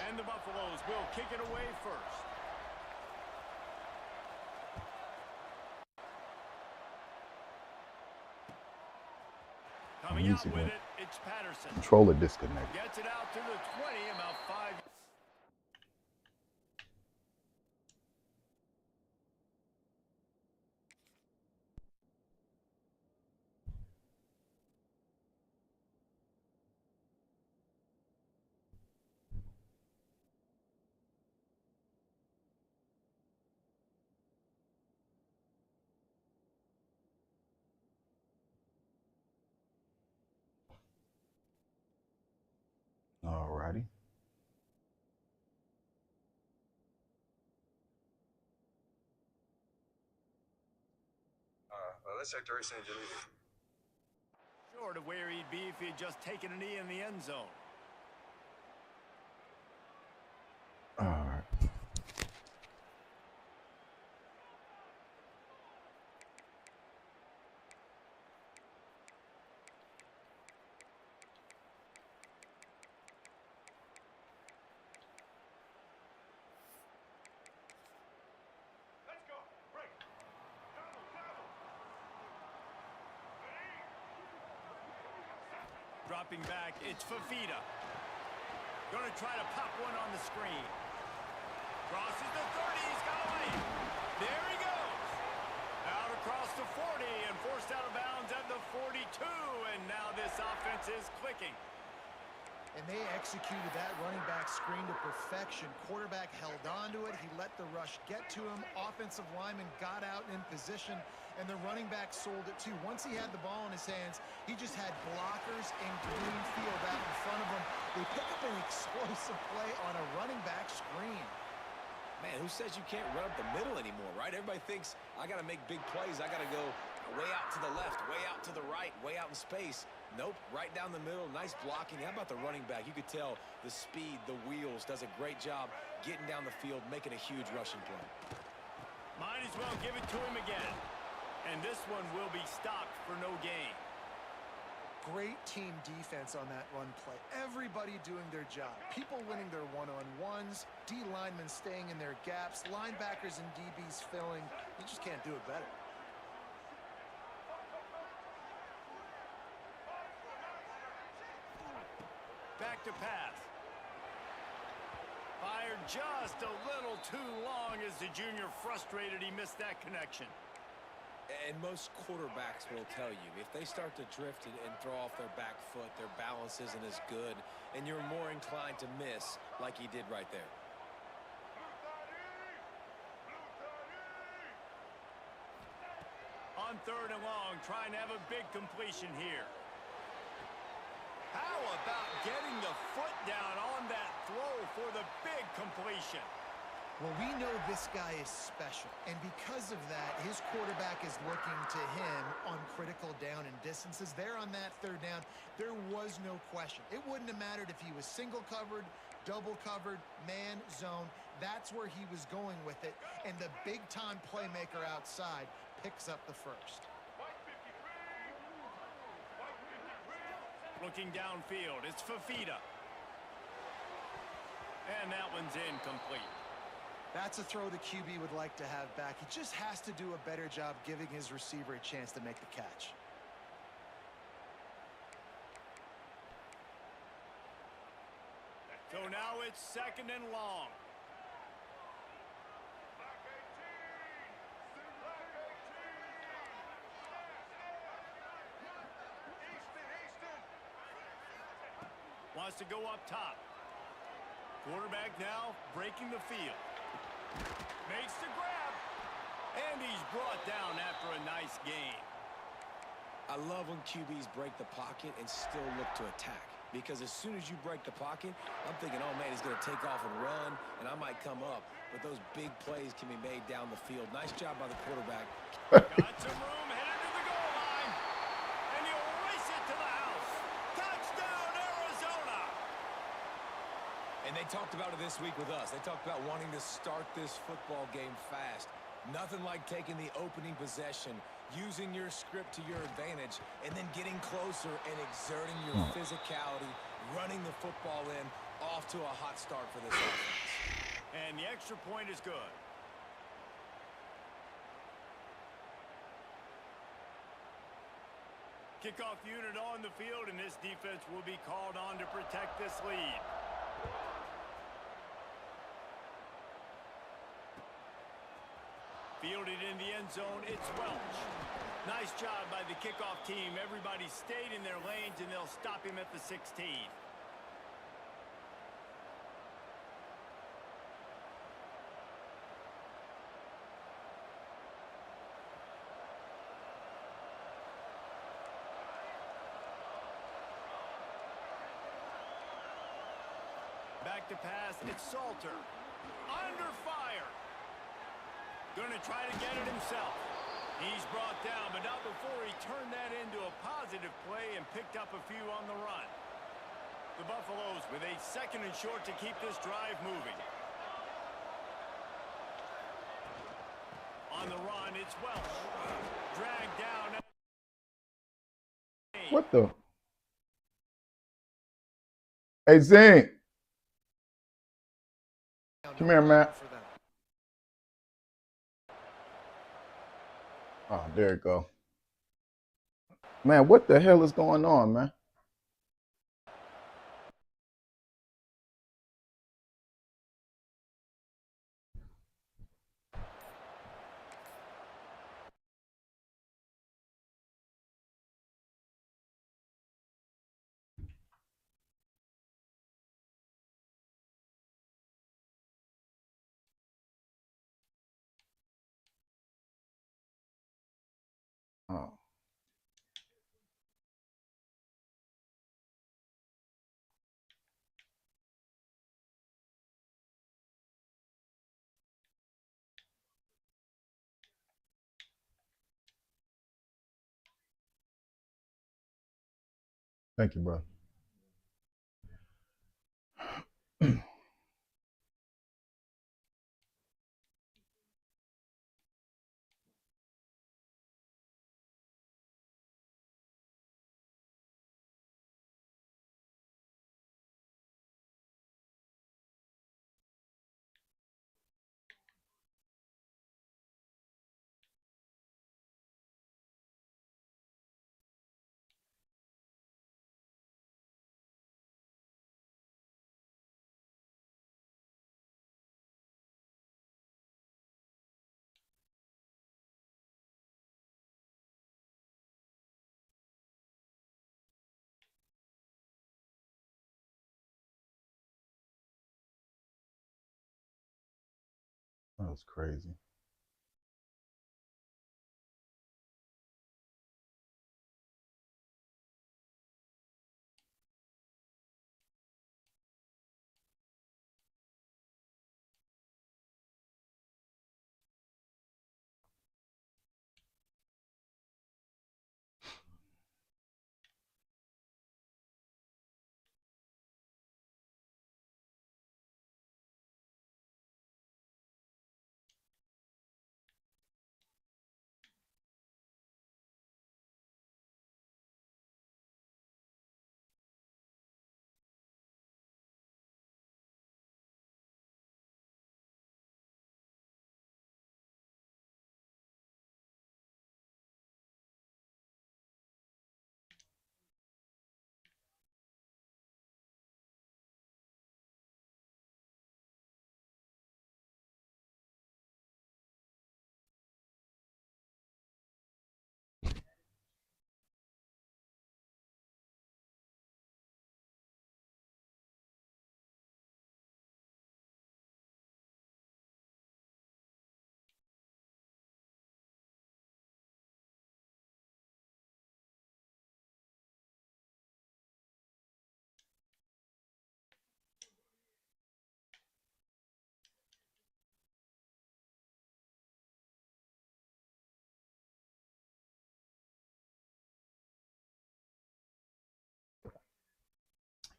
And the Buffaloes will kick it away first. Coming out with it, it's Patterson. Controller disconnect. Gets it out to the 20, about 5. Alrighty. Let's check the recent injury. Short of where he'd be if he had just taken a knee in the end zone. All right. Dropping back, it's Fafita. Going to try to pop one on the screen. Crosses the 30, he's got away. There he goes. Out across the 40 and forced out of bounds at the 42. And now this offense is clicking. And they executed that running back screen to perfection. Quarterback held on to it. He let the rush get to him. Offensive lineman got out in position, and the running back sold it too. Once he had the ball in his hands, he just had blockers and green field out in front of him. They pick up an explosive play on a running back screen. Man, who says you can't run up the middle anymore, right? Everybody thinks, I got to make big plays. I got to go way out to the left, way out to the right, way out in space. Nope, right down the middle, nice blocking. How about the running back? You could tell the speed, the wheels, does a great job getting down the field, making a huge rushing play. Might as well give it to him again. And this one will be stopped for no gain. Great team defense on that run play. Everybody doing their job. People winning their one-on-ones, D linemen staying in their gaps, linebackers and DBs filling. You just can't do it better. Back to pass. Fired just a little too long as the junior frustrated he missed that connection. And most quarterbacks will tell you, if they start to drift and throw off their back foot, their balance isn't as good, and you're more inclined to miss like he did right there. On 3rd and long, trying to have a big completion here. How about getting the foot down on that throw for the big completion? Well, we know this guy is special, and because of that, his quarterback is looking to him on critical down and distances. There on that 3rd down, there was no question. It wouldn't have mattered if he was single covered, double covered, man, zone. That's where he was going with it, and the big-time playmaker outside picks up the first. Looking downfield, it's Fafita. And that one's incomplete. That's a throw the QB would like to have back. He just has to do a better job giving his receiver a chance to make the catch. So now it's 2nd and long. Wants to go up top. Quarterback now breaking the field. Makes the grab. And he's brought down after a nice gain. I love when QBs break the pocket and still look to attack. Because as soon as you break the pocket, I'm thinking, oh, man, he's going to take off and run, and I might come up. But those big plays can be made down the field. Nice job by the quarterback. Got some room, headed to the goal line. And he'll race it to the house. Touchdown, Arizona. And they talked about it this week with us. They talked about wanting to start this football game fast. Nothing like taking the opening possession, using your script to your advantage, and then getting closer and exerting your physicality, running the football in. off to a hot start for this offense. And the extra point is good. Kickoff unit on the field, and this defense will be called on to protect this lead. Fielded in the end zone, it's Welch. Nice job by the kickoff team. Everybody stayed in their lanes, and they'll stop him at the 16. Back to pass, it's Salter. Under fire. Gonna try to get it himself. He's brought down, but not before he turned that into a positive play and picked up a few on the run. The Buffaloes with a 2nd and short to keep this drive moving. On the run, it's Welch. Dragged down. What the? Hey, Zink. Come here, Matt. Oh, there you go. Man, what the hell is going on, man? Oh. Thank you, bro. That was crazy.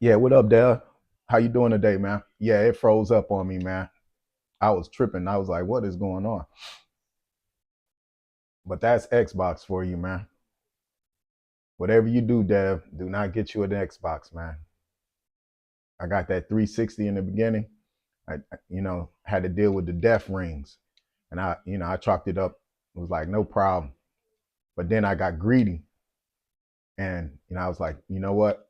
Yeah, what up, Dad? How you doing today, man? Yeah, it froze up on me, man. I was tripping. I was like, what is going on? But that's Xbox for you, man. Whatever you do, Dev, do not get you an Xbox, man. I got that 360 in the beginning. I had to deal with the death rings, and I chalked it up. It was like no problem. But then I got greedy, and I was like, you know what?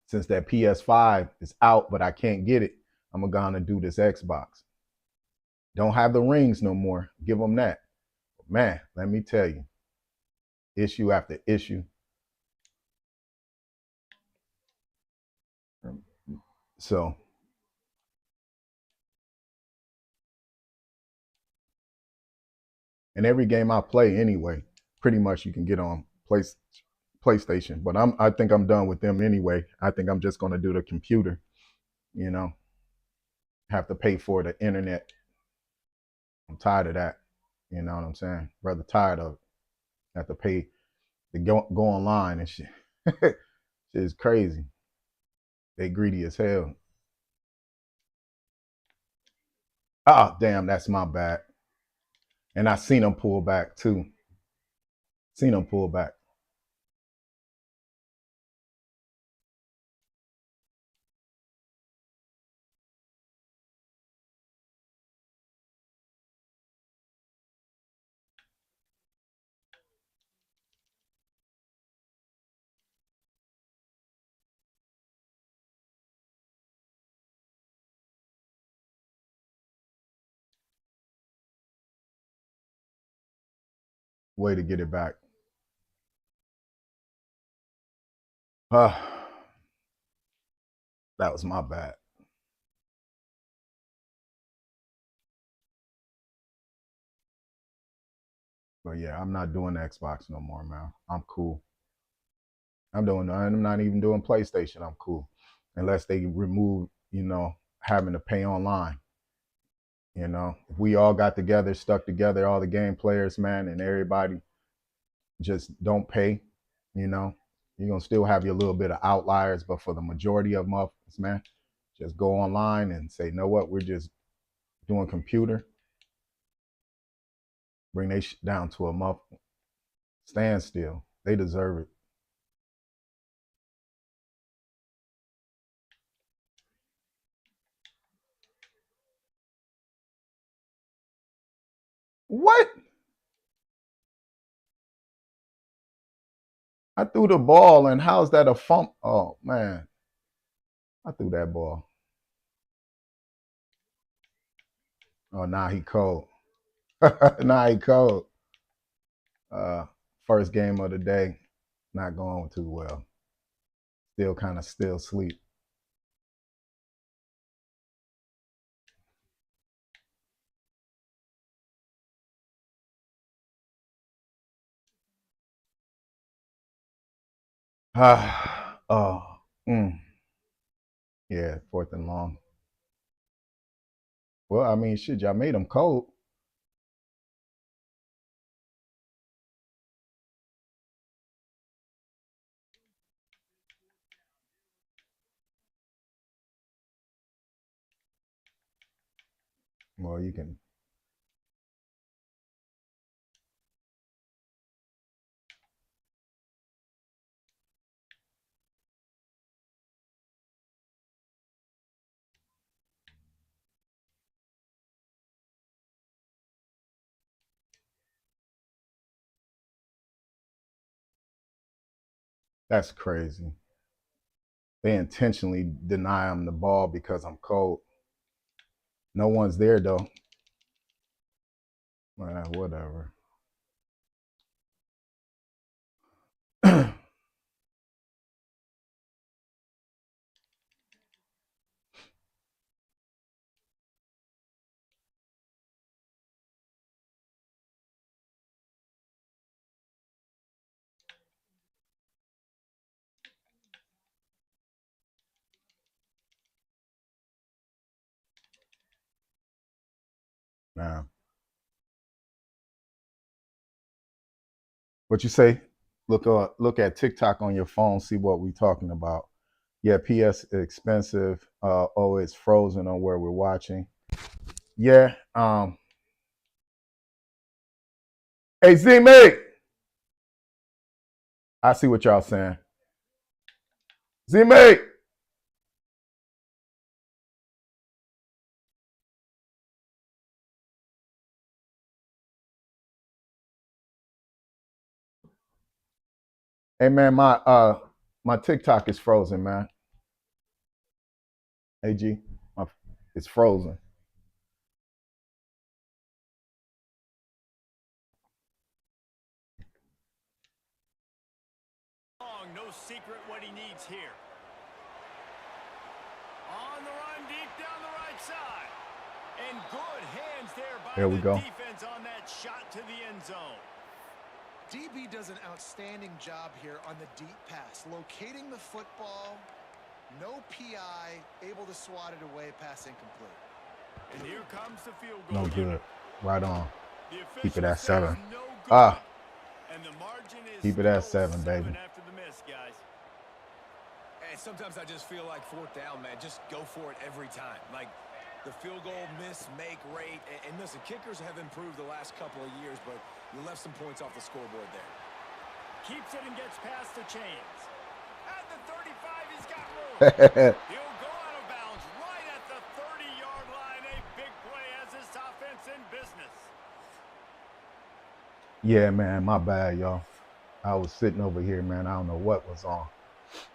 Since that PS5 is out, but I can't get it, I'm gonna do this Xbox. Don't have the rings no more. Give them that. Man, let me tell you, issue after issue. So, and every game I play anyway, pretty much you can get on PlayStation. But I think I'm done with them anyway. I think I'm just gonna do the computer. Have to pay for the internet. I'm tired of that. You know what I'm saying? Rather tired of it. Have to pay to go online and shit. Shit is crazy. They greedy as hell. Ah, damn, that's my bad. And I seen them pull back too. Seen them pull back. Way to get it back. That was my bad. But yeah, I'm not doing the Xbox no more, man. I'm cool. I'm not even doing PlayStation. I'm cool. Unless they remove, having to pay online. If we all got together, stuck together, all the game players, man, and everybody just don't pay, you're gonna still have your little bit of outliers, but for the majority of motherfuckers, man, just go online and say, you know what, we're just doing computer. Bring they shit down to a standstill. They deserve it. What? I threw the ball, and how's that a fump? Oh man, I threw that ball. Oh, now he cold. Now he cold. First game of the day, not going too well. Still kind of still sleep. Oh, yeah, fourth and long. Well, I mean, shit, y'all made him cold. Well, you can. That's crazy. They intentionally deny him the ball because I'm cold. No one's there though. Whatever. Nah. What you say? Look at TikTok on your phone. See what we talking about. Yeah, PS expensive. Oh, it's frozen on where we're watching. Yeah. Hey, Z-Mate. I see what y'all saying. Z-Mate. Hey man, my TikTok is frozen, man. AG, it's frozen. No secret what he needs here. On the run, deep down the right side. And good hands there by There we the go. defense on that shot to the end zone. DB does an outstanding job here on the deep pass, locating the football, no PI, able to swat it away, pass incomplete. And here comes the field goal. No good. Right on. The Keep it at official 7. says no good. Ah. And the margin is Keep it at still 7, baby. After the miss, guys. And sometimes I just feel like fourth down, man. Just go for it every time. Like the field goal miss, make rate. And listen, kickers have improved the last couple of years, but you left some points off the scoreboard there. Keeps it and gets past the chains. At the 35, he's got room. He'll go out of bounds right at the 30-yard line. A big play as this offense in business. Yeah, man, my bad, y'all. I was sitting over here, man. I don't know what was on,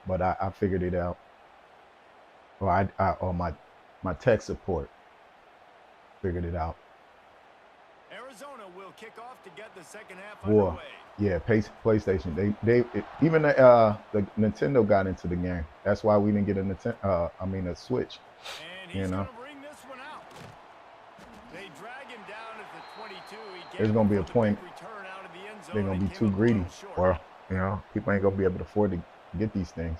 but I figured it out. Or my tech support figured it out. Arizona will kick off to get the second half Boy, underway. yeah, PlayStation. Even the Nintendo got into the game. That's why we didn't get a Switch. And he's You know, going to bring this one out. They drag him down at the 22. He there's gonna be a gambled for the point. big return out of the end zone They're gonna and be came too up a greedy, little short. or people ain't gonna be able to afford to get these things.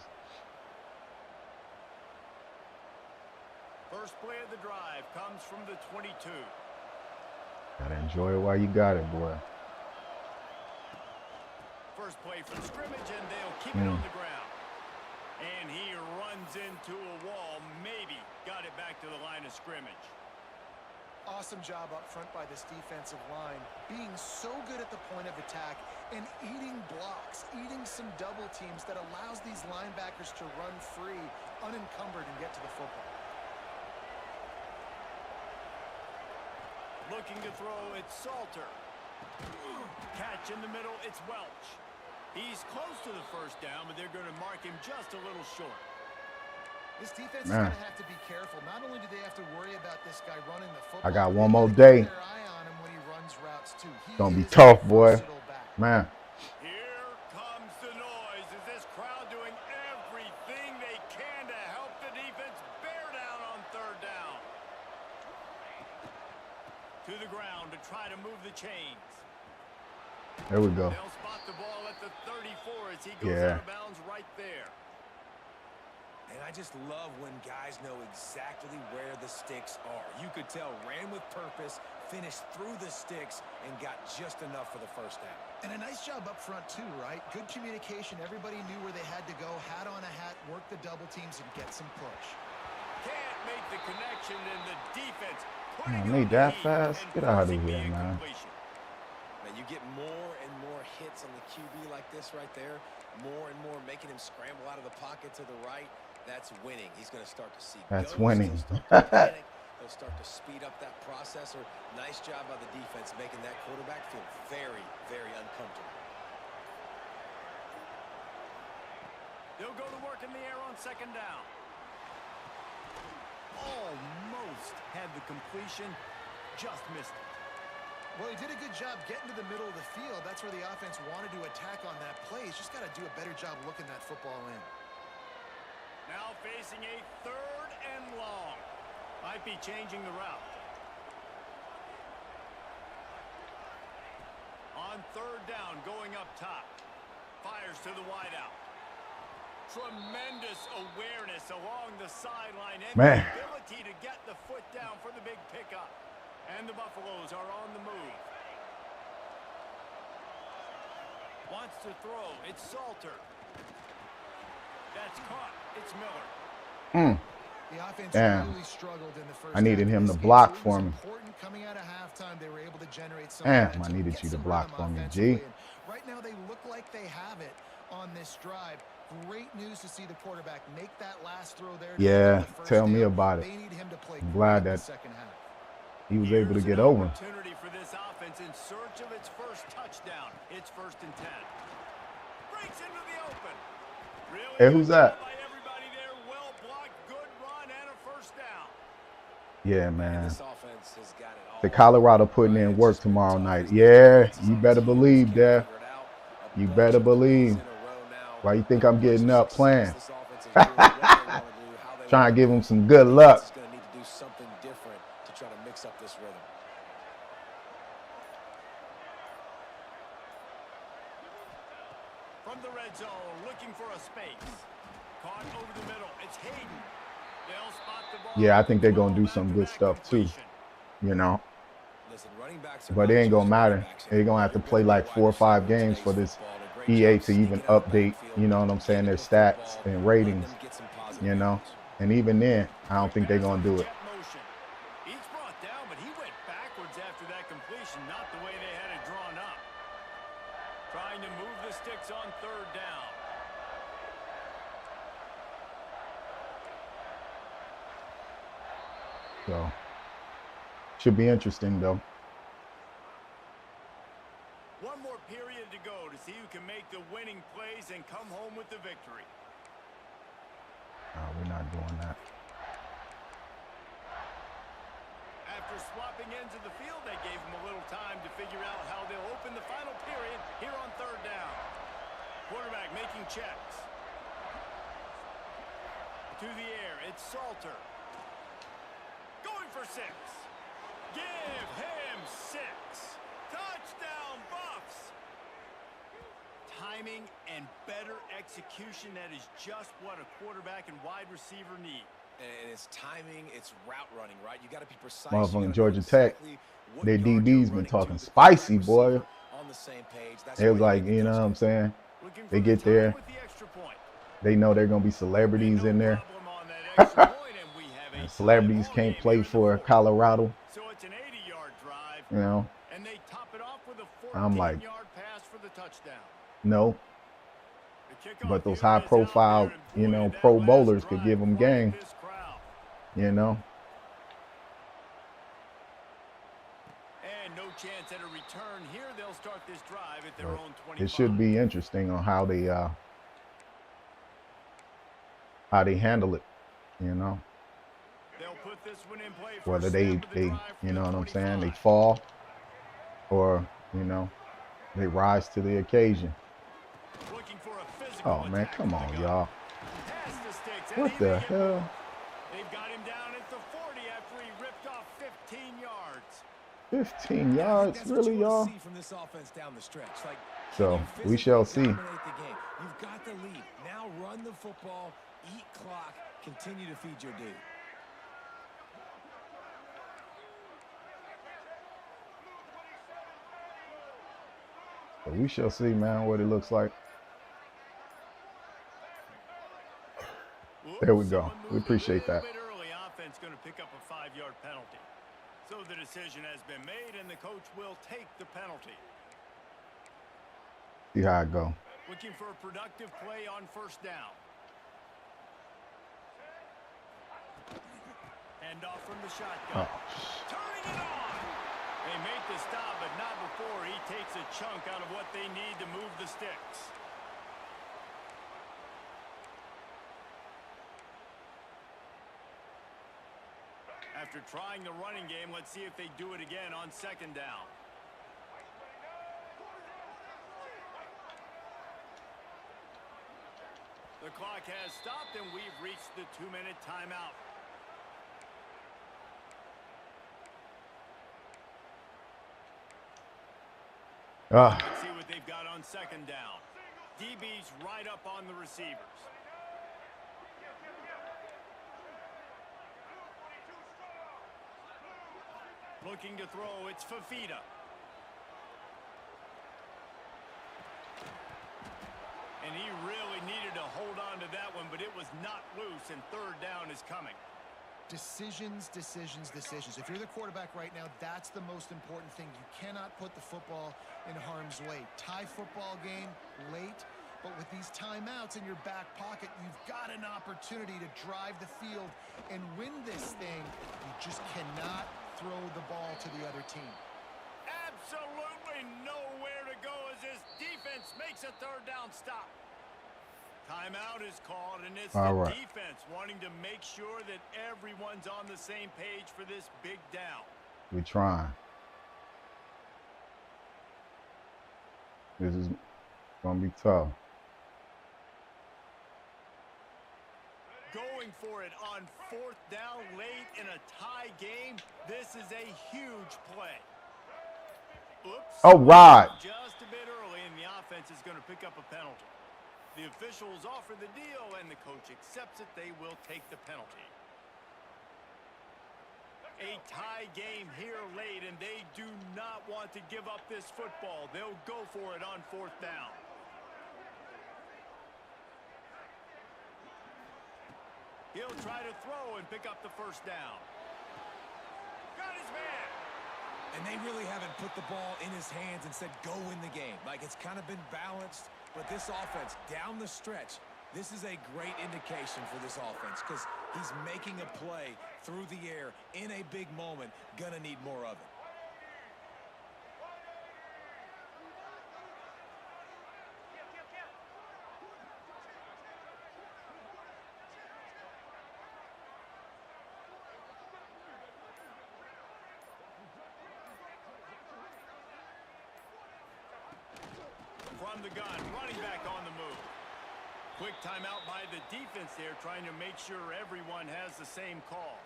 First play of the drive comes from the 22. Gotta enjoy it while you got it, boy. First play from scrimmage, and they'll keep it on the ground. And he runs into a wall. Maybe got it back to the line of scrimmage. Awesome job up front by this defensive line, being so good at the point of attack and eating blocks, eating some double teams that allows these linebackers to run free, unencumbered, and get to the football. Looking to throw, it's Salter. Catch in the middle, it's Welch. He's close to the first down, but they're going to mark him just a little short. This defense is going to have to be careful. Not only do they have to worry about this guy running the football, I got they one more gotta day. keep their eye on him when he runs routes too. He Gonna be is a tough, boy. versatile back. Man, Here comes the noise. Is this crowd doing everything they can to help the defense bear down on third down? To the ground to try to move the chains. there we go. They'll spot the ball at the 34 as he goes out of bounds right there. And I just love when guys know exactly where the sticks are. You could tell ran with purpose, finished through the sticks, and got just enough for the first down. And a nice job up front too, right? Good communication. Everybody knew where they had to go. Hat on a hat, work the double teams, and get some push. Can't make the connection, and the defense Man, putting they on that heat fast? and Get out of forcing here, the man. incompletion. Man, you get more and more hits on the QB like this right there. More and more making him scramble out of the pocket to the right. That's winning. He's going to start to see That's ghosts. winning. He'll start to panic. He'll start to speed up that processor. Nice job by the defense making that quarterback feel very, very uncomfortable. They'll go to work in the air on second down. Almost had the completion, just missed it. Well, he did a good job getting to the middle of the field. That's where the offense wanted to attack on that play. He's just got to do a better job looking that football in. Now facing a third and long. Might be changing the route. On third down, going up top. Fires to the wideout. Tremendous awareness along the sideline and Man. the ability to get the foot down for the big pickup. And the Buffaloes are on the move. Wants to throw. It's Salter. That's caught. It's Miller. The offense Damn. really struggled in the first I needed half of him this to game, block so it for was me. important coming out of halftime. They were able to generate some Damn, I momentum, needed get you to some block rhythm for me, offensively, G. and right now they look like they have it on this drive. Great news to see the quarterback make that last throw there. Yeah, to get the first tell me down. about it. They need him to play I'm great glad in the that second half. he was able to Here's get an over. opportunity for this offense in search of its first touchdown. It's 1st and 10. breaks into the open. Really Hey, good who's that? job by everybody there. Well blocked, good run, and a first down. Yeah, Man, man. this offense has got it all. The Colorado putting in work tomorrow night. Yeah, you better believe that. You better believe. Why you think I'm getting up playing? Trying to give them some good luck. Is going to need to do something different to try to mix up this rhythm. From the red zone, looking for a space. Caught over the middle. It's Hayden. They'll spot the ball. Yeah, I think they're going to do some good stuff too, you know. Listen, running backs are But it ain't going to matter. They're going to have to play like 4 or 5 games for this EA to even update, you know what I'm saying, their stats and ratings, you know. And even then, I don't think they're going to do it. He's brought down, but he went backwards after that completion, not the way they had it drawn up. Trying to move the sticks on third down. So, should be interesting, though. One more period to go to see who can make the winning plays and come home with the victory. No, we're not doing that. After swapping ends of the field, they gave him a little time to figure out how they'll open the final period here on third down. Quarterback making checks. To the air, it's Salter. Going for 6. Give him 6. Touchdown, Buffs. Timing and better execution, that is just what a quarterback and wide receiver need. And it's timing, it's route running, right? You got to be precise. Motherfucking Georgia Tech, their DB's been talking spicy, boy. On the same page. It was like, you know what I'm saying? They get there. They know they're going to be celebrities in there. And celebrities can't play for Colorado. So it's an 80-yard drive. You know, And they top it off with a I'm like, 14-yard pass for the touchdown. no. The kickoff But those here high is out profile, there, and you boy, know, that pro last bowlers could drive give them quiet game, this crowd. you know. And no chance at a return here. They'll start this drive at their But own 25. it should be interesting on how they handle it, you know. They'll put this one in play for Whether a they snap of the drive from you know the what I'm saying, they 25. fall or, you know, they rise to the occasion. Looking for a physical Oh man, attack come from the on, gun. y'all. Pass the sticks, and What he the may get hell? more. They've got him down at the 40 after he ripped off 15 yards. 15 yards, really, y'all? See from this offense down the stretch. Like, So, can you we shall physically see. dominate the game? You've got the lead. Now run the football, eat clock, continue to feed your dude. But we shall see, man, what it looks like. There we go. We appreciate that. Early offense going to pick up a 5-yard penalty. So the decision has been made, and the coach will take the penalty. See how it go. Looking for a productive play on first down. Hand off from the shotgun. Oh, Turning it on. They make the stop, but not before he takes a chunk out of what they need to move the sticks. After trying the running game, let's see if they do it again on second down. The clock has stopped, and we've reached the 2-minute timeout. Let's see what they've got on second down. DB's right up on the receivers. Looking to throw, it's Fafita. And he really needed to hold on to that one, but it was not loose, and third down is coming. Decisions, decisions, decisions. If you're the quarterback right now, that's the most important thing. You cannot put the football in harm's way. Tie football game late, but with these timeouts in your back pocket, you've got an opportunity to drive the field and win this thing. You just cannot throw the ball to the other team. Absolutely nowhere to go as this defense makes a third down stop. Timeout is called, and it's All the right. defense wanting to make sure that everyone's on the same page for this big down. We trying. This is gonna be tough. Going for it on fourth down late in a tie game. This is a huge play. Oops. Oh, Rod. Just a bit early, and the offense is going to pick up a penalty. The officials offer the deal, and the coach accepts it. They will take the penalty. A tie game here late, and they do not want to give up this football. They'll go for it on fourth down. He'll try to throw and pick up the first down. Got his man. And they really haven't put the ball in his hands and said, go win the game. Like, it's kind of been balanced, but this offense, down the stretch, this is a great indication for this offense because he's making a play through the air in a big moment. Gonna need more of it. From the gun, running back on the move. Quick timeout by the defense there, trying to make sure everyone has the same call.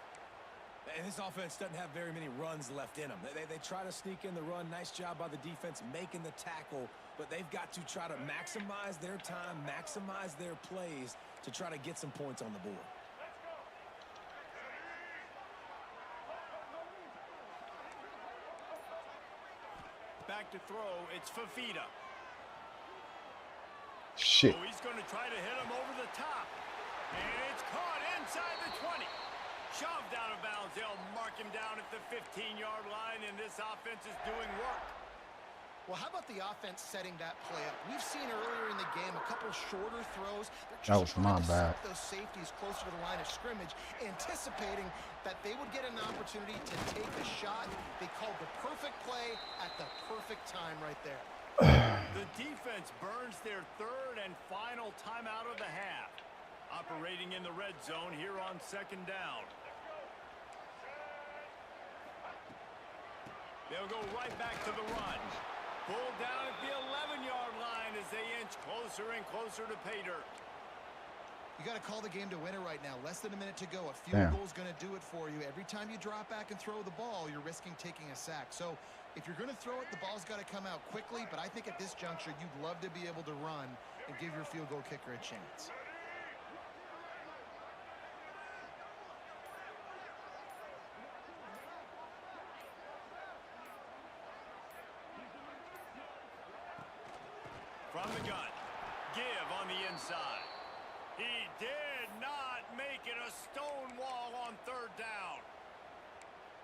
And this offense doesn't have very many runs left in them. They try to sneak in the run. Nice job by the defense making the tackle, but they've got to try to maximize their time, maximize their plays to try to get some points on the board. Back to throw, it's Fafita. Shit. Oh, he's going to try to hit him over the top. And it's caught inside the 20. Shoved out of bounds. They'll mark him down at the 15-yard line, and this offense is doing work. Well, how about the offense setting that play up? We've seen earlier in the game a couple shorter throws. That They're was just my trying to bad. set those safeties closer to the line of scrimmage, anticipating that they would get an opportunity to take a shot. They called the perfect play at the perfect time right there. The defense burns their third and final timeout of the half. Operating in the red zone here on second down. They'll go right back to the run. Pulled down at the 11-yard line as they inch closer and closer to pay dirt. You got to call the game to win it right now. Less than a minute to go. A field goal is going to do it for you. Every time you drop back and throw the ball, you're risking taking a sack. So if you're going to throw it, the ball's got to come out quickly. But I think at this juncture, you'd love to be able to run and give your field goal kicker a chance. From the gun, give on the inside. He did not make it a stone wall on third down.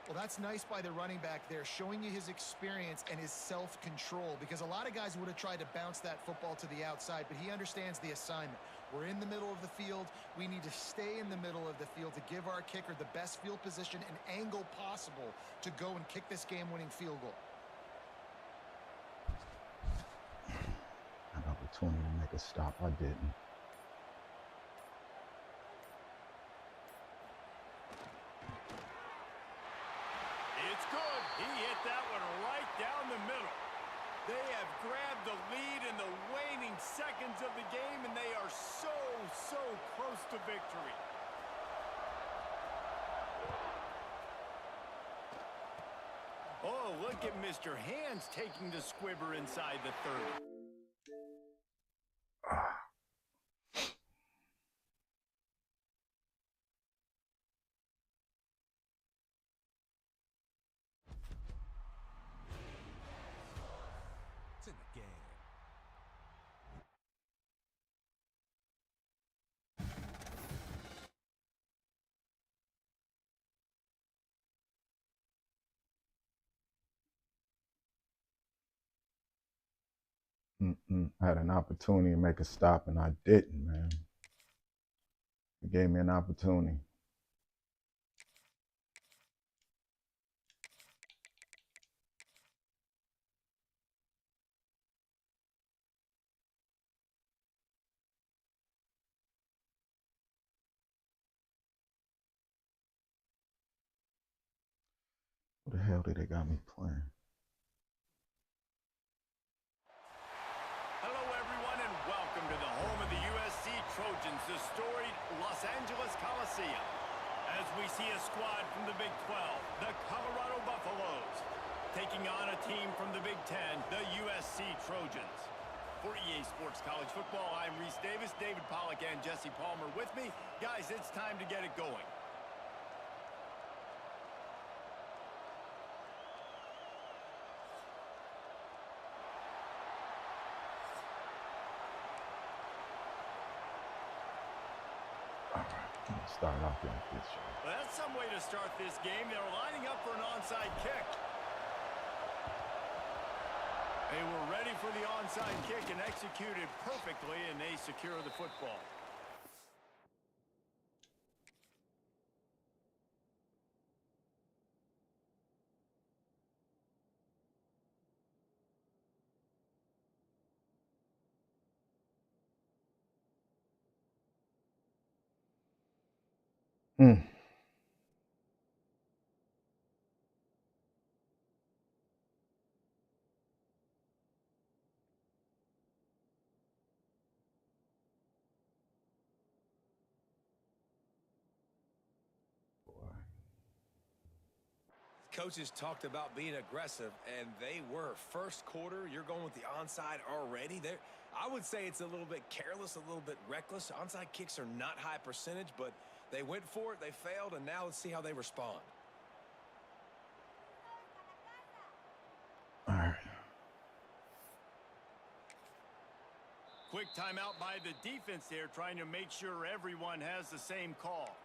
Well, that's nice by the running back there, showing you his experience and his self-control, because a lot of guys would have tried to bounce that football to the outside, but he understands the assignment. We're in the middle of the field. We need to stay in the middle of the field to give our kicker the best field position and angle possible to go and kick this game-winning field goal. An opportunity to make a stop. I didn't. It's good. He hit that one right down the middle. They have grabbed the lead in the waning seconds of the game, and they are so close to victory. Oh, look at Mr. Hands taking the squibber inside the 30. It's in the game. I had an opportunity to make a stop, and I didn't, man. It gave me an opportunity. hell did they got me playing? Hello, everyone, and welcome to the home of the USC Trojans, the storied Los Angeles Coliseum. As we see a squad from the Big 12, the Colorado Buffaloes, taking on a team from the Big 10, the USC Trojans. For EA Sports College Football, I'm Reese Davis, David Pollack, and Jesse Palmer with me. Guys, it's time to get it going. Start off like this. Well, that's some way to start this game. They're lining up for an onside kick. They were ready for the onside kick and executed perfectly, and they secure the football. Mm. Coaches talked about being aggressive, and they were. First quarter, you're going with the onside already. I would say it's a little bit careless, a little bit reckless. Onside kicks are not high percentage, but they went for it, they failed, and now let's see how they respond. All right. Quick timeout by the defense there, trying to make sure everyone has the same call.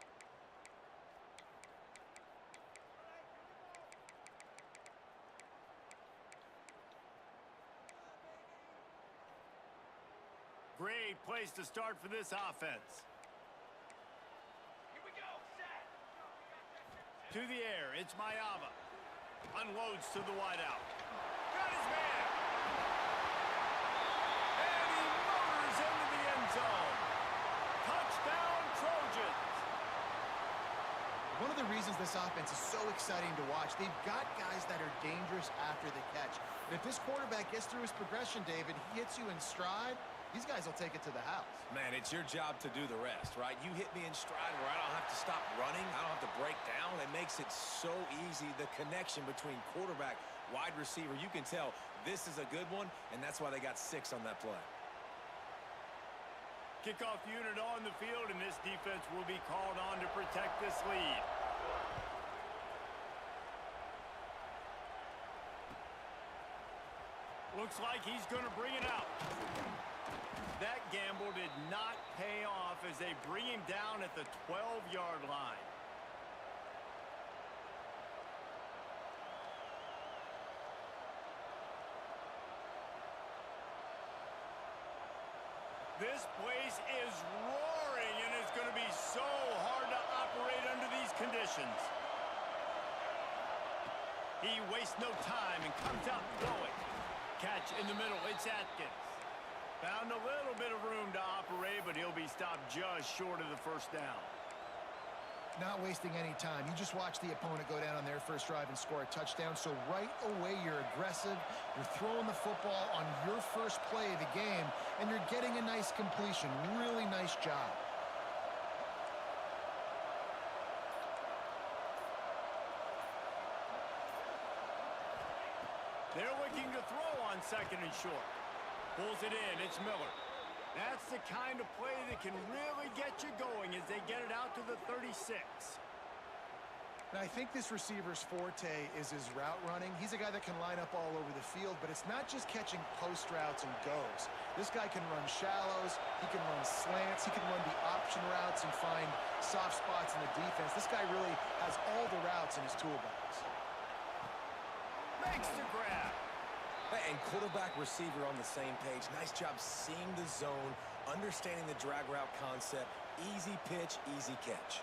Great place to start for this offense. Here we go, set. To the air, it's Mayava. Unloads to the wideout. Got his man. And he motors into the end zone. Touchdown, Trojans. One of the reasons this offense is so exciting to watch, they've got guys that are dangerous after the catch. And if this quarterback gets through his progression, David, he hits you in stride, these guys will take it to the house. Man, it's your job to do the rest, right? You hit me in stride where I don't have to stop running. I don't have to break down. It makes it so easy. The connection between quarterback, wide receiver, you can tell this is a good one, and that's why they got 6 on that play. Kickoff unit on the field, and this defense will be called on to protect this lead. Looks like he's going to bring it out. That gamble did not pay off as they bring him down at the 12-yard line. This place is roaring, and it's going to be so hard to operate under these conditions. He wastes no time and comes out going. Catch in the middle, it's Atkins. Found a little bit of room to operate, but he'll be stopped just short of the first down. Not wasting any time. You just watch the opponent go down on their first drive and score a touchdown. So right away, you're aggressive. You're throwing the football on your first play of the game, and you're getting a nice completion. Really nice job. They're looking to throw on second and short. Pulls it in. It's Miller. That's the kind of play that can really get you going as they get it out to the 36. Now, I think this receiver's forte is his route running. He's a guy that can line up all over the field, but it's not just catching post routes and goes. This guy can run shallows, he can run slants, he can run the option routes and find soft spots in the defense. This guy really has all the routes in his toolbox. Makes the grab. And quarterback receiver on the same page. Nice job seeing the zone, understanding the drag route concept. Easy pitch, easy catch.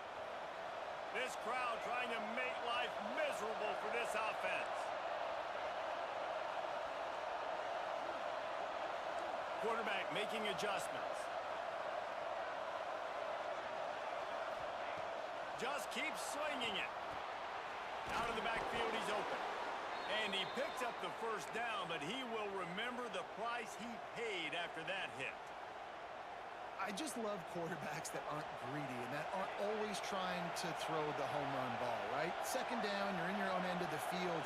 This crowd trying to make life miserable for this offense. Quarterback making adjustments. Just keeps slinging it. Out of the backfield, he's open. And he picks up the first down, but he will remember the price he paid after that hit. I just love quarterbacks that aren't greedy and that aren't always trying to throw the home run ball, right? Second down, you're in your own end of the field.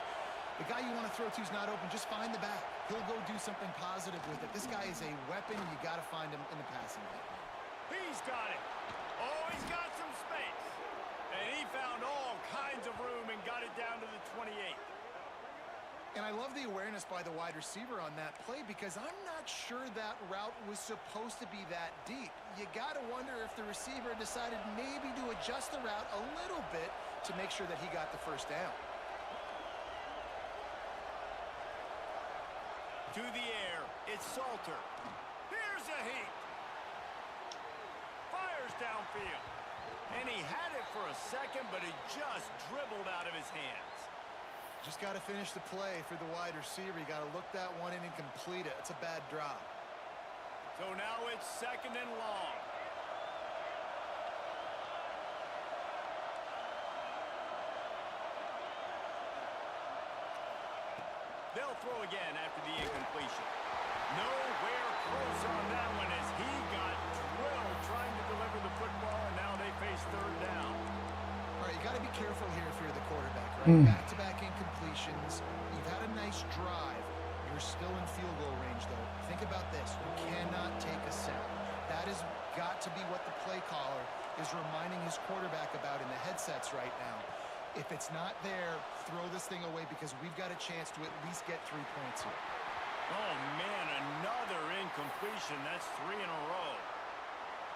The guy you want to throw to is not open. Just find the back. He'll go do something positive with it. This guy is a weapon. You got to find him in the passing game. He's got it. Oh, he's got some space. And he found all kinds of room and got it down to the 28. And I love the awareness by the wide receiver on that play because I'm not sure that route was supposed to be that deep. You got to wonder if the receiver decided maybe to adjust the route a little bit to make sure that he got the first down. To the air, it's Salter. Here's a heat. Fires downfield. And he had it for a second, but it just dribbled out of his hands. Just got to finish the play for the wide receiver. You got to look that one in and complete it. It's a bad drop. So now it's second and long. They'll throw again after the incompletion. Nowhere close on that one as he got drilled trying to deliver the football, and now they face third down. All right, you got to be careful here if you're the quarterback, right? Back-to-back incompletions. You've had a nice drive. You're still in field goal range, though. Think about this. You cannot take a sack. That has got to be what the play caller is reminding his quarterback about in the headsets right now. If it's not there, throw this thing away because we've got a chance to at least get 3 points here. Oh, man, another incompletion. That's 3 in a row.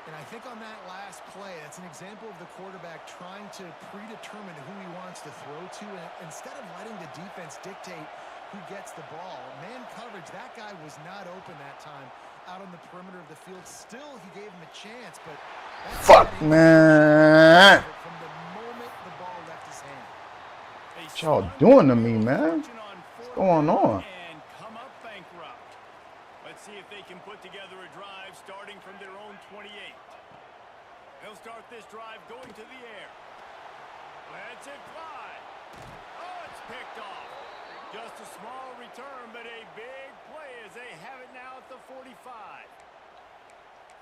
And I think on that last play, that's an example of the quarterback trying to predetermine who he wants to throw to. And instead of letting the defense dictate who gets the ball, man coverage, that guy was not open that time out on the perimeter of the field. Still, he gave him a chance, but fuck, man. From the moment the ball left his hand. What y'all doing to me, man? What's going on? And come up bankrupt. Let's see if they can put together a drive starting from their own 28. They'll start this drive going to the air. Lets it fly. Oh, it's picked off. Just a small return, but a big play as they have it now at the 45.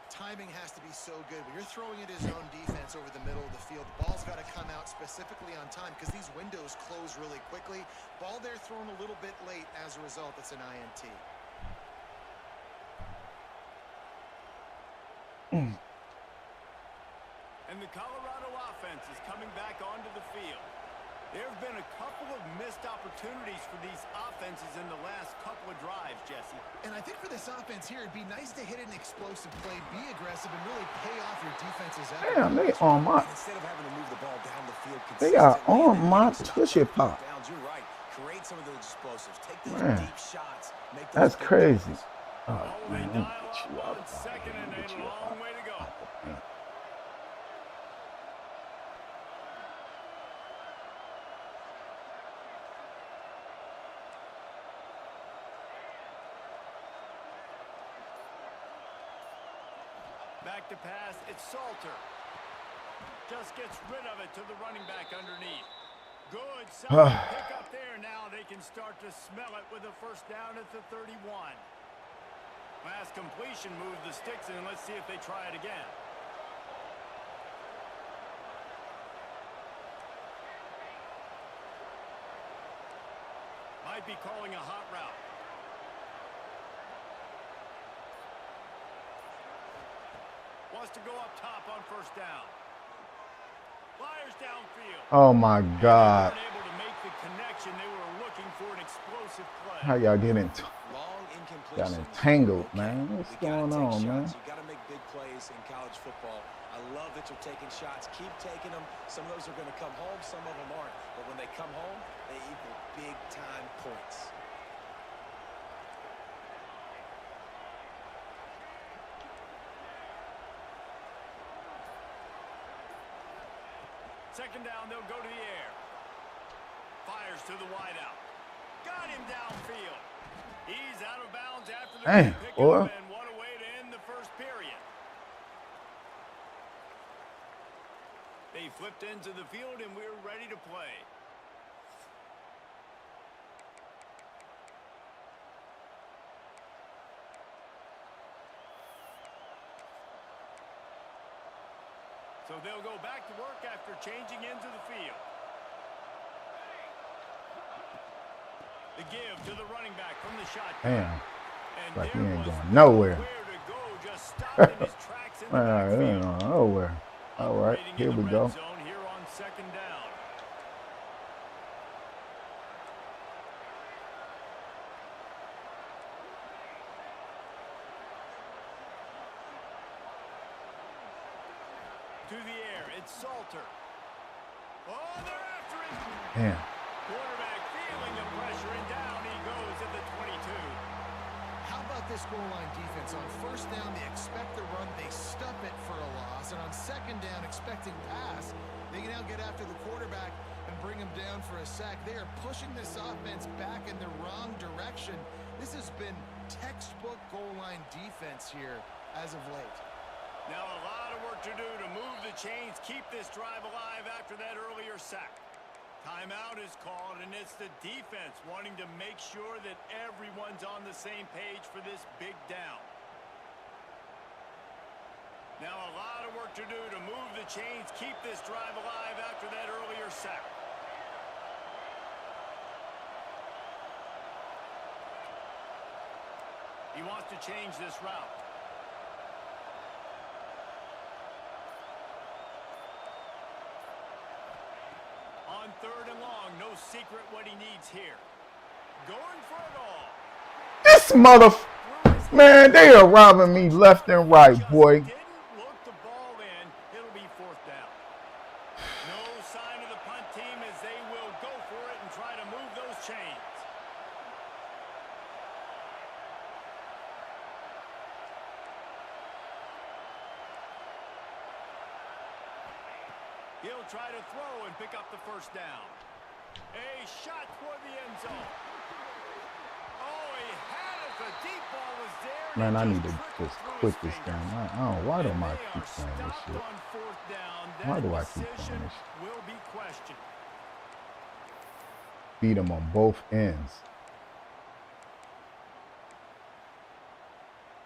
Timing has to be so good. When you're throwing at his own defense over the middle of the field, the ball's got to come out specifically on time because these windows close really quickly. Ball there thrown a little bit late. As a result, it's an INT. And the Colorado offense is coming back onto the field. There have been a couple of missed opportunities for these offenses in the last couple of drives, Jesse. And I think for this offense here, it'd be nice to hit an explosive play, be aggressive, and really pay off your defense's effort. Damn, they on my. Instead of having to move the ball down the field They are consistently on and then my getting tushy stopped pop. downs, you're right. Create some of those explosives. Take those Man, deep shots. Make those that's big crazy. plays. Oh, man, They let me dial get you up out on of second and here. a long way to go. Back to pass, it's Salter. Just gets rid of it to the running back underneath. Good solid pick up there. Now they can start to smell it with a first down at the 31. Last completion moved the sticks in. Let's see if they try it again. Might be calling a hot route. Wants to go up top on first down. Fires downfield. Oh my God. They weren't able to make the connection. They were looking for an explosive play. How y'all getting Long incompletions. got entangled, Okay, man? What's we gotta going take on, shots. man? You got to make big plays in college football. I love that you're taking shots. Keep taking them. Some of those are going to come home. Some of them aren't. But when they come home, they equal big-time points. Second down, they'll go to the air. Fires to the wideout. Got him downfield. He's out of bounds after the Damn, pickup, boy. and what a way to end the first period. They flipped into the field, and we're ready to play. So they'll go back to work after changing into the field. The give to the running back from the shotgun. Damn. And Like he there ain't was going nowhere. nowhere to go, just stopped in his tracks in the Man, he ain't backfield. going nowhere. All right, Operating here in we the go. red zone here on second down. To the air, it's Salter. Oh, they're after him. Damn. Quarterback feeling the pressure, and down he goes at the 22. How about this goal line defense? On first down, they expect the run. They stuff it for a loss. And on second down, expecting pass, they can now get after the quarterback and bring him down for a sack. They are pushing this offense back in the wrong direction. This has been textbook goal line defense here as of late. Now a lot of work to do to move the chains, keep this drive alive after that earlier sack. Timeout is called, and it's the defense wanting to make sure that everyone's on the same page for this big down. Now a lot of work to do to move the chains, keep this drive alive after that earlier sack. He wants to change this route. On third and long, no secret what he needs here. Going for it all. This man, they are robbing me left and right, boy. Didn't look the ball in. It'll be fourth down. No sign of the punt team as they will go for it and try to move those chains. He'll try to throw and pick up the first down. A shot toward the end zone. Oh, he had it. The deep ball was there. Man, I He need to trickled just through quit his this fingers. game. I don't. Why do And I they keep are playing this stopped shit? on fourth down. Why That do I keep decision playing this shit? will be questioned. Beat them on both ends.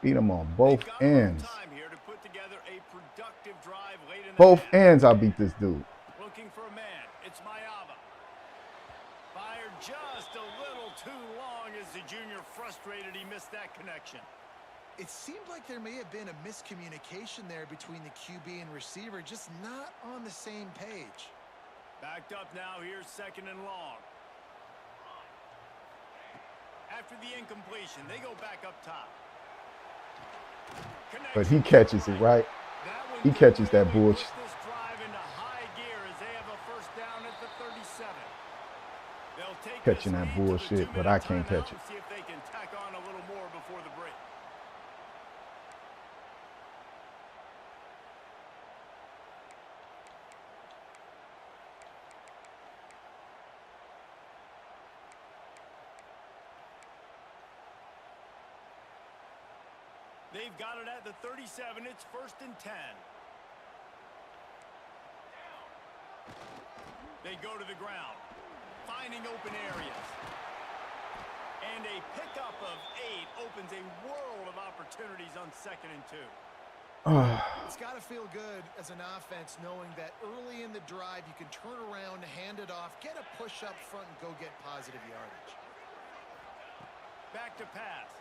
Beat them on both They've got a little ends. time here to put together a productive drive late in the Both half. ends, I beat this dude. Looking for a man. It's Mayava. Fired just a little too long as the junior frustrated he missed that connection. It seemed like there may have been a miscommunication there between the QB and receiver, just not on the same page. Backed up now, here's second and long. After the incompletion, they go back up top. But he catches it, right? He catches that bullshit. This drive into high gear as they have a first down at the 37. They'll take Catching this that lead to the bullshit, but 2-minute I can't timeout catch it. and see if they can tack on a little more before the break. They've got it at the 37. It's first and 10. They go to the ground, finding open areas. And a pickup of 8 opens a world of opportunities on second and 2. It's got to feel good as an offense knowing that early in the drive you can turn around, hand it off, get a push up front, and go get positive yardage. Back to pass.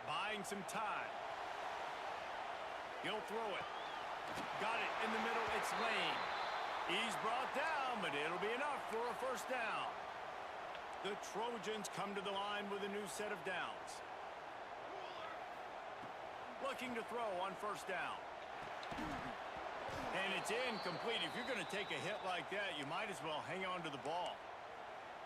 Buying some time. He'll throw it. Got it in the middle. It's Lane. He's brought down, but it'll be enough for a first down. The Trojans come to the line with a new set of downs. Looking to throw on first down. And it's incomplete. If you're going to take a hit like that, you might as well hang on to the ball.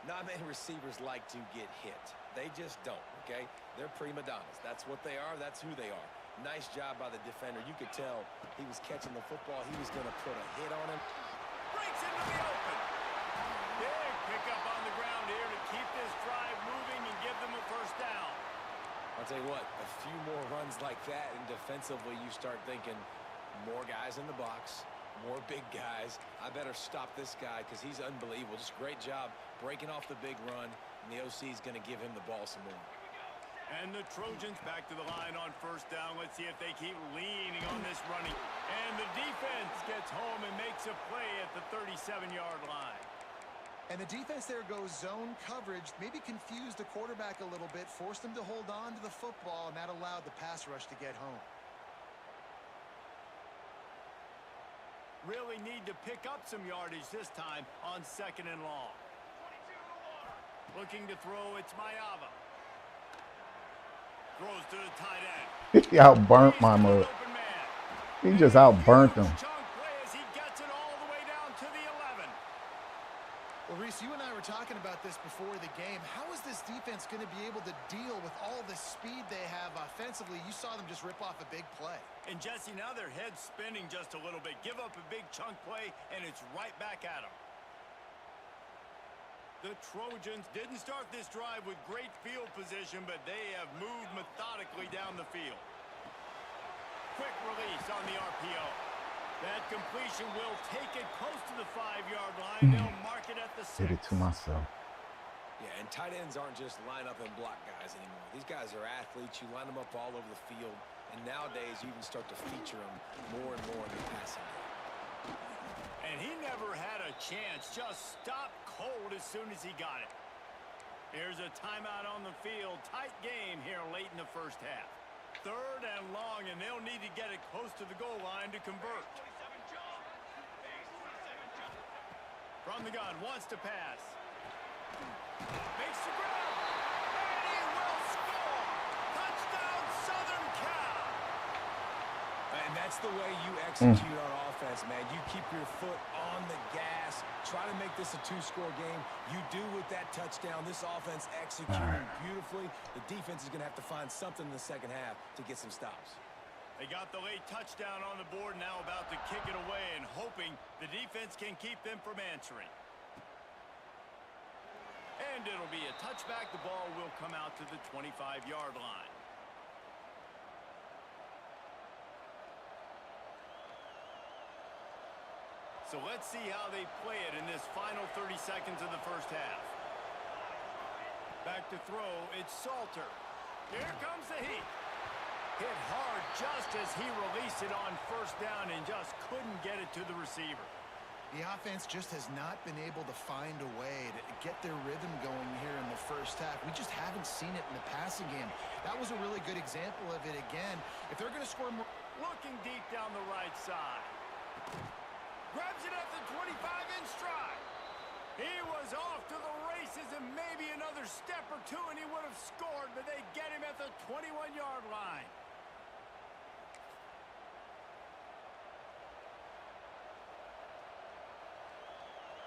Not many receivers like to get hit. They just don't, okay? They're prima donnas. That's what they are. That's who they are. Nice job by the defender. You could tell he was catching the football. He was going to put a hit on him. Breaks into the open. Big pickup on the ground here to keep this drive moving and give them a first down. I'll tell you what, a few more runs like that, and defensively you start thinking more guys in the box, more big guys. I better stop this guy because he's unbelievable. Just great job breaking off the big run, and the OC is going to give him the ball some more. And the Trojans back to the line on first down. Let's see if they keep leaning on this running. And the defense gets home and makes a play at the 37-yard line. And the defense there goes zone coverage, maybe confused the quarterback a little bit, forced him to hold on to the football, and that allowed the pass rush to get home. Really need to pick up some yardage this time on 2nd and long. Looking to throw, it's Mayava. Throws to the tight end. He outburnt my mug. He just outburnt him. He gets it all the way down to the 11. Well, Reese, you and I were talking about this before the game. How is this defense going to be able to deal with all the speed they have offensively? You saw them just rip off a big play. And Jesse, now their head's spinning just a little bit. Give up a big chunk play, and it's right back at them. The Trojans didn't start this drive with great field position, but they have moved methodically down the field. Quick release on the RPO. That completion will take it close to the 5-yard line. They'll mark it at the 6. Did it to myself. Yeah, and tight ends aren't just line up and block guys anymore. These guys are athletes. You line them up all over the field. And nowadays, you can start to feature them more and more in the passing game. And he never had a chance. Just stopped cold as soon as he got it. Here's a timeout on the field. Tight game here late in the first half. 3rd and long, and they'll need to get it close to the goal line to convert. From the gun, wants to pass. Makes the grab. And he will score. Touchdown, Southern Cal. And that's the way you execute on offense, man. You keep your foot on the gas. Try to make this a 2-score game. You do with that touchdown. This offense executing beautifully. The defense is going to have to find something in the second half to get some stops. They got the late touchdown on the board, now about to kick it away and hoping the defense can keep them from answering. And it'll be a touchback. The ball will come out to the 25-yard line. So let's see how they play it in this final 30 seconds of the first half. Back to throw, it's Salter. Here comes the heat. Hit hard just as he released it on first down and just couldn't get it to the receiver. The offense just has not been able to find a way to get their rhythm going here in the first half. We just haven't seen it in the passing game. That was a really good example of it again. If they're going to score more... Looking deep down the right side. Grabs it at the 25 in stride. He was off to the races and maybe another step or two and he would have scored, but they get him at the 21-yard line.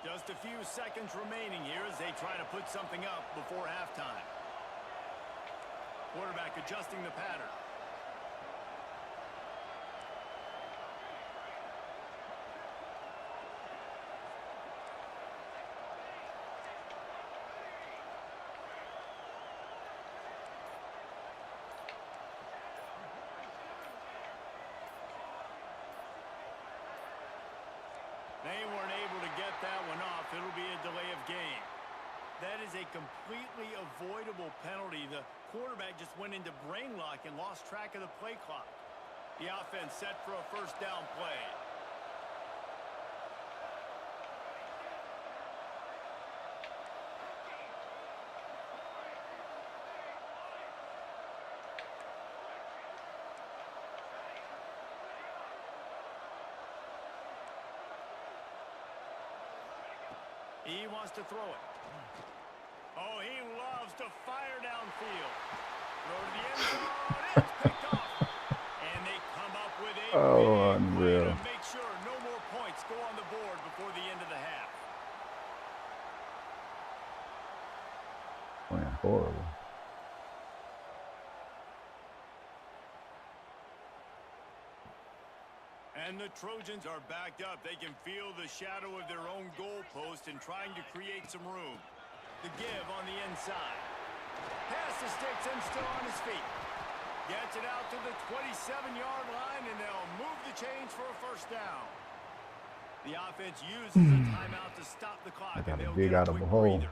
Just a few seconds remaining here as they try to put something up before halftime. Quarterback adjusting the pattern. They weren't able to get that one off. It'll be a delay of game. That is a completely avoidable penalty. The quarterback just went into brain lock and lost track of the play clock. The offense set for a first down play. He wants to throw it. Oh, he loves to fire downfield. Throw to the end zone. It's picked off. And they come up with a big play to make sure no more points go on the board before the end of the half. Playing horrible. And the Trojans are backed up. They can feel the shadow of their own goalpost and trying to create some room. The give on the inside. Pass the sticks and still on his feet. Gets it out to the 27-yard line, and they'll move the chains for a first down. The offense uses a timeout to stop the clock, and they'll get a quick breather.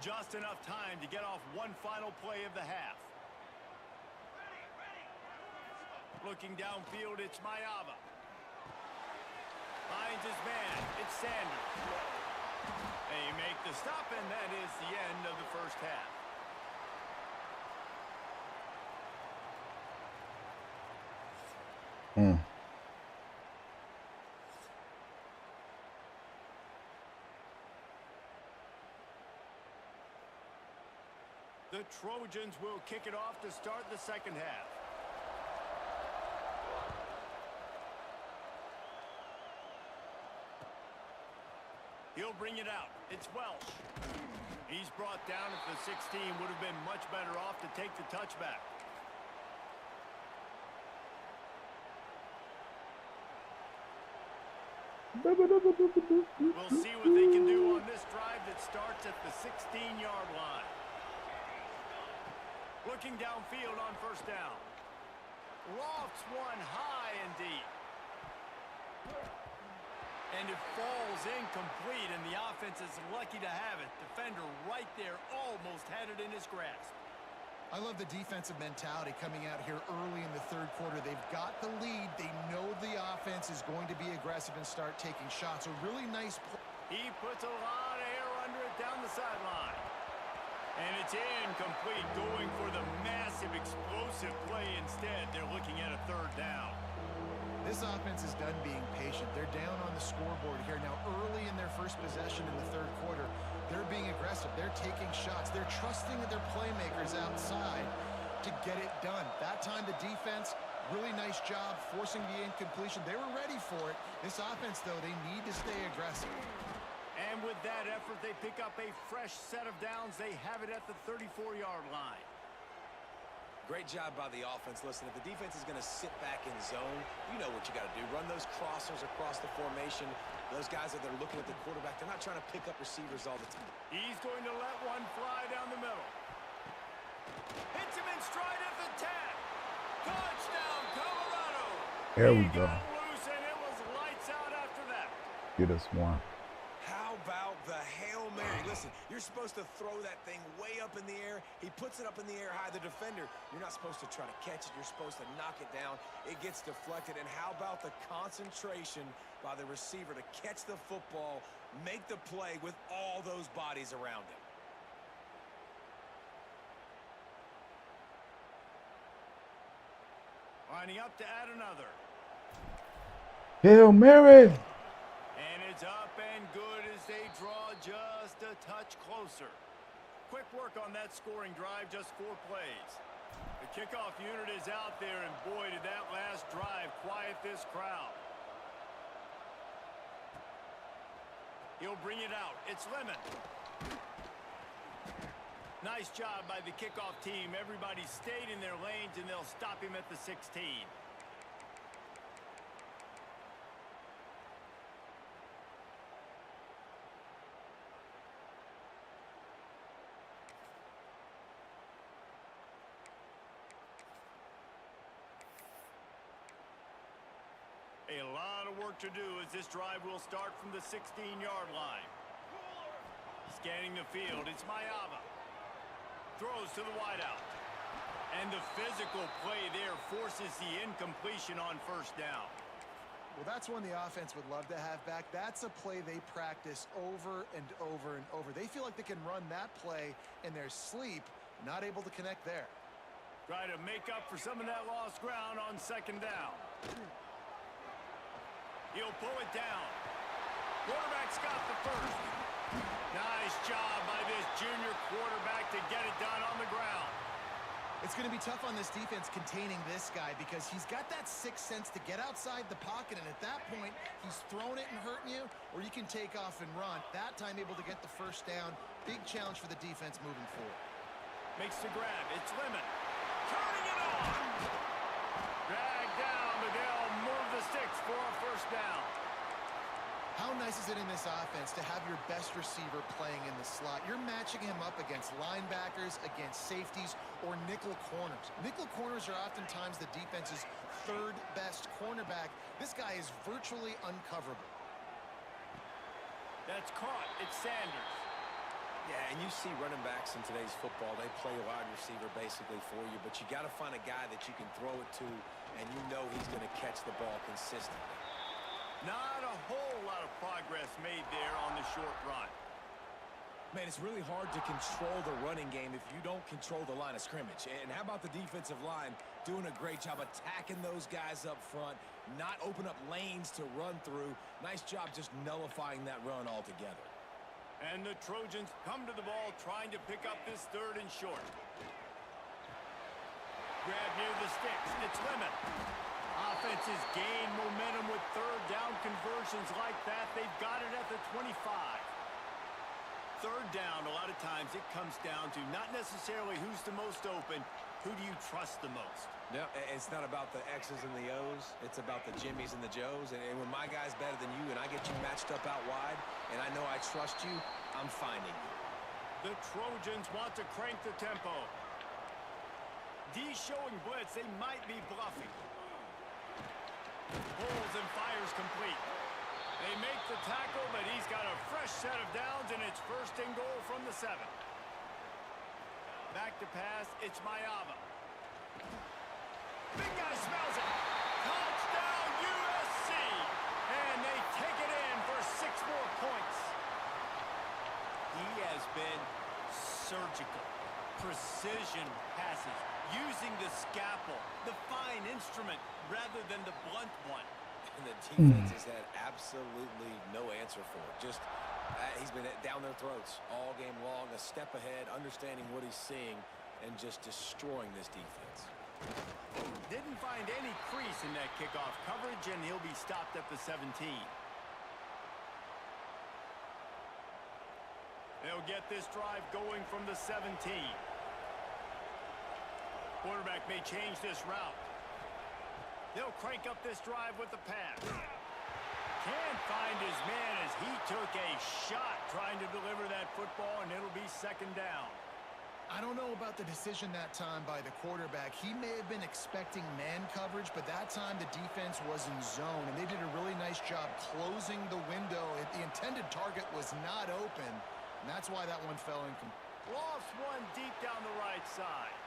Just enough time to get off one final play of the half. Looking downfield, it's Mayava. Finds his man. It's Sanders. They make the stop, and that is the end of the first half. The Trojans will kick it off to start the second half. He'll bring it out. It's Welsh. He's brought down at the 16. Would have been much better off to take the touchback. We'll see what they can do on this drive that starts at the 16-yard line. Looking downfield on first down. Lofts one high and deep. And it falls incomplete, and the offense is lucky to have it. Defender right there almost had it in his grasp. I love the defensive mentality coming out here early in the third quarter. They've got the lead. They know the offense is going to be aggressive and start taking shots. A really nice play. He puts a lot of air under it down the sideline. And it's incomplete, going for the massive explosive play instead. They're looking at a third down. This offense is done being patient. They're down on the scoreboard here. Now, early in their first possession in the third quarter, they're being aggressive. They're taking shots. They're trusting their playmakers outside to get it done. That time, the defense, really nice job forcing the incompletion. They were ready for it. This offense, though, they need to stay aggressive. And with that effort, they pick up a fresh set of downs. They have it at the 34-yard line. Great job by the offense. Listen, if the defense is going to sit back in zone, you know what you got to do. Run those crossers across the formation. Those guys that are looking at the quarterback, they're not trying to pick up receivers all the time. He's going to let one fly down the middle. Hits him in stride at the 10. Touchdown, Colorado. There we go. Got loose, and it was lights out after that. Get us one. How about the Hail Mary? Listen, you're supposed to throw that thing way up in the air. He puts it up in the air high. The defender, you're not supposed to try to catch it. You're supposed to knock it down. It gets deflected. And how about the concentration by the receiver to catch the football, make the play with all those bodies around him? Lining up to add another. Hail Mary. And it's up and good as they draw just a touch closer. Quick work on that scoring drive, just 4 plays. The kickoff unit is out there, and boy, did that last drive quiet this crowd. He'll bring it out. It's Lemon. Nice job by the kickoff team. Everybody stayed in their lanes, and they'll stop him at the 16. A lot of work to do as this drive will start from the 16-yard line. Scanning the field, it's Mayava. Throws to the wideout. And the physical play there forces the incompletion on first down. Well, that's one the offense would love to have back. That's a play they practice over and over and over. They feel like they can run that play in their sleep, not able to connect there. Try to make up for some of that lost ground on second down. He'll pull it down. Quarterback's got the first. Nice job by this junior quarterback to get it done on the ground. It's going to be tough on this defense containing this guy because he's got that sixth sense to get outside the pocket, and at that point, he's throwing it and hurting you, or you can take off and run. That time able to get the first down. Big challenge for the defense moving forward. Makes the grab. It's Lemon. Turning it on. Dragged down, but they'll move the sticks for a first down. How nice is it in this offense to have your best receiver playing in the slot? You're matching him up against linebackers, against safeties, or nickel corners. Nickel corners are oftentimes the defense's third best cornerback. This guy is virtually uncoverable. That's caught. It's Sanders. Yeah, and you see running backs in today's football, they play wide receiver basically for you, but you got to find a guy that you can throw it to and you know he's going to catch the ball consistently. Not a whole lot of progress made there on the short run. Man, it's really hard to control the running game if you don't control the line of scrimmage. And how about the defensive line doing a great job attacking those guys up front, not open up lanes to run through. Nice job just nullifying that run altogether. And the Trojans come to the ball trying to pick up this 3rd and short. Grab near the sticks. It's Lemon. Offenses gain momentum with 3rd down conversions like that. They've got it at the 25. 3rd down, a lot of times it comes down to not necessarily who's the most open, who do you trust the most? No, it's not about the X's and the O's. It's about the Jimmies and the Joes. And when my guy's better than you and I get you matched up out wide and I know I trust you, I'm finding you. The Trojans want to crank the tempo. D showing blitz. They might be bluffing. Pulls and fires complete. They make the tackle, but he's got a fresh set of downs, and it's 1st and goal from the 7. Back to pass. It's Mayava. Big guy smells it. Touchdown, USC. And they take it in for 6 more points. He has been surgical. Precision passes. Using the scalpel, the fine instrument, rather than the blunt one. And the defense has had absolutely no answer for it. Just, he's been down their throats all game long, a step ahead, understanding what he's seeing, and just destroying this defense. Didn't find any crease in that kickoff coverage, and he'll be stopped at the 17. They'll get this drive going from the 17. Quarterback may change this route. They'll crank up this drive with the pass. Can't find his man as he took a shot trying to deliver that football, and it'll be 2nd down. I don't know about the decision that time by the quarterback. He may have been expecting man coverage, but that time the defense was in zone, and they did a really nice job closing the window. The intended target was not open, and that's why that one fell incomplete. Lost one deep down the right side.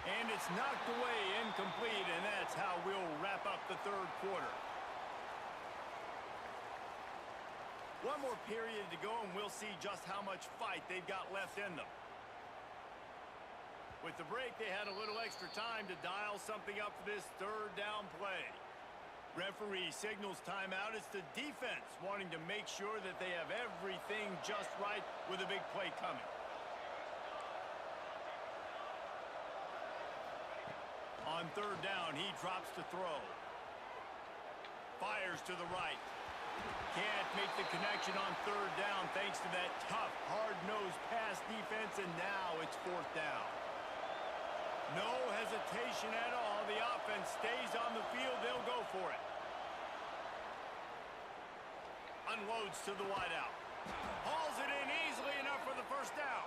And it's knocked away incomplete, and that's how we'll wrap up the 3rd quarter. One more period to go, and we'll see just how much fight they've got left in them. With the break, they had a little extra time to dial something up for this 3rd down play. Referee signals timeout. It's the defense wanting to make sure that they have everything just right with a big play coming. On 3rd down, he drops to throw. Fires to the right. Can't make the connection on 3rd down thanks to that tough, hard-nosed pass defense, and now it's 4th down. No hesitation at all. The offense stays on the field. They'll go for it. Unloads to the wideout. Hauls it in easily enough for the 1st down.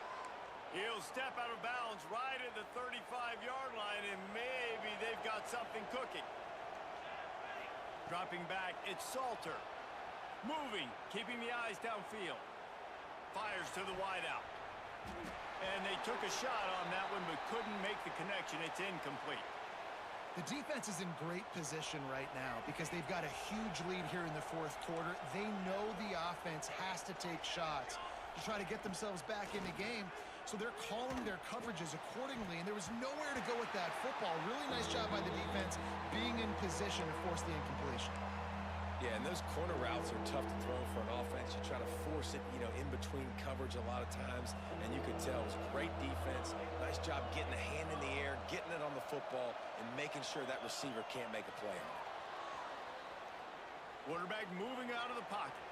He'll step out of bounds right at the 35-yard line, and maybe they've got something cooking. Dropping back, it's Salter. Moving, keeping the eyes downfield. Fires to the wideout. And they took a shot on that one, but couldn't make the connection. It's incomplete. The defense is in great position right now because they've got a huge lead here in the 4th quarter. They know the offense has to take shots to try to get themselves back in the game. So they're calling their coverages accordingly, and there was nowhere to go with that football. Really nice job by the defense being in position to force the incompletion. Yeah, and those corner routes are tough to throw for an offense. You try to force it, in between coverage a lot of times, and you could tell it was great defense. Nice job getting a hand in the air, getting it on the football, and making sure that receiver can't make a play on it. Quarterback moving out of the pocket.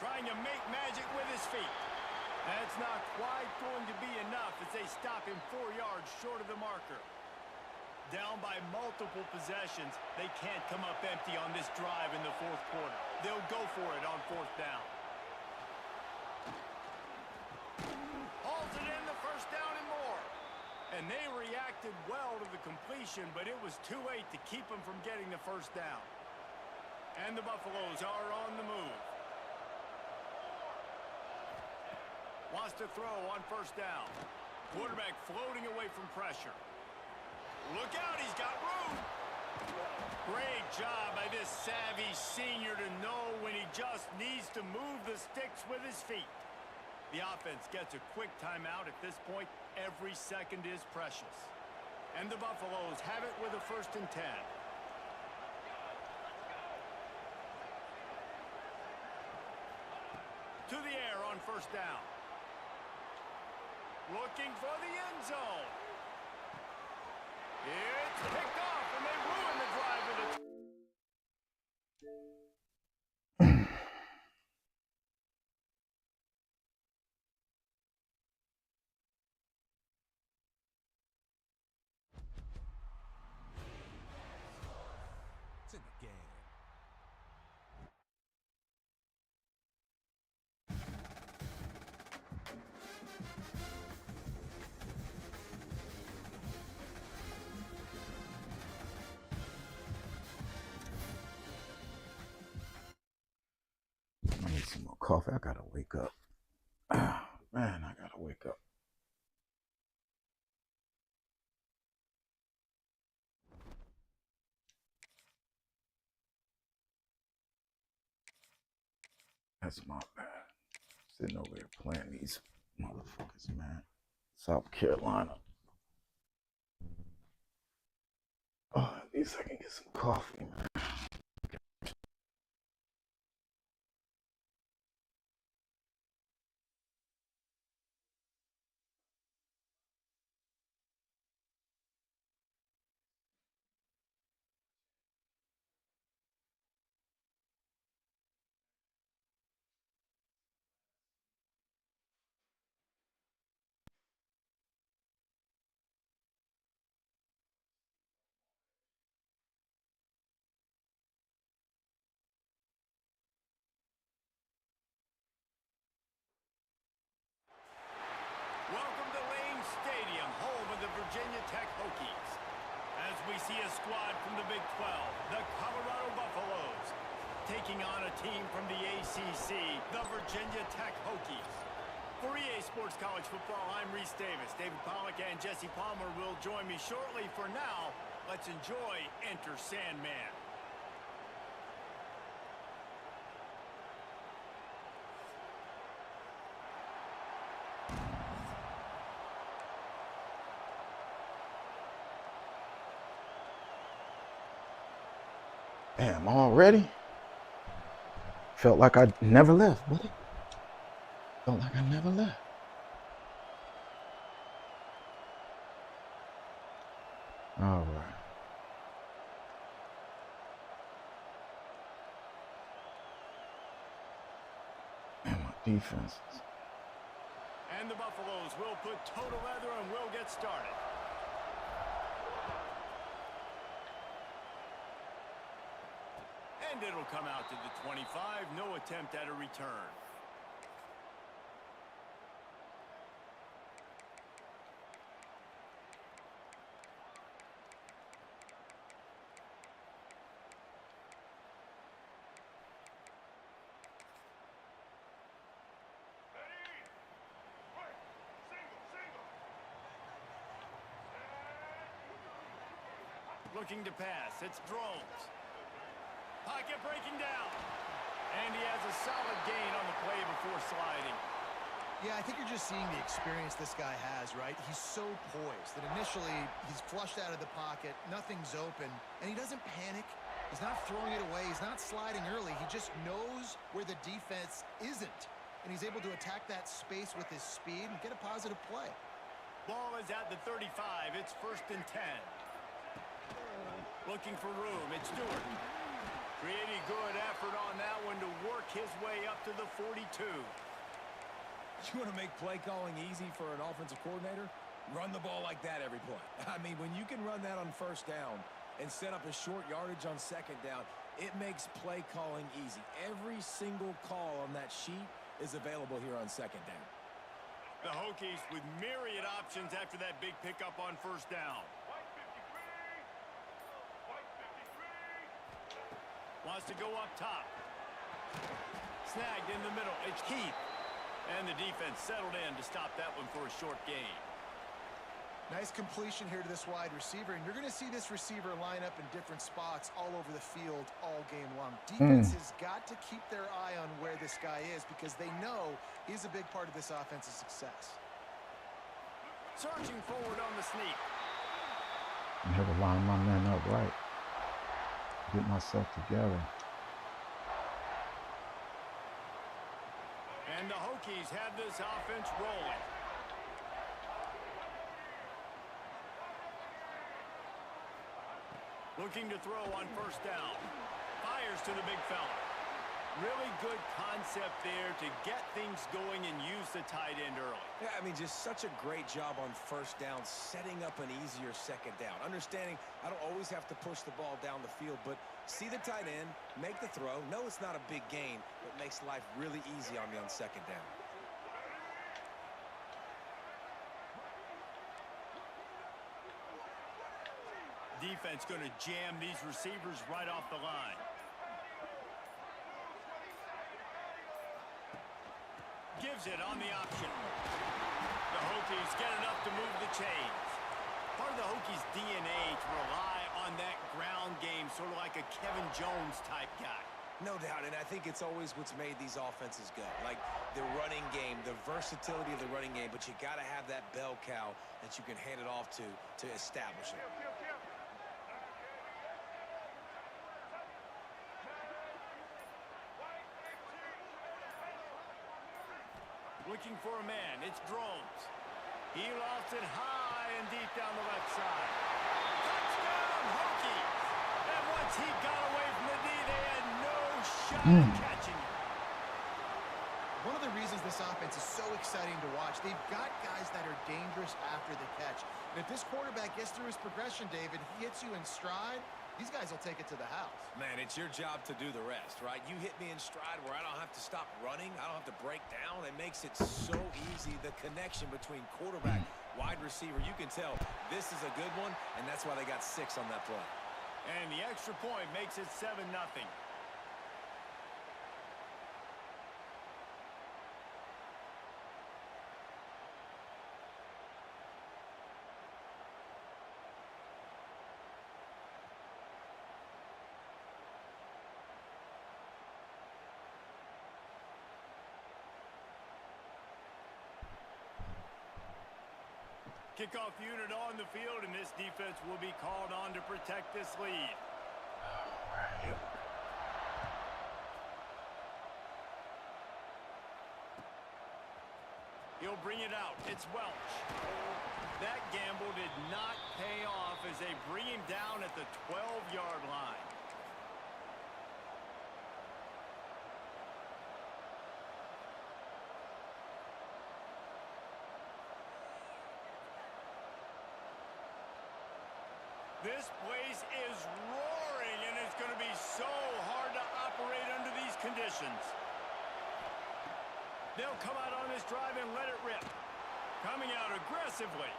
Trying to make magic with his feet. That's not quite going to be enough as they stop him 4 yards short of the marker. Down by multiple possessions, they can't come up empty on this drive in the 4th quarter. They'll go for it on 4th down. Hauls it in, the 1st down and more. And they reacted well to the completion, but it was too late to keep them from getting the 1st down. And the Buffaloes are on the move. Wants to throw on 1st down. Quarterback floating away from pressure. Look out, he's got room. Great job by this savvy senior to know when he just needs to move the sticks with his feet. The offense gets a quick timeout. At this point, every second is precious. And the Buffaloes have it with a 1st and 10. To the air on 1st down. Looking for the end zone. It's picked off, and they ruin the drive with a... It's in the game. I need some more coffee. I gotta wake up. Ah, man, I gotta wake up. That's my bad. Sitting over here playing these motherfuckers, man. South Carolina. Oh, at least I can get some coffee, man. Welcome to Lane Stadium, home of the Virginia Tech Hokies. As we see a squad from the Big 12, the Colorado Buffaloes, taking on a team from the ACC, the Virginia Tech Hokies. For EA Sports College Football, I'm Reese Davis. David Pollack and Jesse Palmer will join me shortly. For now, let's enjoy Enter Sandman. Damn, already? Felt like I never left, buddy. Felt like I never left. All right. And my defense. And the Buffaloes will put total leather and will get started. And it'll come out to the 25. No attempt at a return. Looking to pass. It's Drones. Pocket breaking down. And he has a solid gain on the play before sliding. Yeah, I think you're just seeing the experience this guy has, right? He's so poised that initially he's flushed out of the pocket, nothing's open, and he doesn't panic. He's not throwing it away. He's not sliding early. He just knows where the defense isn't, and he's able to attack that space with his speed and get a positive play. Ball is at the 35. It's 1st and 10. Looking for room. It's Stewart. Pretty good effort on that one to work his way up to the 42. You want to make play calling easy for an offensive coordinator? Run the ball like that every play. I mean, when you can run that on 1st down and set up a short yardage on 2nd down, it makes play calling easy. Every single call on that sheet is available here on 2nd down. The Hokies with myriad options after that big pickup on 1st down. Wants to go up top. Snagged in the middle. It's Keith. And the defense settled in to stop that one for a short gain. Nice completion here to this wide receiver, and you're going to see this receiver line up in different spots all over the field all game long. Defense has got to keep their eye on where this guy is because they know he's a big part of this offense's success. Surging forward on the sneak. Never line my man up right. Get myself together. And the Hokies have this offense rolling. Looking to throw on first down. Fires to the big fella. Really good concept there to get things going and use the tight end early. Yeah, I mean, just such a great job on first down, setting up an easier second down. Understanding I don't always have to push the ball down the field, but see the tight end, make the throw. No, it's not a big gain, but makes life really easy on me on second down. Defense going to jam these receivers right off the line. Gives it on the option. The Hokies get enough to move the chains. Part of the Hokies' DNA to rely on that ground game, sort of like a Kevin Jones type guy. No doubt, and I think it's always what's made these offenses go. Like the running game, the versatility of the running game, but you got to have that bell cow that you can hand it off to establish it. Looking for a man. It's Drones. He lofts it high and deep down the left side. Touchdown, Hokies! And once he got away from the D, they had no shot at catching him. One of the reasons this offense is so exciting to watch, they've got guys that are dangerous after the catch. And if this quarterback gets through his progression, David, he hits you in stride, these guys will take it to the house. Man, it's your job to do the rest, right? You hit me in stride where I don't have to stop running. I don't have to break down. It makes it so easy. The connection between quarterback, wide receiver, you can tell this is a good one, and that's why they got 6 on that play. And the extra point makes it 7-0. Kickoff unit on the field, and this defense will be called on to protect this lead. He'll bring it out. It's Welch. That gamble did not pay off as they bring him down at the 12-yard line. This place is roaring, and it's going to be so hard to operate under these conditions. They'll come out on this drive and let it rip. Coming out aggressively.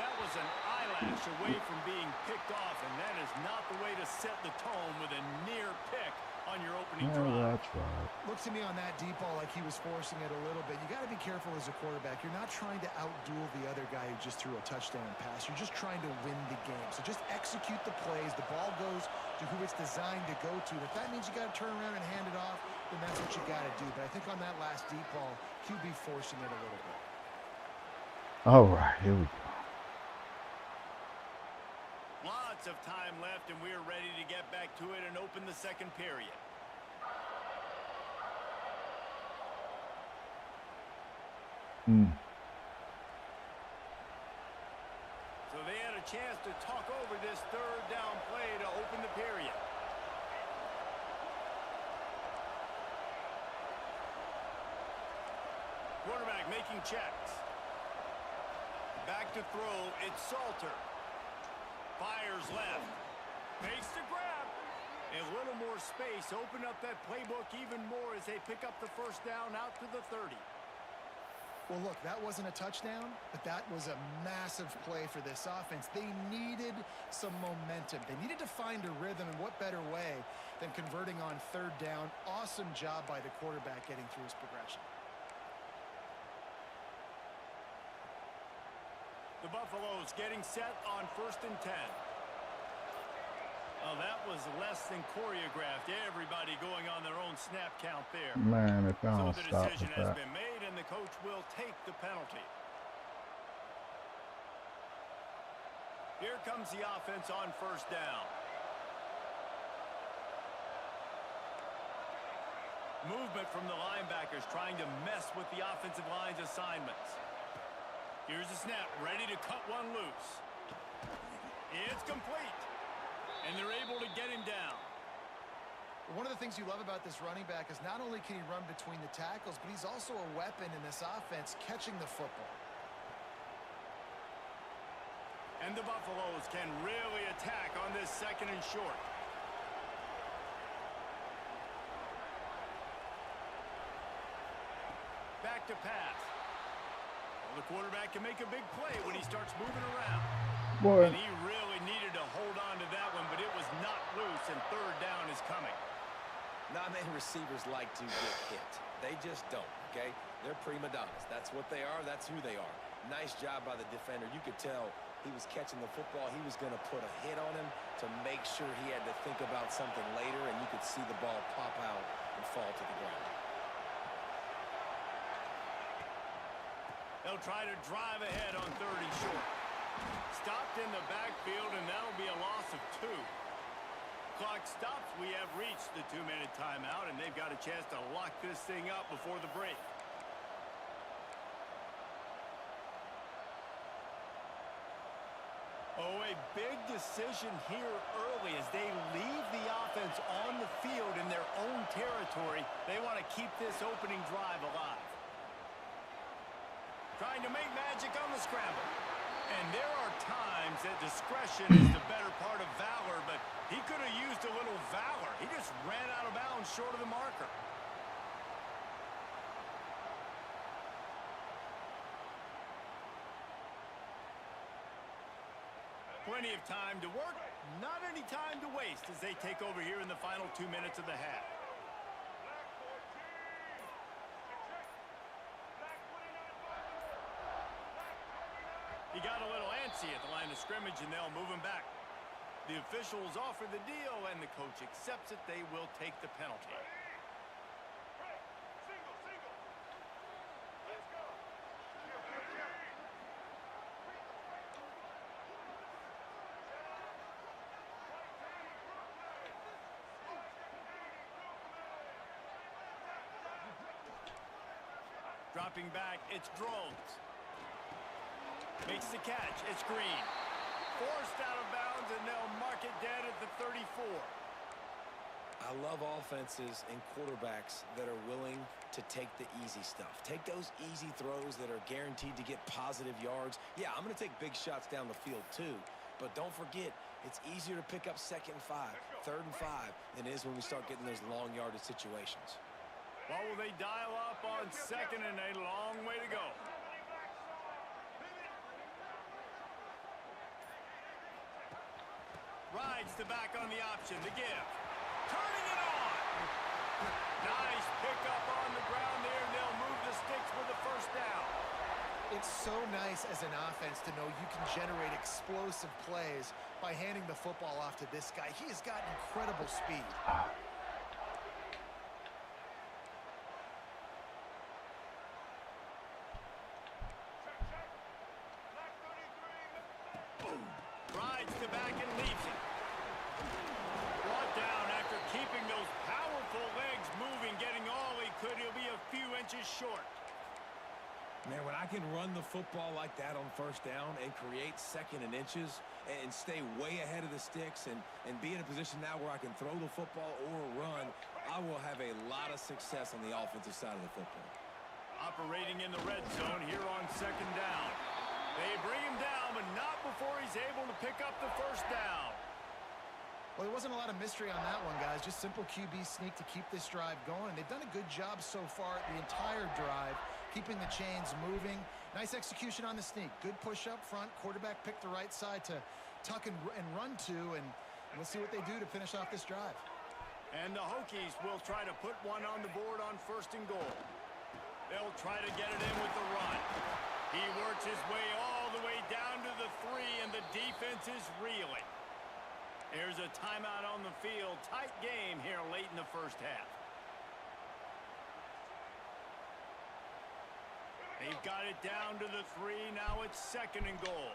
That was an eyelash away from being picked off, and that is not the way to set the tone with a near pick on your opening drive. That's right. Looks to me on that deep ball like he was forcing it a little bit. You got to be careful as a quarterback. You're not trying to outduel the other guy who just threw a touchdown pass. You're just trying to win the game. So just execute the plays. The ball goes to who it's designed to go to. If that means you got to turn around and hand it off, then that's what you got to do. But I think on that last deep ball, QB forcing it a little bit. All right, here we go. Lots of time left, and we're ready to get back to it and open the second period. So they had a chance to talk over this third down play to open the period. Quarterback making checks. Back to throw, it's Salter. Fires left. Makes the grab. A little more space. Open up that playbook even more as they pick up the first down out to the 30. Well, look, that wasn't a touchdown, but that was a massive play for this offense. They needed some momentum. They needed to find a rhythm, and what better way than converting on third down. Awesome job by the quarterback getting through his progression. The Buffaloes getting set on 1st and 10. Oh, that was less than choreographed. Everybody going on their own snap count there. Man, if they So don't the stop decision with has that. been made, and the coach will take the penalty. Here comes the offense on 1st down. Movement from the linebackers trying to mess with the offensive line's assignments. Here's the snap, ready to cut one loose. It's complete. And they're able to get him down. One of the things you love about this running back is not only can he run between the tackles, but he's also a weapon in this offense catching the football. And the Buffaloes can really attack on this 2nd and short. Back to pass. Well, the quarterback can make a big play when he starts moving around. Boy, And he really needed to hold on to that one, but it was not loose, and 3rd down is coming. Not many receivers like to get hit. They just don't, okay? They're prima donnas. That's what they are. That's who they are. Nice job by the defender. You could tell he was catching the football. He was going to put a hit on him to make sure he had to think about something later, and you could see the ball pop out and fall to the ground. They'll try to drive ahead on 3rd and short. Stopped in the backfield, and that'll be a loss of 2. Clock stops. We have reached the 2-minute timeout, and they've got a chance to lock this thing up before the break. Oh, a big decision here early as they leave the offense on the field in their own territory. They want to keep this opening drive alive. Trying to make magic on the scramble. And there are times that discretion is the better part of valor, but he could have used a little valor. He just ran out of bounds short of the marker. Plenty of time to work, not any time to waste as they take over here in the final 2 minutes of the half. He got a little antsy at the line of scrimmage, and they'll move him back. The officials offer the deal, and the coach accepts it. They will take the penalty. Dropping back, it's Drones. Makes the catch. It's Green. Forced out of bounds, and they'll mark it dead at the 34. I love offenses and quarterbacks that are willing to take the easy stuff. Take those easy throws that are guaranteed to get positive yards. Yeah, I'm going to take big shots down the field too, but don't forget, it's easier to pick up 2nd and 5, 3rd and 5 than it is when we start getting those long yardage situations. Well, will they dial up on 2nd and a long way to go? Rides the back on the option, the give. Turning it on. Nice pickup on the ground there, and they'll move the sticks with the 1st down. It's so nice as an offense to know you can generate explosive plays by handing the football off to this guy. He has got incredible speed. Rides the back and leaves it. Brought down after keeping those powerful legs moving, getting all he could. He'll be a few inches short. Man, when I can run the football like that on 1st down and create 2nd and inches and stay way ahead of the sticks and be in a position now where I can throw the football or run, I will have a lot of success on the offensive side of the football. Operating in the red zone here on 2nd down. They bring him down, but not before he's able to pick up the 1st down. Well, there wasn't a lot of mystery on that one, guys. Just simple QB sneak to keep this drive going. They've done a good job so far the entire drive, keeping the chains moving. Nice execution on the sneak. Good push up front. Quarterback picked the right side to tuck and run to, and let's see what they do to finish off this drive. And the Hokies will try to put one on the board on 1st and goal. They'll try to get it in with the run. He works his way all the way it down to the 3, and the defense is reeling. There's a timeout on the field. Tight game here late in the first half. They've got it down to the 3. Now it's 2nd and goal.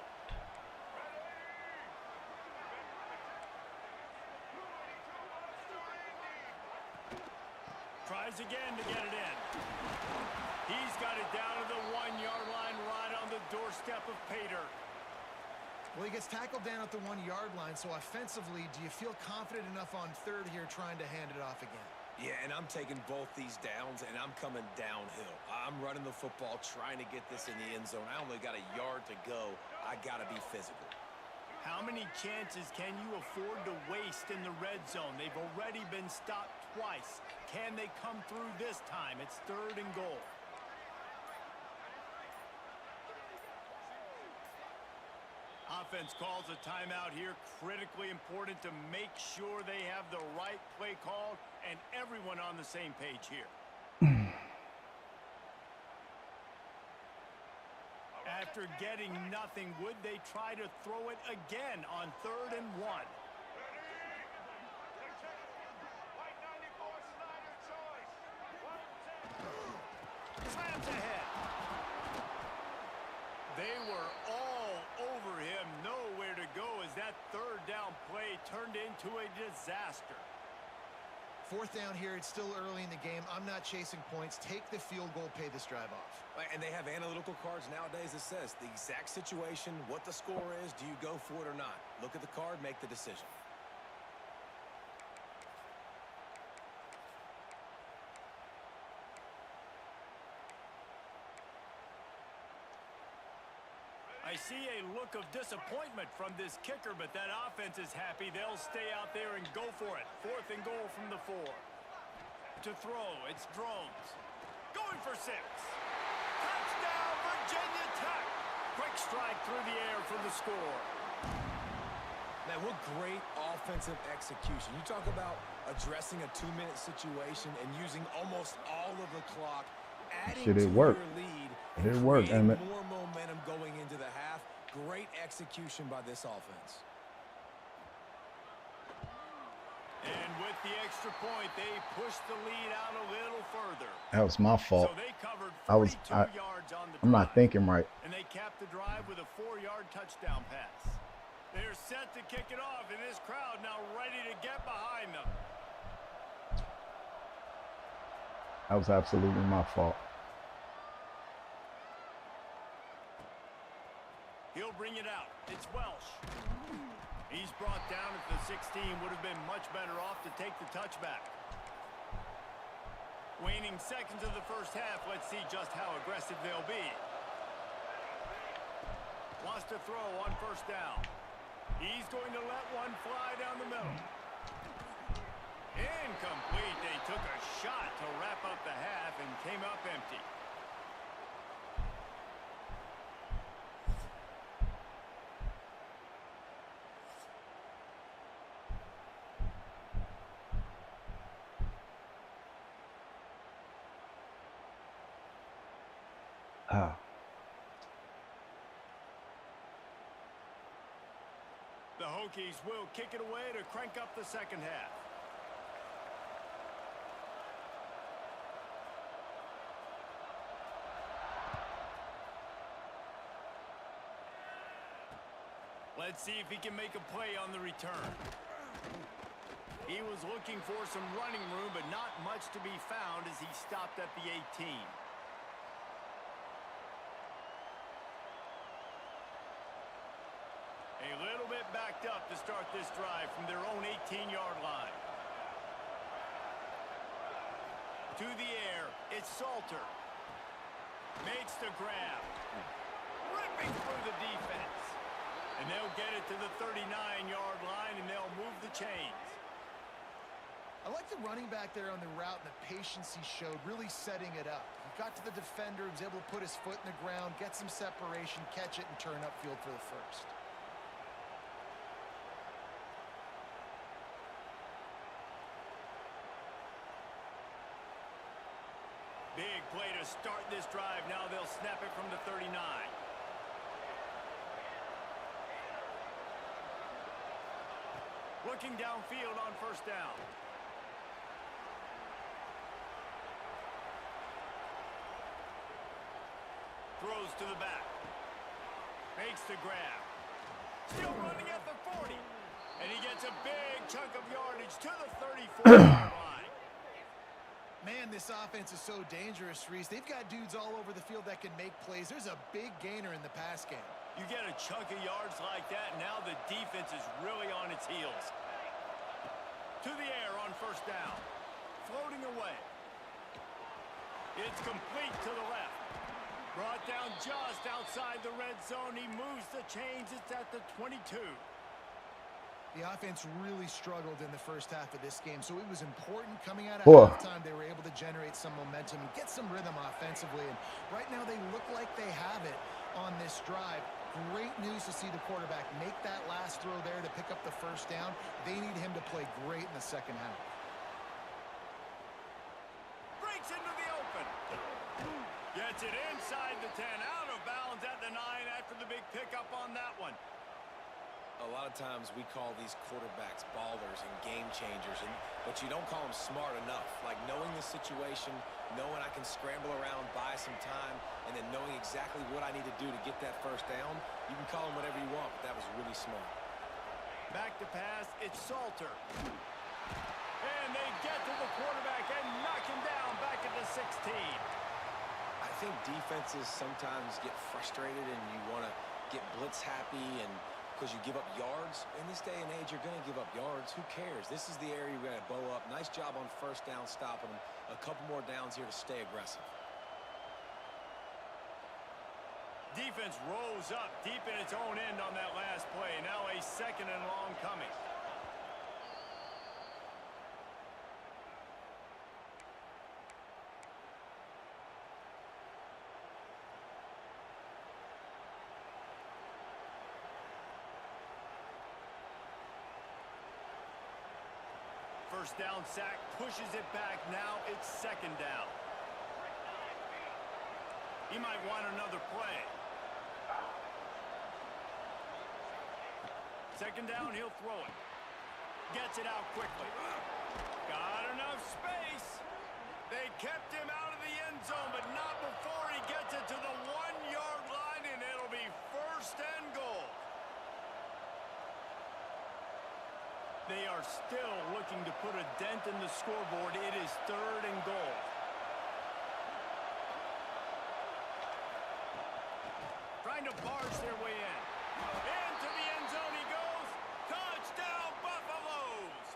Tries again to get it in. He's got it down to the 1-yard line, right on the doorstep of Pater. Well, he gets tackled down at the 1-yard line, so offensively, do you feel confident enough on 3rd here trying to hand it off again? Yeah, and I'm taking both these downs, and I'm coming downhill. I'm running the football, trying to get this in the end zone. I only got a yard to go. I got to be physical. How many chances can you afford to waste in the red zone? They've already been stopped twice. Can they come through this time? It's 3rd and goal. Offense calls a timeout here. Critically important to make sure they have the right play called and everyone on the same page here. After getting nothing, would they try to throw it again on 3rd and 1? Slams ahead. They were all over him. Nowhere to go as that 3rd down play turned into a disaster. 4th down here. It's still early in the game. I'm not chasing points. Take the field goal, pay this drive off. And they have analytical cards nowadays that says the exact situation, what the score is, do you go for it or not? Look at the card, make the decision. I see a look of disappointment from this kicker, but that offense is happy. They'll stay out there and go for it. 4th and goal from the 4. To throw, it's Drones. Going for 6. Touchdown, Virginia Tech. Quick strike through the air for the score. Man, what great offensive execution. You talk about addressing a 2-minute situation and using almost all of the clock, adding Shit, to it worked. your lead. It worked, Creating Emmett. more momentum going into the half. Great execution by this offense. And with the extra point, they pushed the lead out a little further. That was my fault. So they covered I was 42 yards on the I'm not drive. thinking right. And they capped the drive with a 4-yard touchdown pass. They're set to kick it off, and this crowd now ready to get behind them. That was absolutely my fault. He'll bring it out. It's Welsh. He's brought down at the 16. Would have been much better off to take the touchback. Waning seconds of the first half. Let's see just how aggressive they'll be. Wants to throw on 1st down. He's going to let one fly down the middle. Incomplete. They took a shot to wrap up the half and came up empty. Ah. The Hokies will kick it away to crank up the second half. Let's see if he can make a play on the return. He was looking for some running room, but not much to be found as he stopped at the 18. A little bit backed up to start this drive from their own 18-yard line. To the air, it's Salter. Makes the grab. Ripping through the defense. And they'll get it to the 39-yard line, and they'll move the chains. I like the running back there on the route and the patience he showed, really setting it up. He got to the defender, was able to put his foot in the ground, get some separation, catch it, and turn upfield for the first. Big play to start this drive. Now they'll snap it from the 39. looking downfield on first down. Throws to the back. Makes the grab. Still running at the 40. And he gets a big chunk of yardage to the 34-yard line. Man, this offense is so dangerous, Reese. They've got dudes all over the field that can make plays. There's a big gainer in the pass game. You get a chunk of yards like that, now the defense is really on its heels. To the air on first down. Floating away. It's complete to the left. Brought down just outside the red zone. He moves the chains. It's at the 22. The offense really struggled in the first half of this game, so it was important coming out of Whoa. halftime they were able to generate some momentum and get some rhythm offensively. And right now they look like they have it on this drive. Great news to see the quarterback make that last throw there to pick up the first down. They need him to play great in the second half. Breaks into the open. Gets it inside the 10. Out of bounds at the 9 after the big pickup on that one. A lot of times we call these quarterbacks ballers and game changers, but you don't call them smart enough. Like knowing the situation, knowing I can scramble around, buy some time, and then knowing exactly what I need to do to get that first down. You can call them whatever you want, but that was really smart. Back to pass, it's Salter. And they get to the quarterback and knock him down back at the 16. I think defenses sometimes get frustrated and you want to get blitz happy and because you give up yards. In this day and age, you're going to give up yards. Who cares? This is the area you're going to bow up. Nice job on first down stopping them. A couple more downs here to stay aggressive. Defense rolls up deep in its own end on that last play. Now a second and long coming. First down sack, pushes it back. Now it's second down. He might want another play. Second down, he'll throw it. Gets it out quickly. Got enough space. They kept him out of the end zone, but not before he gets it to the 1-yard line, and it'll be first and goal. They are still looking to put a dent in the scoreboard. It is third and goal. Trying to barge their way in. Into the end zone he goes. Touchdown, Buffaloes!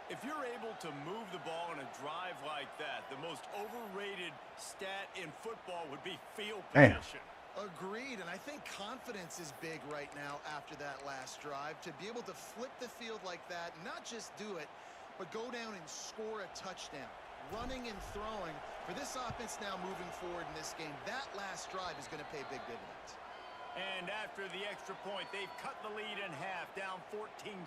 If you're able to move the ball in a drive like that, the most overrated stat in football would be field position. Agreed, and I think confidence is big right now after that last drive. To be able to flip the field like that, not just do it, but go down and score a touchdown. Running and throwing. For this offense now moving forward in this game, that last drive is going to pay big dividends. And after the extra point, they've cut the lead in half, down 14-7.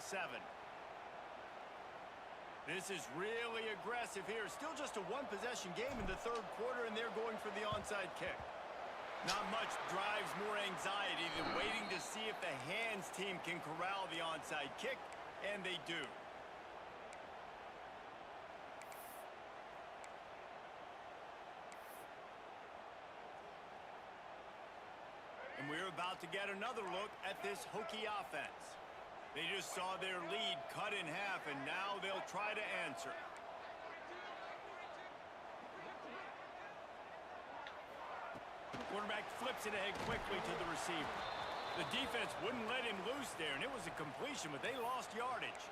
This is really aggressive here. Still just a one-possession game in the third quarter, and they're going for the onside kick. Not much drives more anxiety than waiting to see if the hands team can corral the onside kick, and they do. And we're about to get another look at this Hokie offense. They just saw their lead cut in half, and now they'll try to answer. Quarterback flips it ahead quickly to the receiver. The defense wouldn't let him loose there, and it was a completion, but they lost yardage.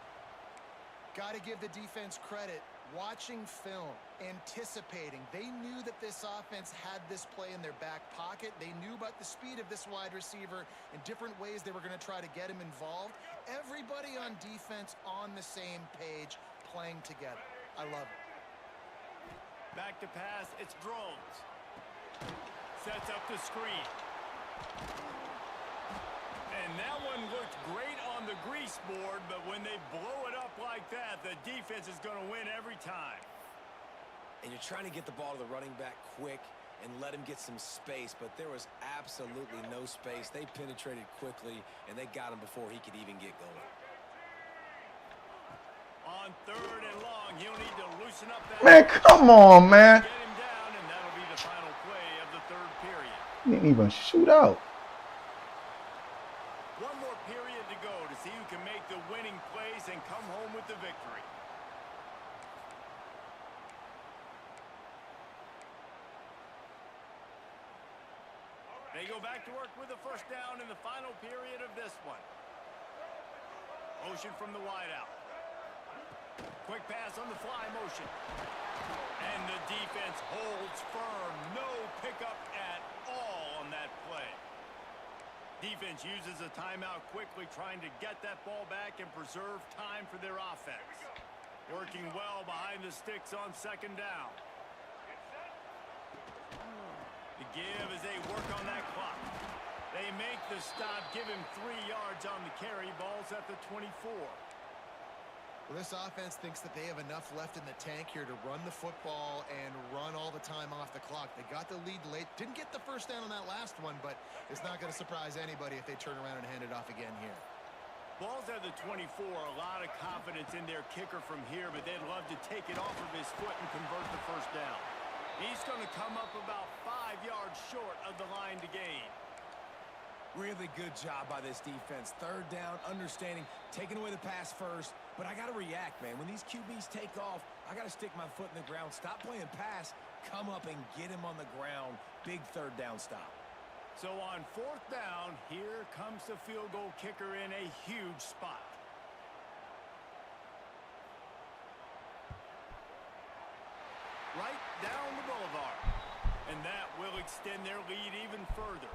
Got to give the defense credit. Watching film, anticipating. They knew that this offense had this play in their back pocket. They knew about the speed of this wide receiver and different ways they were going to try to get him involved. Everybody on defense on the same page, playing together. I love it. Back to pass, it's Drones. Sets up the screen. And that one looked great on the grease board, but when they blow it up like that, the defense is going to win every time. And you're trying to get the ball to the running back quick and let him get some space, but there was absolutely no space. They penetrated quickly, and they got him before he could even get going. On 3rd and long, he'll need to loosen up that. Man, come on, man. Get him down, and that'll be the final play of the 3rd period. He didn't even shoot out. One more period to go to see who can make the winning plays and come home with the victory. They go back to work with a first down in the final period of this one. Motion from the wideout. Quick pass on the fly motion. And the defense holds firm. No pickup at all on that play. Defense uses a timeout quickly, trying to get that ball back and preserve time for their offense. Working well behind the sticks on 2nd down. The give as they work on that clock. They make the stop, give him 3 yards on the carry. Ball's at the 24. Well, this offense thinks that they have enough left in the tank here to run the football and run all the time off the clock. They got the lead late. Didn't get the first down on that last one, but it's not going to surprise anybody if they turn around and hand it off again here. Ball's at the 24. A lot of confidence in their kicker from here, but they'd love to take it off of his foot and convert the first down. He's going to come up about 5 yards short of the line to gain. Really good job by this defense. 3rd down, understanding, taking away the pass first. But I got to react, man. When these QBs take off, I got to stick my foot in the ground. Stop playing pass. Come up and get him on the ground. Big 3rd down stop. So on 4th down, here comes the field goal kicker in a huge spot. Right down the boulevard. And that will extend their lead even further.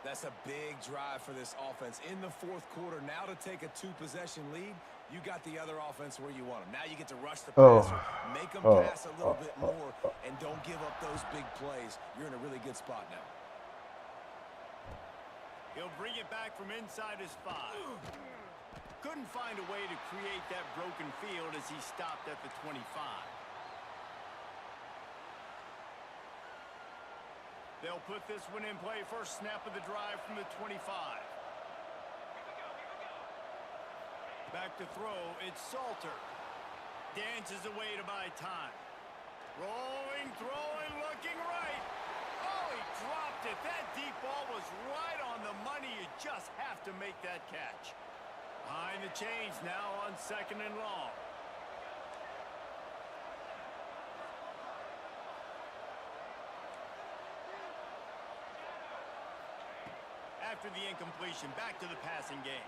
That's a big drive for this offense in the 4th quarter. Now to take a 2-possession lead, you got the other offense where you want them. Now you get to rush the passer, make them pass a little bit more, and don't give up those big plays. You're in a really good spot now. He'll bring it back from inside his 5. Couldn't find a way to create that broken field as he stopped at the 25. They'll put this one in play. First snap of the drive from the 25. Back to throw. It's Salter. Dances away to buy time. Rolling, throwing, looking right. Oh, he dropped it. That deep ball was right on the money. You just have to make that catch. Behind the chains now on 2nd and long. After the incompletion, back to the passing game.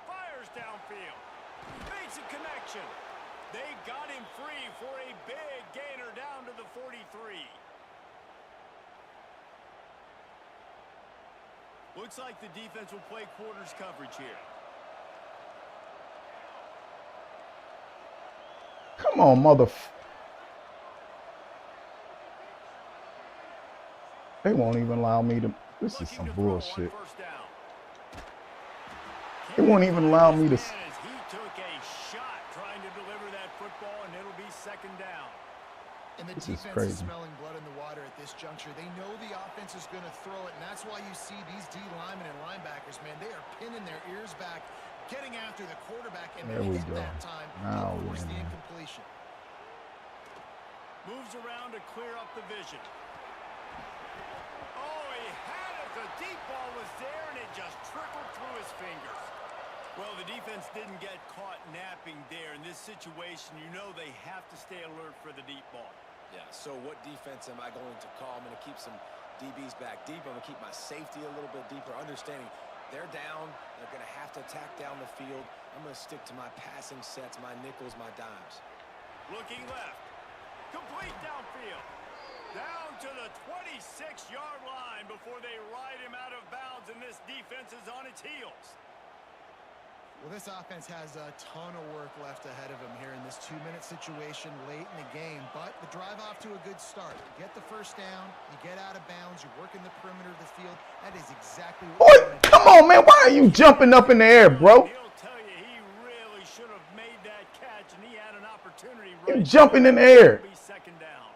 Fires downfield. Makes a connection. They got him free for a big gainer down to the 43. Looks like the defense will play quarters coverage here. Come on, They won't even allow me to. This is some bullshit. They won't even allow me to. He took a shot trying to deliver that football, and it'll be 2nd down. And the This is defense crazy. is smelling blood in the water at this juncture. They know the offense is going to throw it, and that's why you see these D linemen and linebackers, man, they are pinning their ears back, getting after the quarterback, and There they we hit go. that time. Now They'll force we're the in. incompletion. Moves around to clear up the vision. Oh, he had it. The deep ball was there, and it just trickled through his fingers. Well, the defense didn't get caught napping there. In this situation, you know they have to stay alert for the deep ball. Yeah, so what defense am I going to call? I'm going to keep some DBs back deep. I'm going to keep my safety a little bit deeper, understanding they're down. They're going to have to attack down the field. I'm going to stick to my passing sets, my nickels, my dimes. Looking left. Complete downfield. Down to the 26-yard line before they ride him out of bounds, and this defense is on its heels. Well, this offense has a ton of work left ahead of them here in this 2-minute situation late in the game, but the drive off to a good start. You get the first down, you get out of bounds, you're working the perimeter of the field. That is exactly what What? Come on, man. Why are you jumping up in the air, bro? He'll tell you he really should have made that catch, and he had an opportunity You right jumping in the there. air. It'll be 2nd down.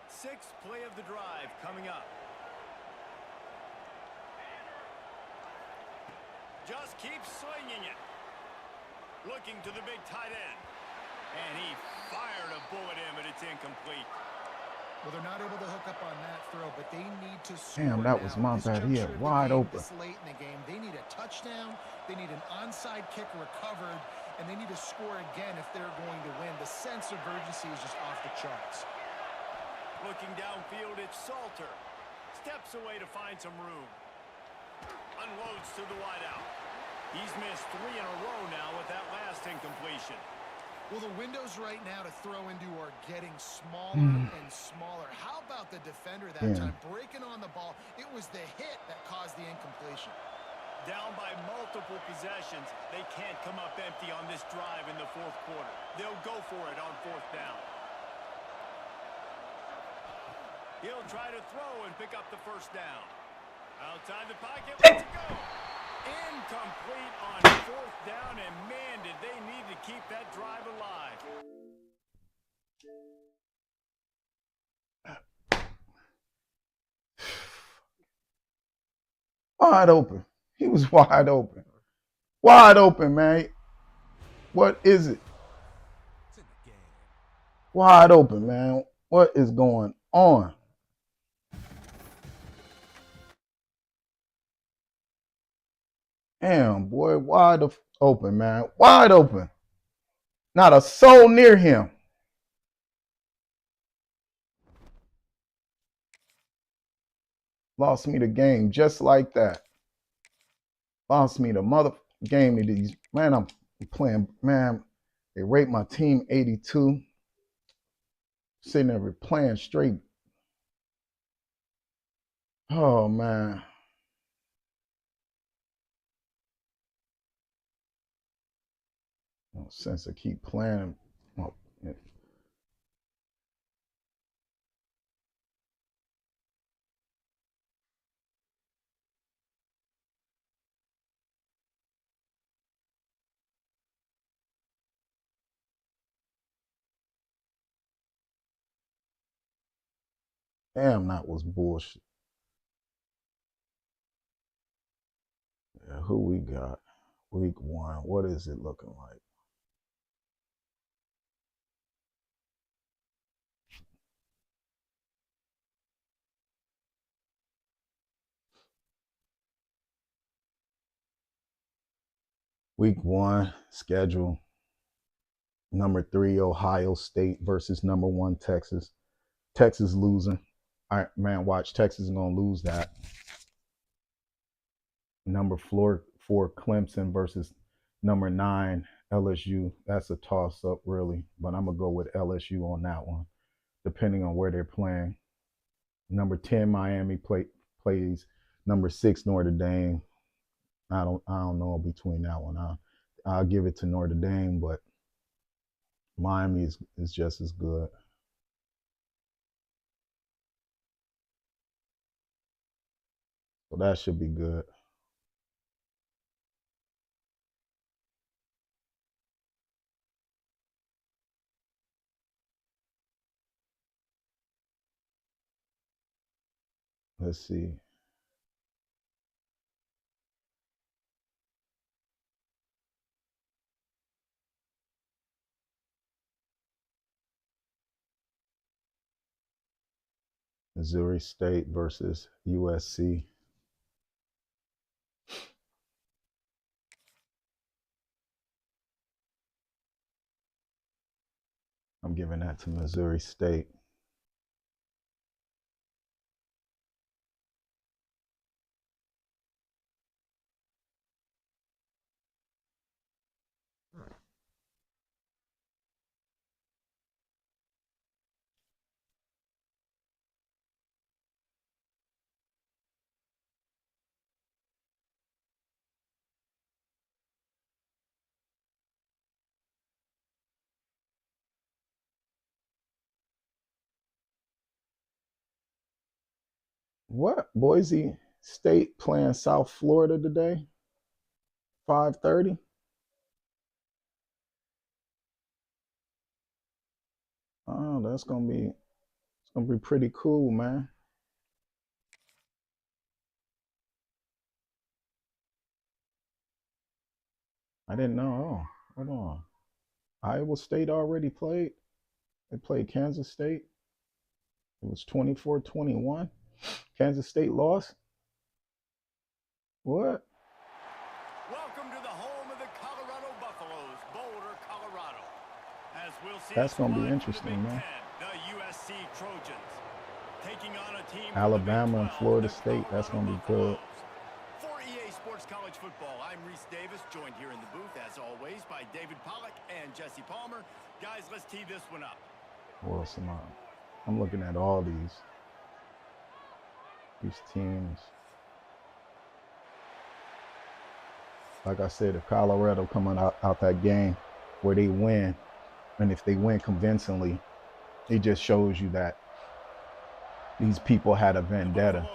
Sixth play of the drive coming up. Just keeps slinging it. Looking to the big tight end. And he fired a bullet in, but it's incomplete. Well, they're not able to hook up on that throw, but they need to score. Damn, that was my bad. He had wide open. This late in the game, they need a touchdown. They need an onside kick recovered, and they need to score again if they're going to win. The sense of urgency is just off the charts. Looking downfield, it's Salter. Steps away to find some room. Unloads to the wideout. He's missed 3 in a row now with that last incompletion. Well, the windows right now to throw into are getting smaller and smaller. How about the defender that time breaking on the ball? It was the hit that caused the incompletion. Down by multiple possessions, they can't come up empty on this drive in the fourth quarter. They'll go for it on fourth down. He'll try to throw and pick up the first down. Outside the pocket, let's go. Incomplete on fourth down, and man, did they need to keep that drive alive. Wide open. He was wide open. Wide open, man. What is it? Wide open, man. What is going on? Damn, boy, wide open, man. Wide open. Not a soul near him. Lost me the game just like that. Lost me the mother game. Man, I'm playing, man. They rate my team 82. Sitting there playing straight. Oh, man. No sense to keep playing. Oh, yeah. Damn, that was bullshit. Yeah, who we got? Week 1. What is it looking like? Week 1 schedule. Number 3, Ohio State versus number 1, Texas. Texas losing. All right, man, watch. Texas is going to lose that. Number 4, Clemson versus number 9, LSU. That's a toss-up, really. But I'm going to go with LSU on that one, depending on where they're playing. Number 10, Miami plays number 6, Notre Dame. I don't know between that one. I'll give it to Notre Dame, but Miami is just as good. So that should be good. Let's see. Missouri State versus USC. I'm giving that to Missouri State. What? Boise State playing South Florida today? 5:30? Oh, it's gonna be pretty cool, man. I didn't know. Oh, hold on. Iowa State already played. They played Kansas State. It was 24-21. Kansas State lost. What? Welcome to the home of the Colorado Buffaloes, Boulder, Colorado. As we'll see, That's a gonna be squad from the interesting, Big man. Ten, the USC Trojans, taking on a team from Alabama the and Big 12, Florida the State. That's Colorado gonna be good. Buffaloes. For EA Sports College Football, I'm Reese Davis, joined here in the booth, as always, by David Pollack and Jesse Palmer. Guys, let's tee this one up. Well, I'm looking at all these teams. Like I said, if Colorado coming out that game where they win, and if they win convincingly, it just shows you that these people had a vendetta.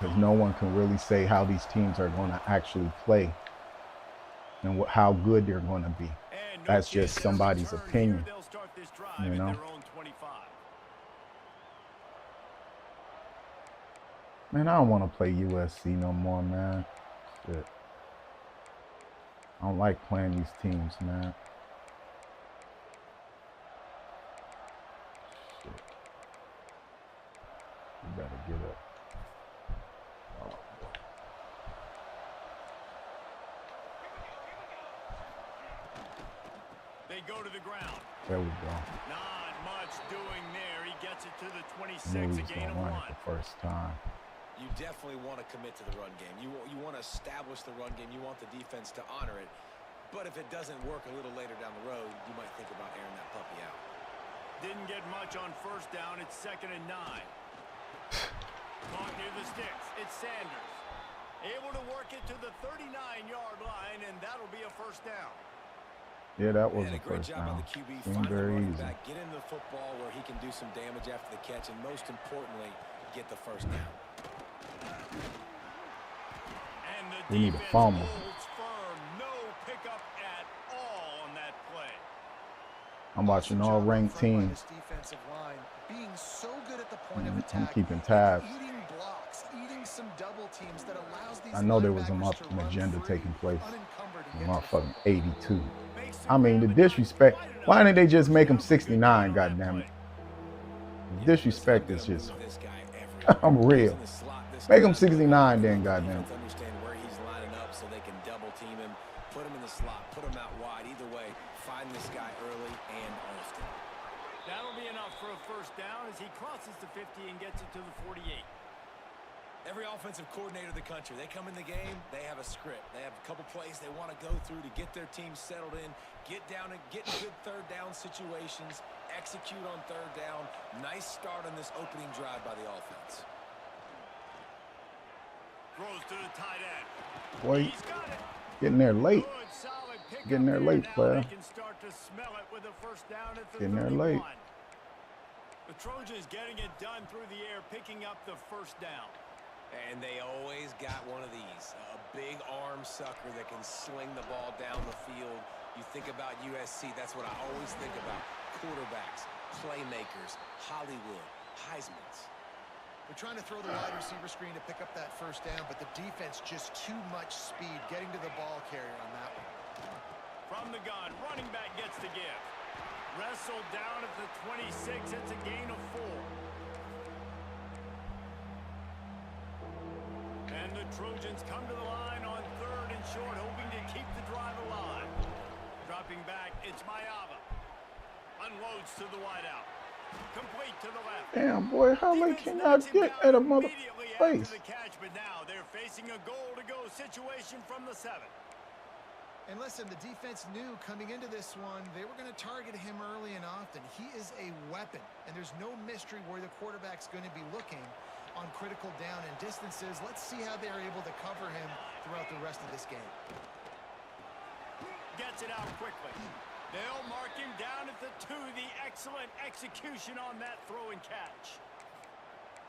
Because no one can really say how these teams are going to actually play and how good they're going to be. That's just somebody's opinion, you know. Man, I don't want to play USC no more, man. Shit. I don't like playing these teams, man. Shit. You better get up. Oh. They go to the ground. There we go. Not much doing there. He gets it to the 26, I knew he a was gain going of to run 1. it the first time. You definitely want to commit to the run game. You want to establish the run game. You want the defense to honor it. But if it doesn't work a little later down the road, you might think about airing that puppy out. Didn't get much on first down. It's 2nd and 9. Caught near the sticks. It's Sanders. Able to work it to the 39-yard line, and that'll be a first down. Yeah, that was a a great first job down. on the QB. Seemed very easy. Back, get into the football where he can do some damage after the catch, and most importantly, get the first down. And the We need a fumble. Firm. No pickup at all on that play. I'm watching all ranked teams. Defensive line being so good at the point of I'm attack, keeping tabs. eating blocks, eating some double teams that allows these I know there was a linebackers to run agenda free, taking place. unencumbered, and I'm get to the motherfucking 82. Makes the I mean, the grab and disrespect. quite enough. Why didn't they just make him First down, good 69, on that goddammit? play. The disrespect is just, This guy everywhere. I'm real. In the slot, this Make him guy's 69 good. then, The goddamn. defense understand where he's lining up so they can double team him, put him in the slot, put him out wide. Either way, find this guy early and often. That'll be enough for a first down as he crosses the 50 and gets it to the 48. Every offensive coordinator in the country, they come in the game, they have a script. They have a couple plays they want to go through to get their team settled in, get down and get in good third down situations, execute on third down. Nice start on this opening drive by the offense. Throws to the tight end. boy, He's got it. getting there late. Good, solid pickup Getting there late, now player. They can start to smell it with a first down at the Getting there 31. late. The Trojans getting it done through the air, picking up the first down. And they always got one of these, a big arm sucker that can sling the ball down the field. You think about USC, that's what I always think about. Quarterbacks, playmakers, Hollywood, Heismans. They're trying to throw the wide receiver screen to pick up that first down, but the defense just too much speed getting to the ball carrier on that one. From the gun, running back gets the give. Wrestled down at the 26. It's a gain of 4. And the Trojans come to the line on 3rd and short, hoping to keep the drive alive. Dropping back, it's Mayava. Unloads to the wideout. Complete to the left. Damn, boy, how late Defense can knocks I him get down at a mother immediately after face? the catch, but now they're facing a goal-to-go situation from the 7. And listen, the defense knew coming into this one, they were going to target him early and often. He is a weapon, and there's no mystery where the quarterback's going to be looking on critical down and distances. Let's see how they're able to cover him throughout the rest of this game. Gets it out quickly. They'll mark him down at the 2. The excellent execution on that throw and catch.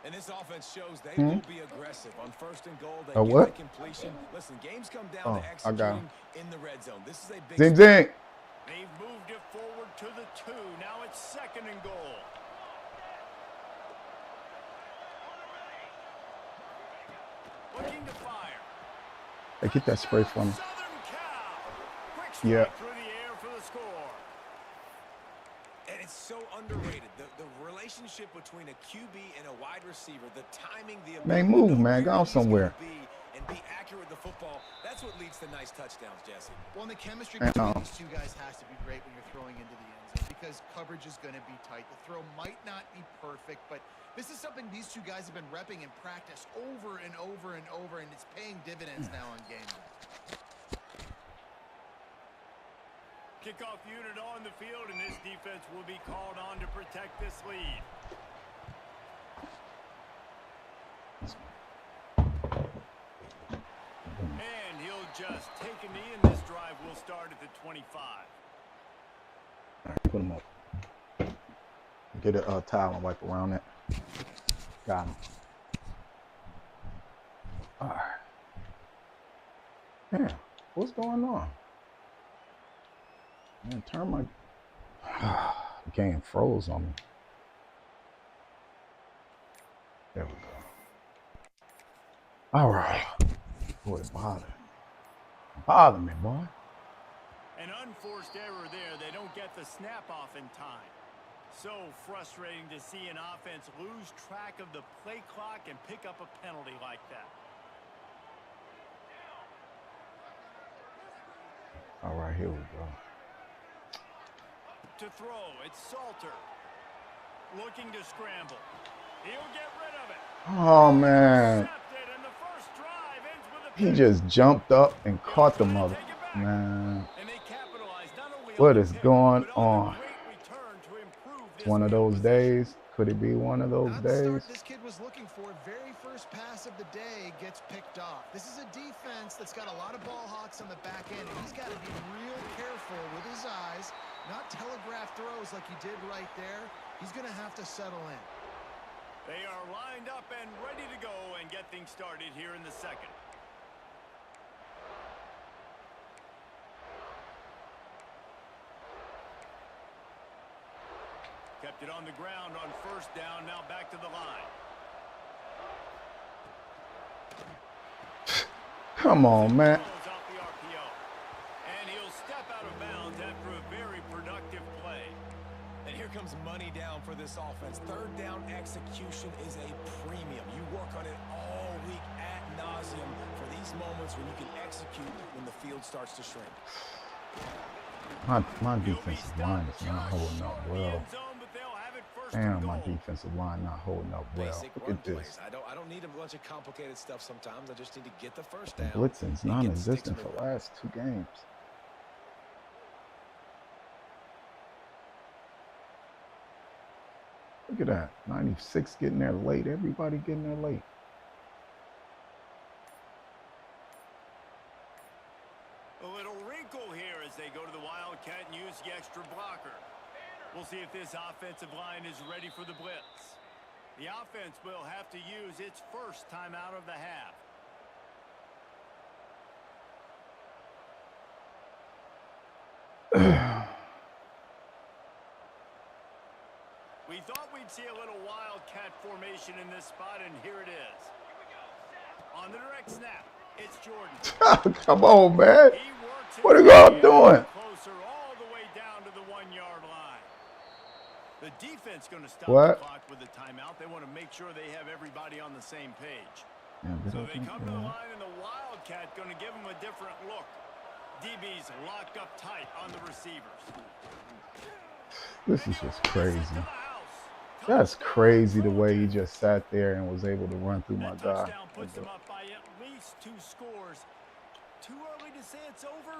And this offense shows they will be aggressive. On 1st and goal, they A get what? the completion. Listen, games come down Oh, to I got executing him. in the red zone. This is a big Zing, zing. They've moved it forward to the 2. Now it's 2nd and goal. Looking to fire. Hey, get that spray for me. Southern Yeah. Straight through the air for the score. And it's so underrated. The relationship between a QB and a wide receiver, the timing, the ability Man, to move, know man. where Go he's somewhere. gonna be and be accurate with the football. That's what leads to nice touchdowns, Jesse. Well, and the chemistry And, between these two guys has to be great when you're throwing into the end zone because coverage is going to be tight. The throw might not be perfect, but this is something these two guys have been repping in practice over and over and over, and it's paying dividends now on game day. Kickoff unit on the field, and this defense will be called on to protect this lead. And he'll just take a knee, and this drive will start at the 25. All right, put him up. Get a towel and wipe around it. Got him. All right. Man, what's going on? Man, turn my game froze on me. There we go. All right. Boy, it bother me, boy. An unforced error there. They don't get the snap off in time. So frustrating to see an offense lose track of the play clock and pick up a penalty like that. All right, here we go. To throw, it's Salter. Looking to scramble. He'll get rid of it. Oh, man. Intercepted, and the first drive ends with a He pick. just jumped up and He'll caught the try to mother. take it back. Man, And they capitalized not only what on the is pick, going but on? the great return to improve this One of field those position. days? Could it be one of those Not the start days? this kid was looking for. Very first pass of the day gets picked off. This is a defense that's got a lot of ball hawks on the back end, and he's got to be real careful with his eyes, not telegraph throws like he did right there. He's going to have to settle in. They are lined up and ready to go and get things started here in the second. Kept it on the ground on first down. Now back to the line. Come on, man. Throws off the RPO. And he'll step out of bounds after a very productive play. And here comes money down for this offense. Third down execution is a premium. You work on it all week ad nauseum for these moments when you can execute when the field starts to shrink. My defensive line is not holding up well. Damn, my defensive line not holding up well. Basic Look run at this. plays. I don't need a bunch of complicated stuff sometimes. I just need to get the first The down. blitzing's and get the sticks non-existent for the moving. last 2 games. Look at that. 96 getting there late. Everybody getting there late. A little wrinkle here as they go to the Wildcat and use the extra blocker. We'll see if this offensive line is ready for the blitz. The offense will have to use its first time out of the half. We thought we'd see a little Wildcat formation in this spot, and here it is. On the direct snap, it's Jordan. Come on, man. He works What his are y'all way doing? closer all the way down to the 1-yard line. The defense going to stop What? the clock with the timeout. They want to make sure they have everybody on the same page. Yeah, So they come to the line, and the Wildcat going to give them a different look. DB's locked up tight on the receivers. This is just crazy. To the house. That's crazy the way he just sat there and was able to run through my That guy. touchdown puts them up by at least 2 scores. Too early to say it's over?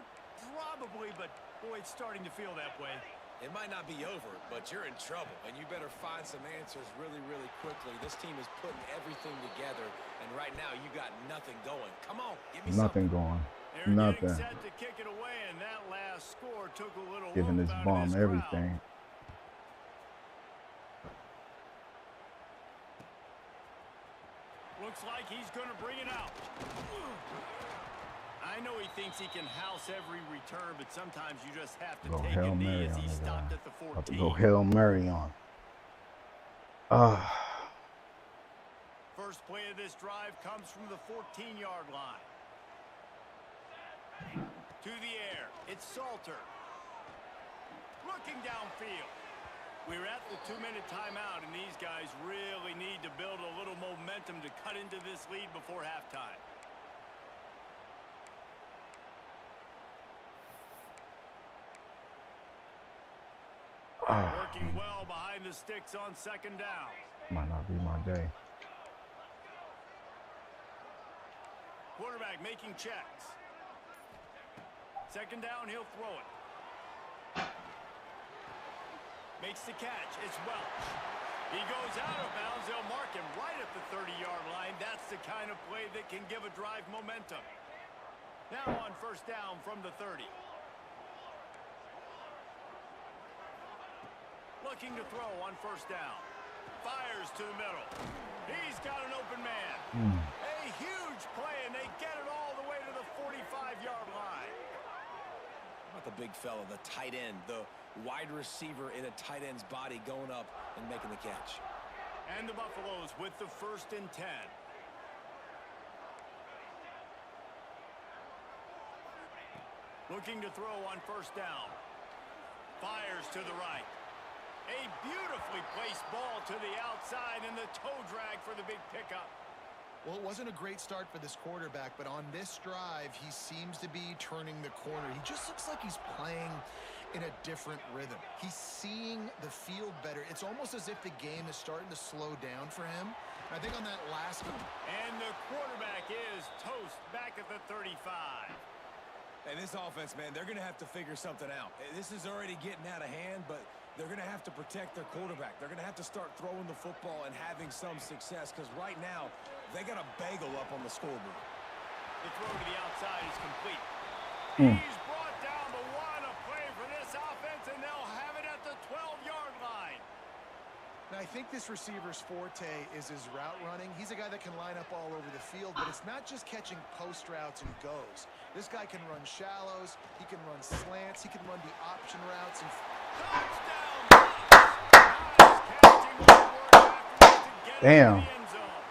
Probably, but boy, it's starting to feel that way. It might not be over, but you're in trouble, and you better find some answers really, really quickly. This team is putting everything together, and right now you got nothing going. Come on, give me Nothing something. going. They're Nothing. getting set to kick it away, and that last score took a little Giving oomph this out of bum this crowd. everything. Looks like he's going to bring it out. I know he thinks he can house every return, but sometimes you just have to Go take Hail a knee Mary as on he the stopped guy. at the About to 14. go Hail Mary on. First play of this drive comes from the 14-yard line. To the air. It's Salter. Looking downfield. We're at the 2-minute timeout, and these guys really need to build a little momentum to cut into this lead before halftime. Working well behind the sticks on second down. Might not be my day. Quarterback making checks. Second down, he'll throw it. Makes the catch. It's Welch. He goes out of bounds. They'll mark him right at the 30-yard line. That's the kind of play that can give a drive momentum. Now on first down from the 30. Looking to throw on first down. Fires to the middle. He's got an open man. A huge play, and they get it all the way to the 45-yard line. How about the big fella, the tight end, the wide receiver in a tight end's body going up and making the catch. And the Buffaloes with the 1st and 10. Looking to throw on first down. Fires to the right. A beautifully placed ball to the outside, and the toe drag for the big pickup. Well, it wasn't a great start for this quarterback, but on this drive, he seems to be turning the corner. He just looks like he's playing in a different rhythm. He's seeing the field better. It's almost as if the game is starting to slow down for him. I think on that last one. And the quarterback is toast back at the 35. And this offense, man, they're going to have to figure something out. This is already getting out of hand, but they're going to have to protect their quarterback. They're going to have to start throwing the football and having some success, because right now, they got a bagel up on the scoreboard. The throw to the outside is complete. He's brought down the one, a play for this offense, and they'll have it at the 12-yard line. Now, I think this receiver's forte is his route running. He's a guy that can line up all over the field, but it's not just catching post routes and goes. This guy can run shallows, he can run slants, he can run the option routes. And Touchdown! Nice catching footwork afterwards to get Damn. in the end zone.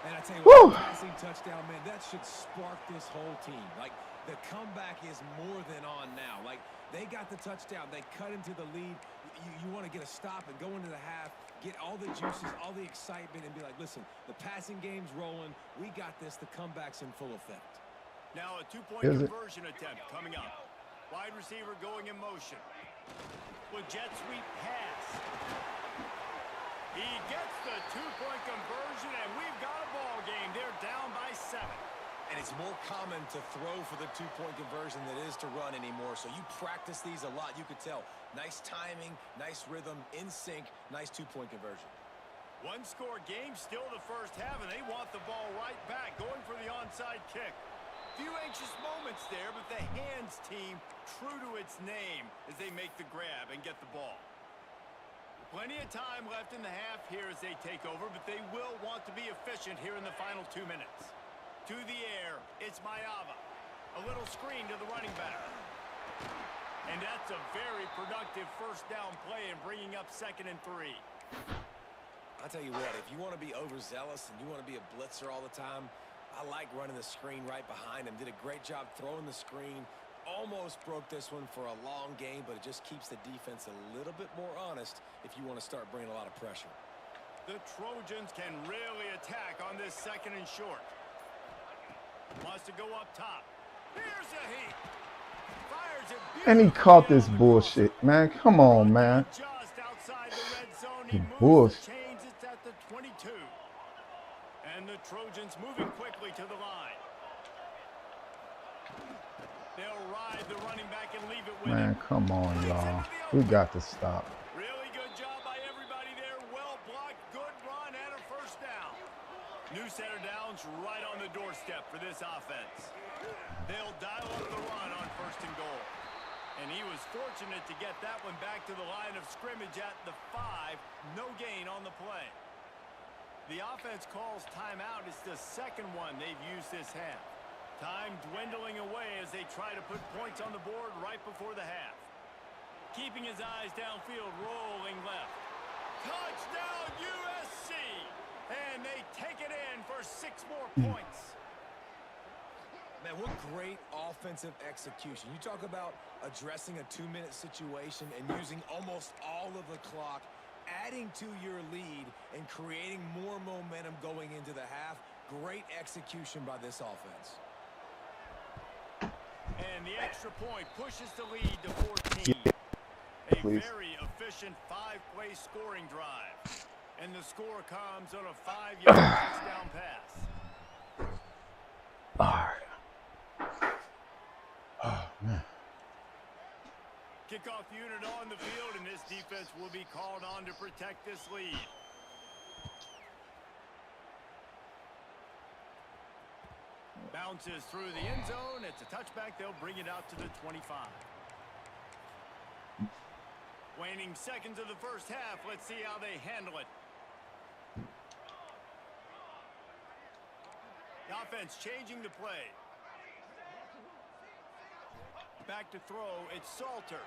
And I tell you what, passing touchdown, man, that should spark this whole team. Like, the comeback is more than on now. Like, they got the touchdown. They cut into the lead. You want to get a stop and go into the half, get all the juices, all the excitement, and be like, listen, the passing game's rolling. We got this. The comeback's in full effect. Now a two-point conversion attempt coming up. Wide receiver going in motion. With jet sweep pass. He gets the two-point conversion, and we've got a ball game. They're down by 7. And it's more common to throw for the two-point conversion than it is to run anymore. So you practice these a lot. You could tell. Nice timing, nice rhythm, in sync, nice two-point conversion. One-score game, still the first half, and they want the ball right back, going for the onside kick. Few anxious moments there, but the hands team true to its name as they make the grab and get the ball. Plenty of time left in the half here as they take over, but they will want to be efficient here in the final 2 minutes. To the air, it's Mayava. A little screen to the running back. And that's a very productive first down play and bringing up 2nd and 3. I'll tell you what, if you want to be overzealous and you want to be a blitzer all the time, I like running the screen right behind him. Did a great job throwing the screen. Almost broke this one for a long game, but it just keeps the defense a little bit more honest if you want to start bringing a lot of pressure. The Trojans can really attack on this 2nd and short. Wants to go up top. Here's a heat. Fires it. And he caught this bullshit, man. Come on, man. Just outside the red zone. He moves Bullshit. the chains. It's at the 22. And the Trojans moving quickly to the line. They'll ride the running back and leave it with Man, him. come on, y'all. We got to stop. Really good job by everybody there. Well blocked, good run, and a first down. New set of downs right on the doorstep for this offense. They'll dial up the run on 1st and goal. And he was fortunate to get that one back to the line of scrimmage at the 5. No gain on the play. The offense calls timeout. It's the 2nd one they've used this half. Time dwindling away as they try to put points on the board right before the half. Keeping his eyes downfield, rolling left. Touchdown USC! And they take it in for 6 more points. Man, what great offensive execution. You talk about addressing a 2-minute situation and using almost all of the clock, adding to your lead and creating more momentum going into the half. Great execution by this offense. And the extra point pushes the lead to 14. A Please. very efficient 5-play scoring drive. And the score comes on a 5-yard touchdown pass. All right. Oh, man. Kickoff unit on the field, and this defense will be called on to protect this lead. Bounces through the end zone. It's a touchback. They'll bring it out to the 25. Waning seconds of the first half. Let's see how they handle it. The offense changing the play. Back to throw. It's Salter.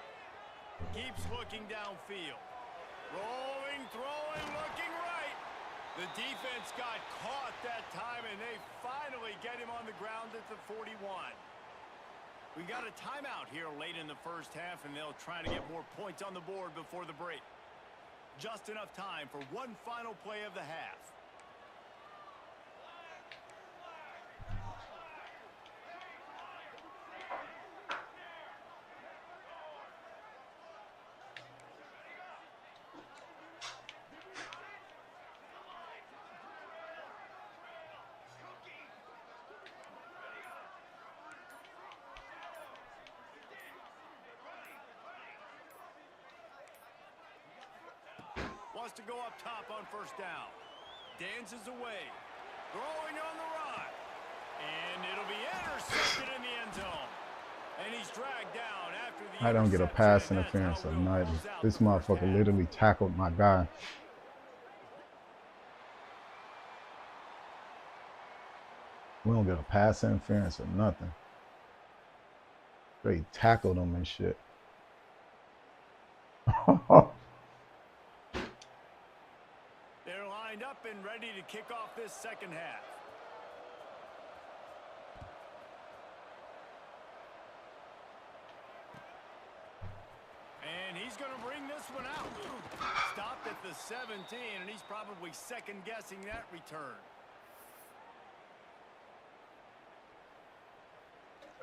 Keeps looking downfield. Rolling, throwing, looking right. The defense got caught that time, and they finally get him on the ground at the 41. We got a timeout here late in the first half, and they'll try to get more points on the board before the break. Just enough time for one final play of the half. Wants to go up top on first down. Dances away. Throwing on the run. And it'll be intercepted in the end zone. And he's dragged down after the I don't get a pass interference or nothing. This motherfucker literally tackled my guy. We don't get a pass interference or nothing. They tackled him and shit. They're lined up and ready to kick off this second half. And he's going to bring this one out. Stopped at the 17, and he's probably second-guessing that return.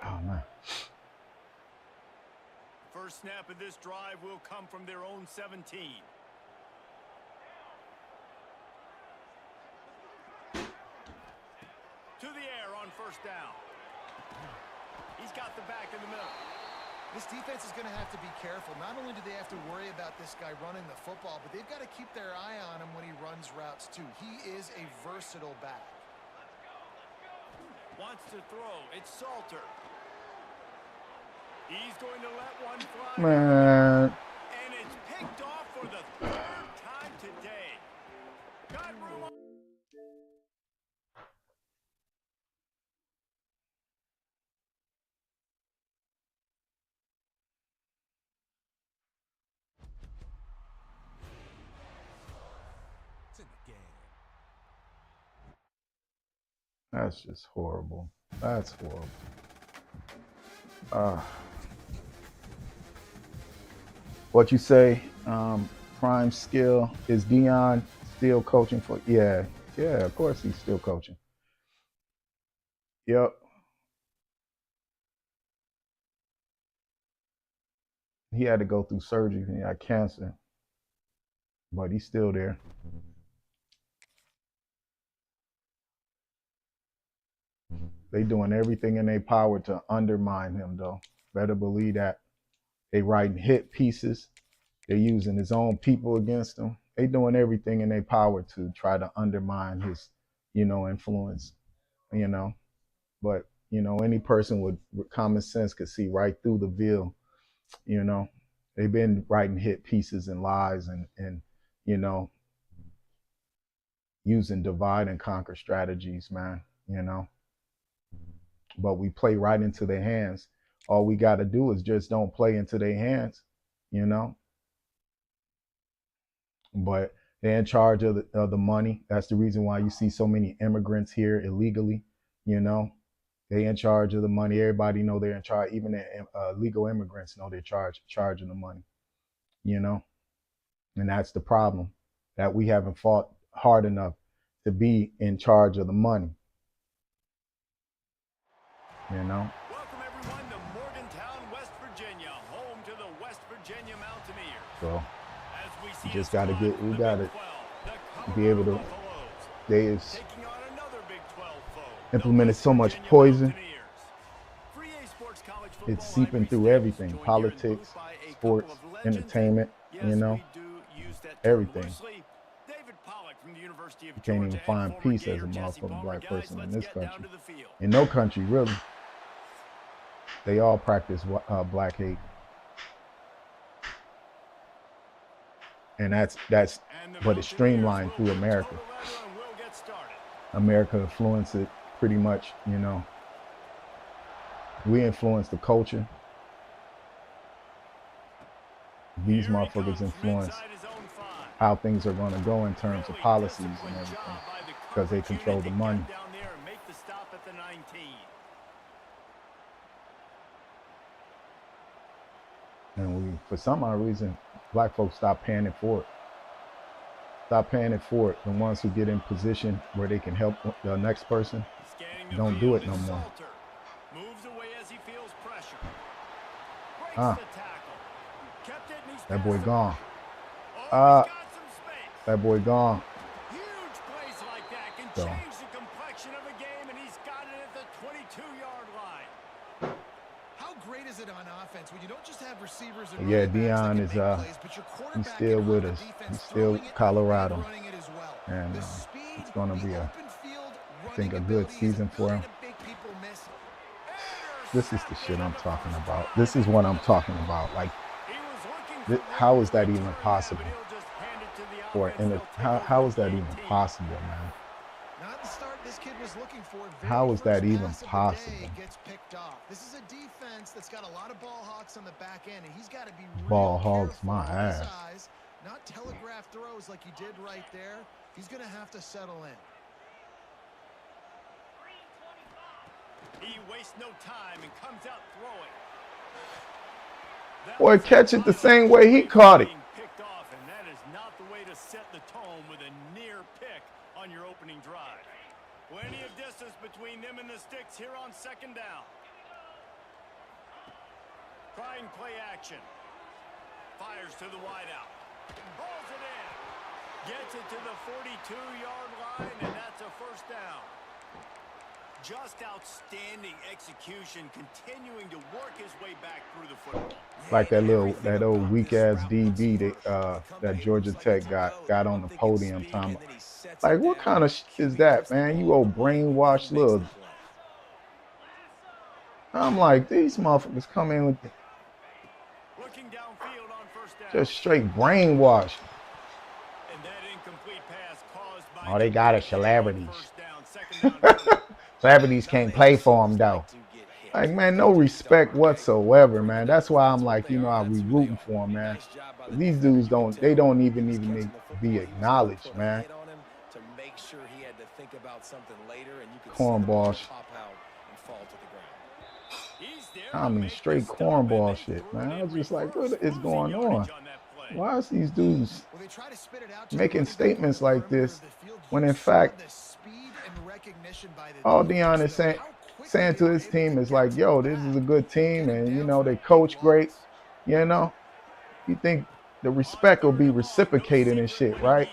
Oh, man. First snap of this drive will come from their own 17. To the air on first down. He's got the back in the middle. This defense is going to have to be careful. Not only do they have to worry about this guy running the football, but they've got to keep their eye on him when he runs routes too. He is a versatile back. Wants to throw. It's Salter. He's going to let one fly. Man. And it's picked off for the third time today. Got room on. It's in the game. That's just horrible. That's horrible. What you say? Prime skill. Is Deion still coaching for? Yeah, of course he's still coaching. Yep. He had to go through surgery. He had cancer, but he's still there. They doing everything in their power to undermine him, though. Better believe that. They writing hit pieces. They're using his own people against him. They doing everything in their power to try to undermine his, influence, But, any person with common sense could see right through the veil, They've been writing hit pieces and lies and using divide and conquer strategies, man, But we play right into their hands. All we got to do is just don't play into their hands, But they're in charge of the money. That's the reason why you see so many immigrants here illegally, They in charge of the money. Everybody know they're in charge. Even the legal immigrants know they're charging the money. You know, and that's the problem, that we haven't fought hard enough to be in charge of the money. You know. Welcome everyone to Morgantown, West Virginia, home to the West Virginia Mountaineers. So As we see just got to a get, squad we from got the to Big 12, the be able to. Colorado Buffaloes, They is taking on another Big 12 foe, implemented the so West much Virginia poison. Mountaineers. 3A Sports College Football, It's seeping I'm through Reese everything: Davis, joined here in the politics, booth by a sports, couple of legends. entertainment. Yes, You know, we do use that term everything. loosely. David Pollock from the University of You can't Georgia even find and former peace as Gator a Jesse motherfucking Palmer. black Guys, person in let's this get down country. to the field. In no country, really. They all practice black hate, and that's And the but it's Mountaineers streamlined will through keep America. total leather and we'll get started. America influenced it pretty much. You know, we influence the culture. These Here he motherfuckers comes from influence inside his own 5. how things are going to go in terms of Really policies and disciplined everything, job by the because they coverage control unit the to money. get down there and make the stop at the 19. And for some odd reason, black folks stop paying it forward. Stop paying it forward. The ones who get in position where they can help the next person, Scanning the don't do field it no is more. Salter. Moves away as he feels pressure. Breaks Ah. the tackle. Kept it and he's That boy past the gone. mark. Oh, he's got some space. That boy gone. Huge plays like that can So. change the complexion of a game, and he's got it at the 22-yard line. How great is it on offense when you don't just have receivers and Yeah, running backs that Deion can is, make plays, but your he's quarterback still can with hold us. the defense, He's still throwing it Colorado. and running it as well. And The it's speed, gonna the be open field, I think, a running good ability is season for him. ability to make people miss. This is the shit I'm talking about. This is what I'm talking about. Like, He was looking for how is that one even return, possible? but he'll just hand it to the For offense. and They'll take how over is that the even 18. possible, man? Not the start this kid was looking for. How is that Very even first pass of the possible? day gets picked off. This is a defense that's got a lot of ball hawks on the back end, and he's got to be Ball real hogs careful my with his ass. eyes, not telegraph throws like he did right there. He's going to have to settle in. He wastes no time and comes out throwing. That Boy, was a catch it the violent same way he play caught it. being picked off, and that is not the way to set the tone with a near pick on your opening drive. Plenty of distance between them and the sticks here on second down. Trying play action. Fires to the wideout. Pulls it in. Gets it to the 42-yard line, and that's a first down. Just outstanding execution, continuing to work his way back through the football. Like that old weak ass DB that Georgia Tech got on the podium time. Like, what kind of is that, man? You old brainwashed little. I'm like, these motherfuckers come in with Looking downfield on first down. just straight brainwash. And that incomplete pass caused by All they got is celebrities. first down, second down. Celebrities can't play for them though. Like, man, no respect whatsoever, man. That's why I'm like, you know, I be rooting for them, man. These dudes don't even need to be acknowledged, man. To make sure he had to think about something later, and you could Cornball see him pop out and fall to the ground. He's there I to mean, make straight the stop, and cornball they shit, threw man. it I in was just like, reverse, what is losing going yardage on? that play. Why is these dudes Well, they try to spit it out to making the running back statements on the like perimeter this of the field. when You in saw fact the speed and recognition by the all defense, Deion is though, saying how quickly saying they to were his able team to is get like, to yo, the this is a back, good get team, him and you down know for they a big coach great. loss. You know, you think the respect will be reciprocated and shit, right?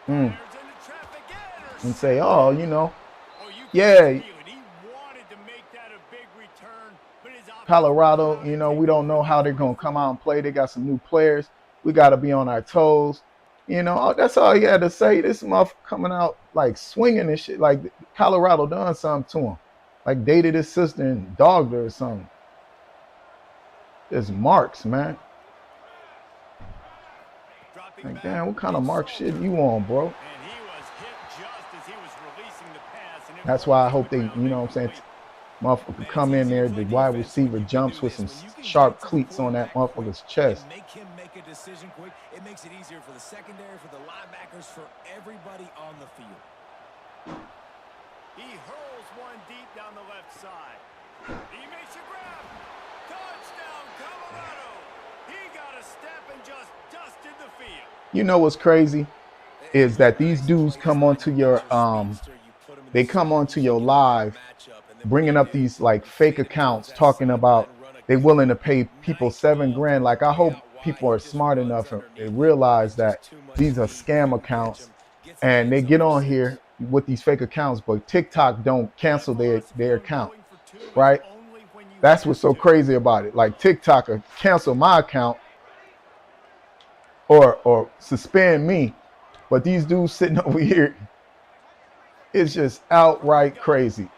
And say, oh, you know, yeah, Colorado, you know, we don't know how they're gonna come out and play. They got some new players. We got to be on our toes. You know, that's all he had to say. This motherfucker coming out like swinging and shit, like Colorado done something to him, like dated his sister and dogged her or something. There's marks, man. Like, damn, what kind of mark shit you on, bro? That's why I hope they, you know what I'm saying, motherfucker come in there, the wide receiver jumps with some sharp cleats on that motherfucker's chest. Make him make a decision quick. It makes it easier for the secondary, for the linebackers, for everybody on the field. He hurls almost one deep down the left side. He makes a grab. Touchdown, Colorado. He got a step and just dusted the field. You know what's crazy is that these dudes come onto your they come onto your live bringing up these like fake accounts talking about they willing to pay people $7 grand. Like, I hope people are smart enough and realize that these are scam accounts, and they get on here with these fake accounts, but TikTok don't cancel their account, right? That's what's so crazy about it. Like, TikTok will cancel my account or suspend me, but these dudes sitting over here, it's just outright crazy.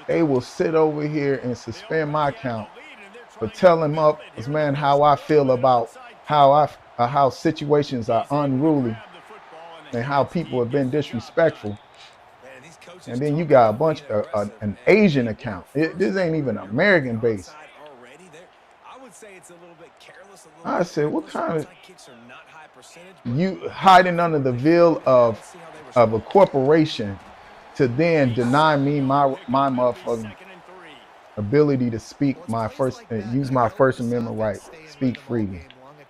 They will sit over here and suspend my account for telling up, man, how I feel about how situations are unruly and how people have been disrespectful. And then you got a bunch of an Asian account. This ain't even American based. I said, what kind of you hiding under the veil of a corporation to then deny me my motherfucking ability to speak my use my First Amendment right, speak freely.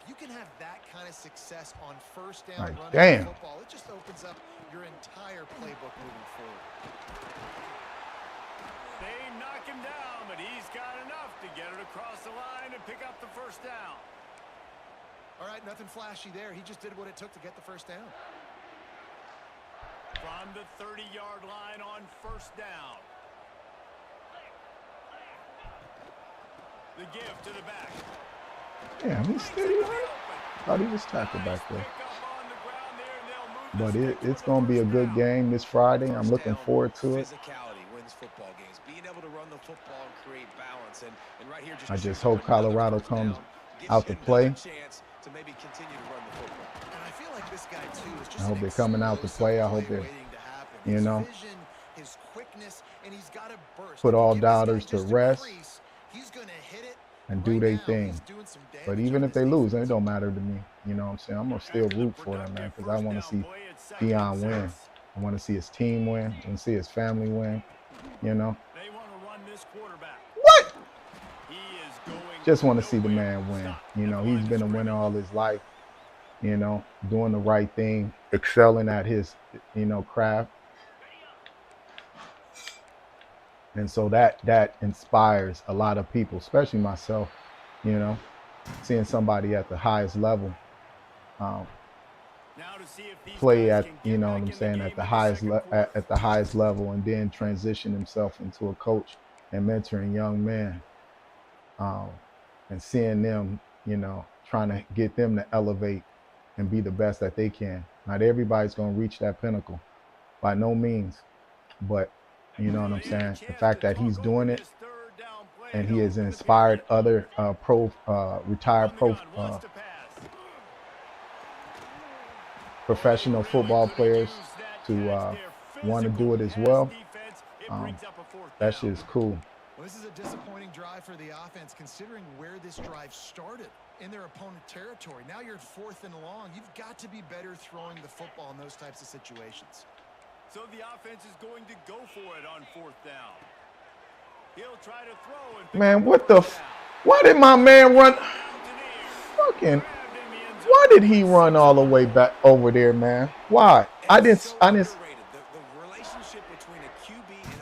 You can have that kind of success on first down, like, running damn. football. It just opens up your entire playbook moving forward. They knock him down, but he's got enough to get it across the line and pick up the first down. All right, nothing flashy there. He just did what it took to get the first down. From the 30-yard line on first down. The give to the back. Damn, he's steady on it. Thought he was tackled back there. But it's going to be a good game this Friday. I'm looking forward to it. I just hope Colorado comes out to play. I hope they're coming out to play. I hope they're, you know, put all doubters to rest and do their thing. But even if they lose, it don't matter to me. You know what I'm saying? I'm going to still root for them, man, because I want to see Deion win. I want to see his team win. I want to see his family win, you know. What? Just want to see the man win. You know, he's been a winner all his life, you know, doing the right thing, excelling at his, you know, craft. And so that inspires a lot of people, especially myself, you know, seeing somebody at the highest level play at, you know what I'm saying, at the highest level, and then transition himself into a coach and mentoring young men, and seeing them, you know, trying to get them to elevate and be the best that they can. Not everybody's going to reach that pinnacle, by no means, but you know what I'm saying? The fact that he's doing it and he has inspired other retired professional football players to want to do it as well. That shit is cool. Well, this is a disappointing drive for the offense, considering where this drive started, in their opponent territory. Now you're at 4th and long. You've got to be better throwing the football in those types of situations. So the offense is going to go for it on 4th down. He'll try to throw and man, what the why did my man run? Fucking, why did he run all the way back over there, man? Why? I didn't. The relationship between a QB and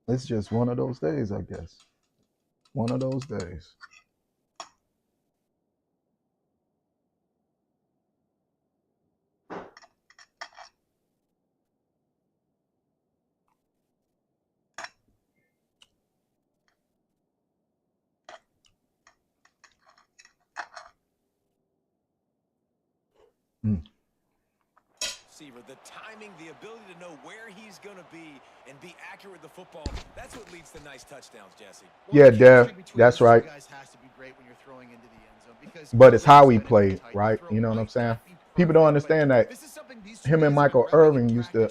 a It's just one of those days, I guess. One of those days. The timing, the ability to know where he's going to be and be accurate with the football, that's what leads to nice touchdowns, Jesse. Yeah, Dev, that's right. But it's how he played, right? You know what I'm saying? People don't understand that him and Michael Irvin used to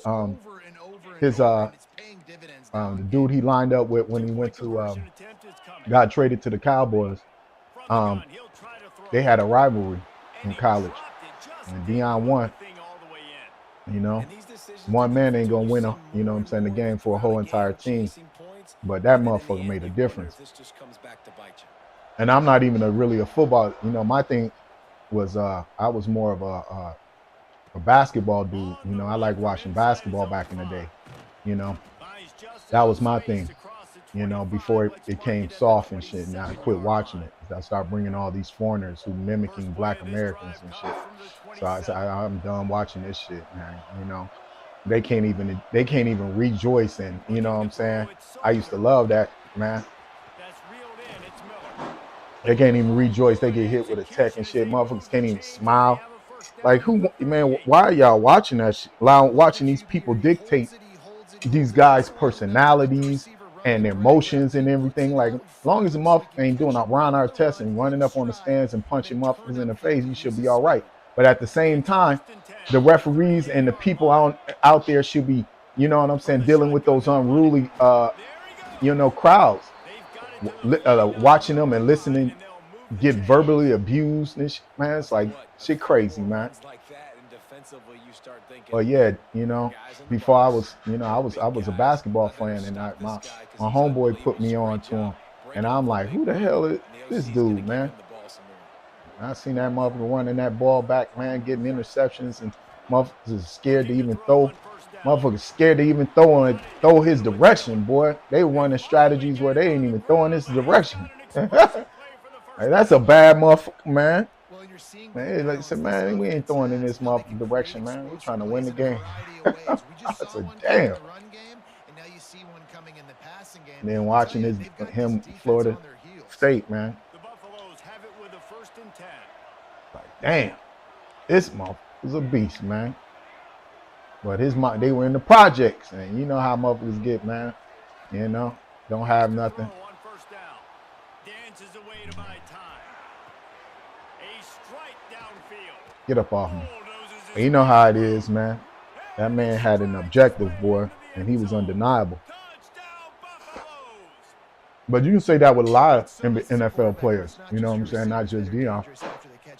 Hands down. The dude he lined up with when he went to Conversion attempt is coming. got traded to the Cowboys. From the gun, he'll try to throw. They had a rivalry And in he college, dropped it just and didn't Deion put won. the thing all the way in. You know, And these decisions one to man ain't defense gonna do win some you know what I'm more saying, the and more game for a throughout whole a entire game, team. chasing points, But that and then in the motherfucker end, made a you wonder difference. if this just comes back to bite you. And I'm not even really a football. You know, my thing was I was more of a basketball dude. You know, I like watching basketball back in the day. You know, Finds just that was enough my space thing. across the You know, 25. before it Let's became mark it at the soft and shit, and I quit 27-yard watching line. it. I started bringing all these foreigners who mimicking First play Black of this Americans drive and comes shit. from the So I said, 27. I'm done watching this shit, man. You know, they can't even rejoice in. You know what I'm saying? I used to love that, man. That's reeled in. It's Miller. They can't even rejoice. They get hit with a tech and shit. Motherfuckers can't even smile. Like who, man? Why are y'all watching that shit? Watching these people dictate these guys' personalities and their emotions and everything. Like, as long as the motherfucker ain't doing a Ron Artest and running up on the stands and punching motherfuckers in the face, you should be all right. But at the same time, the referees and the people out there should be, you know what I'm saying, dealing with those unruly, you know, crowds, watching them and listening, get verbally abused and shit, man. It's like shit crazy, man. But yeah, you know, before I was, you know, I was a basketball fan, and my homeboy put me on to him, and I'm like, who the hell is this dude, man? I seen that motherfucker running that ball back, man, getting interceptions, and motherfuckers is scared to even throw. Motherfuckers scared to even throw his direction, boy. They running strategies where they ain't even throwing his direction. Hey, that's a bad motherfucker, man. Man, like I said, man, we ain't throwing in this motherfucking direction, man. We're trying to win the game. I said, damn. And then watching him Florida State, man. The Buffaloes have it with a 1st and 10. Like, damn, this motherfucker's a beast, man. But they were in the projects, and you know how motherfuckers get, man. You know, don't have nothing. On 1st down. Dances away to buy time. A strike downfield. Get up off me. Bulldozes his And you know how it is, man. That man had an objective, boy, and he was undeniable. touchdown Buffaloes. But you can say that with a lot of NFL players. You know what I'm saying? Not just Deion.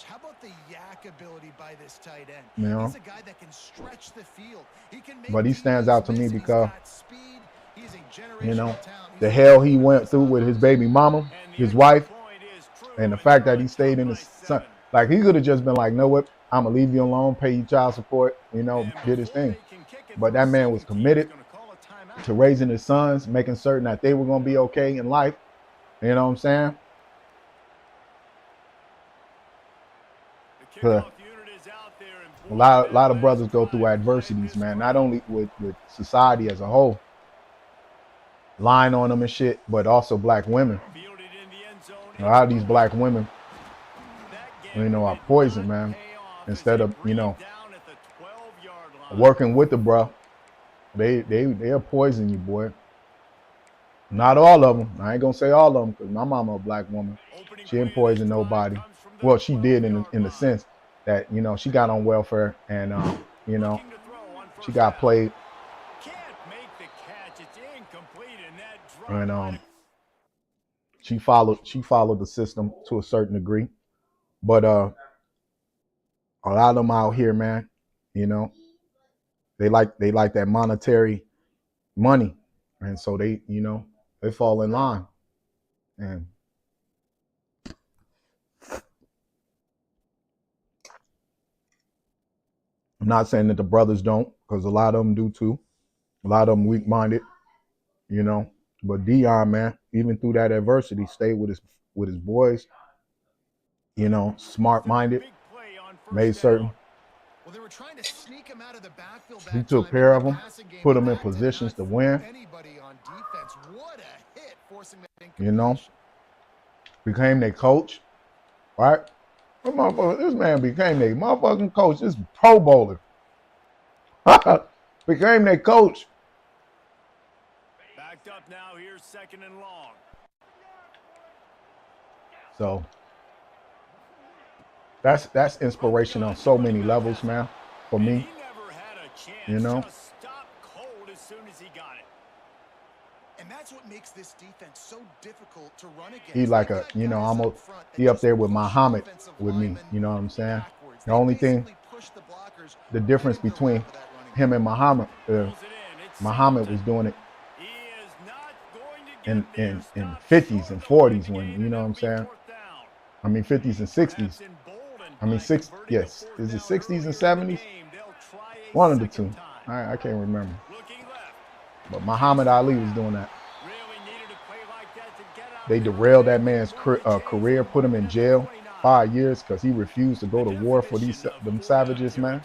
How about the yak ability by this tight end? You know? He's a guy that can stretch the field. He can make But he stands out to me because, you know, talent. the hell he went through with his baby mama, his wife, and the fact that he stayed in the sun. Like, he could have just been like, know what? I'm going to leave you alone, pay you child support, you know, did his thing. But that man was committed to raising his sons, making certain that they were going to be okay in life. You know what I'm saying? A lot of brothers go through adversities, man, not only with society as a whole, lying on them and shit, but also black women. A lot of these black women, you know, are poison, man. Instead of, you know, working with the bro, they'll poison you, boy. Not all of them. I ain't gonna say all of them, because my mama a black woman. She didn't poison nobody. Well, she did in the sense that, you know, she got on welfare, and you know, she got played, and she followed the system to a certain degree. But a lot of them out here, man, you know, they like that monetary money, and so they, you know, they fall in line. And I'm not saying that the brothers don't, because a lot of them do too. A lot of them weak-minded, you know. But Deion, man, even through that adversity, stayed with his boys, you know, smart-minded, made certain. Well, they were trying to sneak him out of the backfield. He took care of them, put them in positions to win. Anybody on defense, what a hit, forcing them, you know, became their coach, right? This man became their motherfucking coach. This Pro Bowler became their coach. Backed up now. Here's 2nd and long. So that's inspiration on so many levels, man. For me, you know. And that's what makes this defense so difficult to run against. He like a, you know, almost he up there with Muhammad with me. You know what I'm saying? The only thing, the difference between him and Muhammad, Muhammad was doing it in 50s and 40s when, you know what I'm saying? I mean 50s and 60s. I mean yes, is it 60s and 70s? One of the two. I can't remember. But Muhammad Ali was doing that. They derailed that man's career, put him in jail 5 years because he refused to go to war for them savages, man.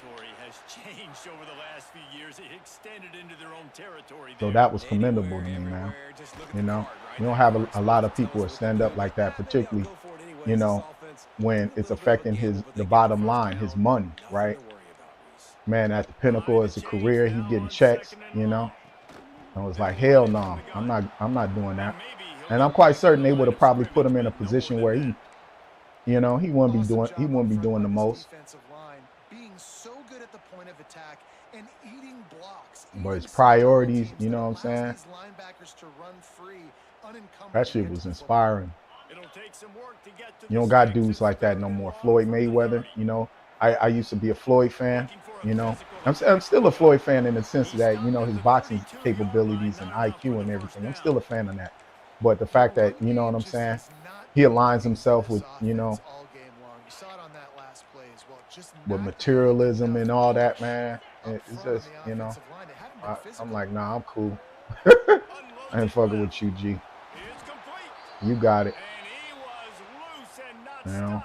So that was commendable to me, man. You know, you don't have a lot of people who stand up like that, particularly, you know, when it's affecting the bottom line, his money, right? Man, at the pinnacle of his career, he's getting checks, you know. I was like, hell no, I'm not doing that. And I'm quite certain they would have probably put him in a position where he, you know, he wouldn't be doing the most. But his priorities, you know what I'm saying? That shit was inspiring. You don't got dudes like that no more. Floyd Mayweather, you know, I used to be a Floyd fan, you know. I'm still a Floyd fan in the sense that, you know, his boxing capabilities and IQ and everything. I'm still a fan of that. But the fact that, you know what I'm saying, he aligns himself with, you know, with materialism and all that, man. It's just, you know, I'm like, nah, I'm cool. I ain't fucking with you, G. You got it. You know,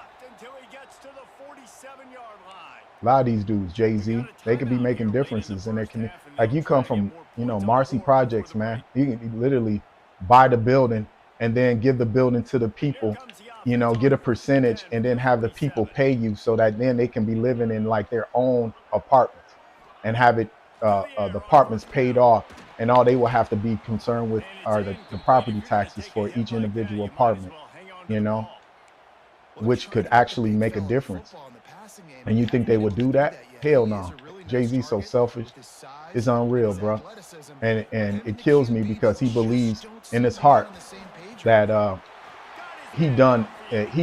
a lot of these dudes, Jay-Z, they could be making differences in their community. Like you come from, you know, Marcy Projects, man. You can literally buy the building and then give the building to the people, you know, get a percentage and then have the people pay you so that then they can be living in like their own apartments and have it, the apartments paid off, and all they will have to be concerned with are the property taxes for each individual apartment, you know, which could actually make a difference. And you think they would do that? Hell no. Jay-Z's so selfish. It's unreal, bro. And it kills me because he believes in his heart that he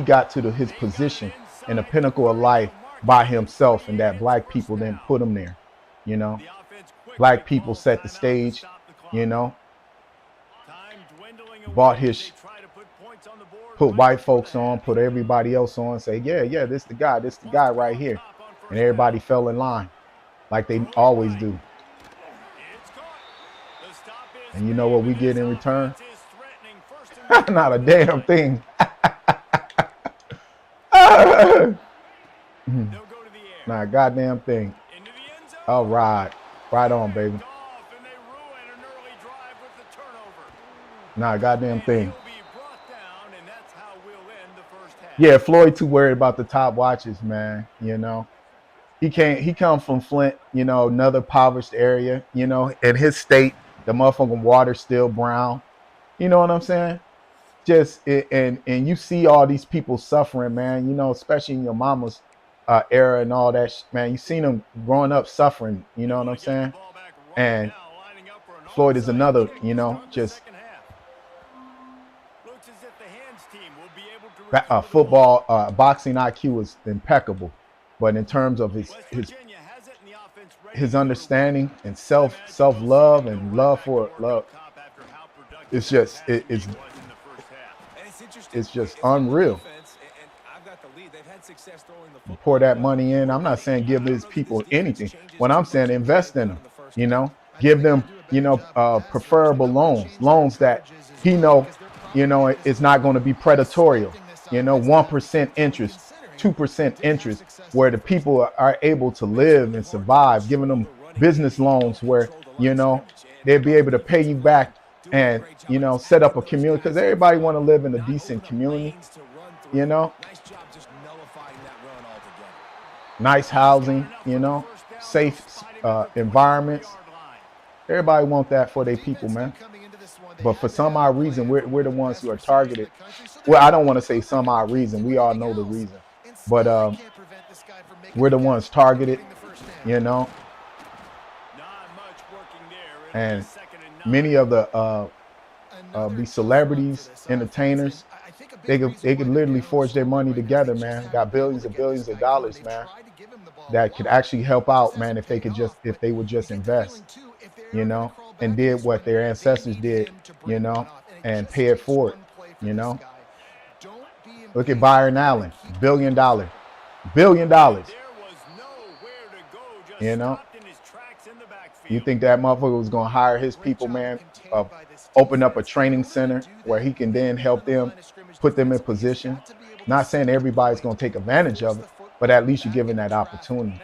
got to his position in the pinnacle of life by himself, and that black people didn't put him there. You know, black people set the stage, you know, put white folks on, put everybody else on, say, yeah, this the guy right here. And everybody fell in line like they always do. And you know what we get in return? Not a damn thing. Not a goddamn thing. All right. Right on, baby. Not a goddamn thing. Yeah, Floyd too worried about the top watches, man. You know, he comes from Flint, you know, another impoverished area, you know, in his state, the motherfucking water's still brown. You know what I'm saying? And you see all these people suffering, man, you know, especially in your mama's era and all that, man. You seen them growing up suffering, you know what I'm saying? And Floyd is another, you know, just football, boxing IQ is impeccable, but in terms of his understanding and self-love and love for love, it's just it's just unreal. You pour that money in. I'm not saying give these people anything. What I'm saying, invest in them, you know, give them, you know, preferable loans that he know, you know, it's not going to be predatory. You know, 1% interest, 2% interest, where the people are able to live and survive, giving them business loans where, you know, they'll be able to pay you back and, you know, set up a community, because everybody want to live in a decent community, you know, nice housing, you know, safe environments. Everybody want that for their people, man. But for some odd reason, we're the ones who are targeted. Well, I don't want to say some odd reason. We all know the reason. But we're the ones targeted, you know. And many of the be celebrities, entertainers. They could literally forge their money together, man. Got billions and billions of dollars, man, that could actually help out, man, if they would just invest, you know, and did what their ancestors did, you know, and pay it forward, you know. Look at Byron Allen, $1 billion. $1 billion. You know, you think that motherfucker was gonna hire his people, man, open up a training center where he can then help them, put them in position. Not saying everybody's gonna take advantage of it, but at least you're giving that opportunity.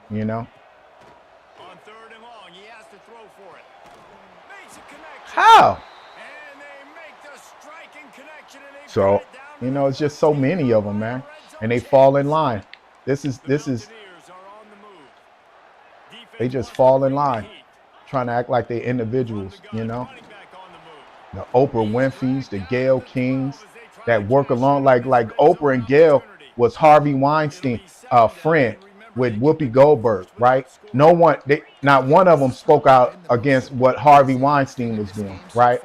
You know? On 3rd and long, he has to throw for it. Makes a connection. How? And they make the striking connection, and they So, put it down you know, it's just so many of them, man, and they fall in line. This is Buccaneers are on the move. Defense they just wants fall to in bring the line, heat. trying to act like they're individuals, you know. Running back on the move. The Oprah Winfrey's, the Gayle Kings that work along like Oprah and Gayle was Harvey Weinstein, a friend with Whoopi Goldberg, right? Not one of them spoke out against what Harvey Weinstein was doing, right?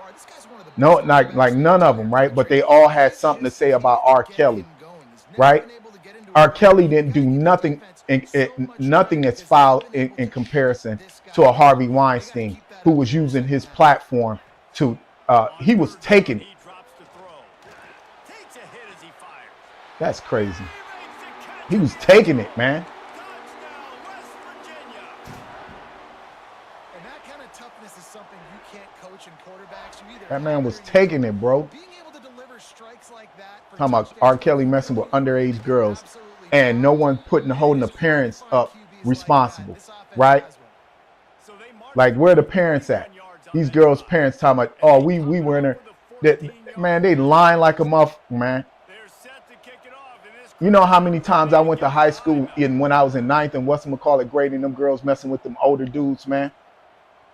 No, like none of them, right? But they all had something to say about R. Kelly, right? R. Kelly didn't do nothing, nothing that's foul in comparison to a Harvey Weinstein who was using his platform to, he was taking it. He drops to throw. Takes a hit as he fires. That's crazy. He makes the catch. He was taking it, man. Touchdown, West Virginia. And that kind of toughness is something you can't coach in quarterbacks. You either That man have was it or you taking don't. it, bro. Being able to deliver strikes like that for Talking about touchdowns R. Kelly messing with underage girls absolutely and no one holding the parents up responsible, right? So they march Like, where the parents at? These girls' parents talking about, oh, we were in there. Man, they lying like a muff, man. They're set to kick it off in this. You know how many times I went to high school when I was in 9th and whatchamacallit grading them girls messing with them older dudes, man?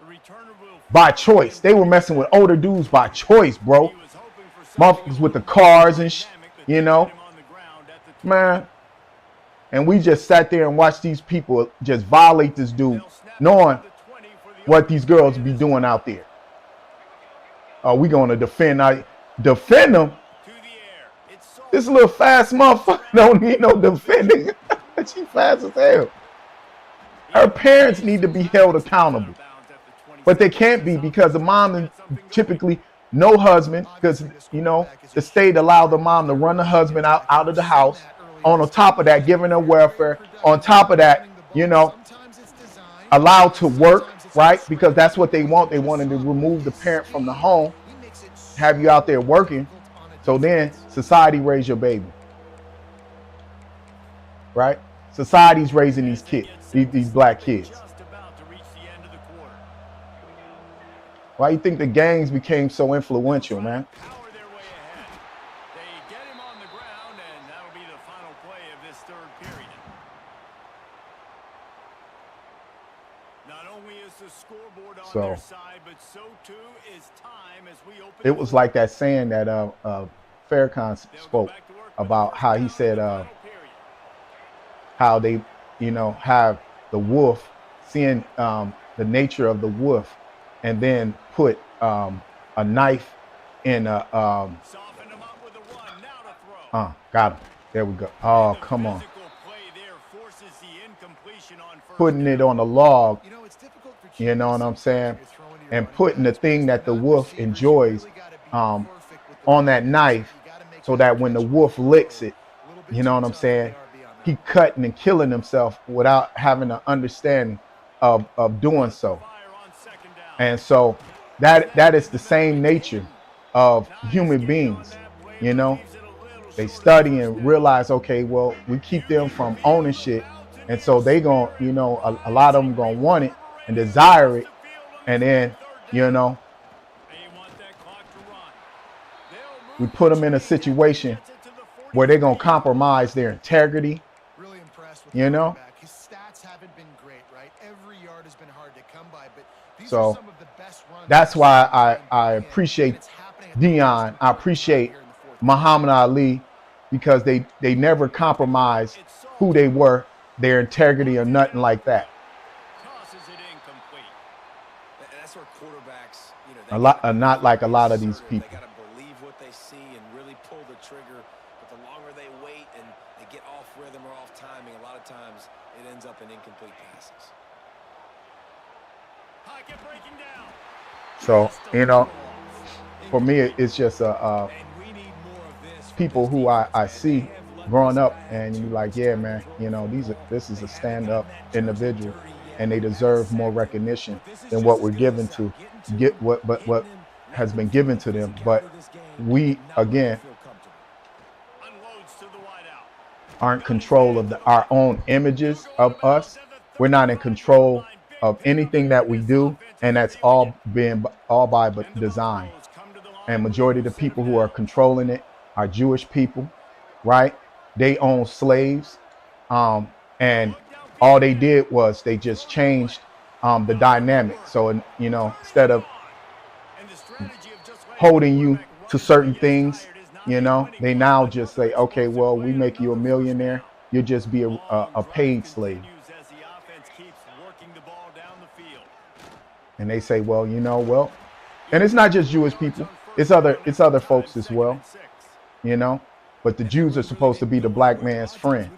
The returner will. By choice. They were messing with older dudes by choice, bro. He was hoping for something Motherfuckers with the cars and you know, him on the ground at the man. And we just sat there and watched these people just violate this dude, knowing what these girls be doing out there. Are we going to defend them? to the air. It's so This little fast motherfucker don't need no defending. She fast as hell. Her parents need to be held accountable, but they can't be because the mom is typically no husband, because, you know, the state allowed the mom to run the husband out of the house. On top of that, giving her welfare. On top of that, you know, allowed to work, right? Because that's what they want. They wanted to remove the parent from the home, have you out there working. So then society raise your baby, right? Society's raising these kids, these black kids. just about to reach the end of the quarter. Why you think the gangs became so influential, man? Power their way ahead. They get him on the ground, and that'll be the final play of this 3rd period. Not only is the scoreboard on So, their side, but so too is time as we open. It was like that saying that Farrakhan spoke about how he said how they, you know, have the wolf, seeing the nature of the wolf, and then put a knife in a Soften him up with a run. Now to throw. got him. There we go. Oh, come on. Physical play there forces the incompletion on first Putting down. it on the log, You know, it's difficult for you know what I'm saying? you're throwing to your And running putting the backs, thing that the not wolf receivers. You enjoys really gotta be um, perfect with the on that running knife, backs. You gotta make so sure that you when the catch wolf them licks it, a little bit you know too what I'm tough saying? if they are beyond He that. cutting and killing himself without having an understanding of doing so. Fire on second down. And so that is the same nature of human beings. You know, they study and realize, okay, well, we keep them from owning shit, and so they gon', you know, a lot of them gonna want it and desire it, and then, you know, They want that clock to run. They'll we move put the them in a chains. situation Gets it to the 40. where they're gonna compromise their integrity. Really impressed with You the know? running back. His stats haven't been great, right? Every yard has been hard to come by, but these So, are some of the best runs. that's I've why seen in the I NBA, appreciate and it's happening at the Dion. highest I level appreciate here in the fourth quarter. Muhammad Ali, because they never compromised who they were, their integrity or nothing like that. Tosses it incomplete. That's where quarterbacks, Not like a lot of these people. They got to believe what they see and really pull the trigger. But the longer they wait and they get off rhythm or off timing, a lot of times it ends up in incomplete passes. Pocket breaking down. So, you know, for me, it's just people who I see growing up, and you're like, yeah, man, you know, this is a stand-up individual, and they deserve more recognition than what we're given to what has been given to them. But we, again, Unloads to the wideout. aren't in control of our own images of us. We're not in control of anything that we do, and that's all by design. And majority of the people who are controlling it are Jewish people, right? They own slaves, and all they did was they just changed the dynamic. So, you know, instead of holding you to certain things, you know, they now just say, okay, well, we make you a millionaire, you'll just be a paid slave. And they say, well, you know, well, and it's not just Jewish people, it's other folks as well, you know, but the Jews are supposed to be the black man's friend,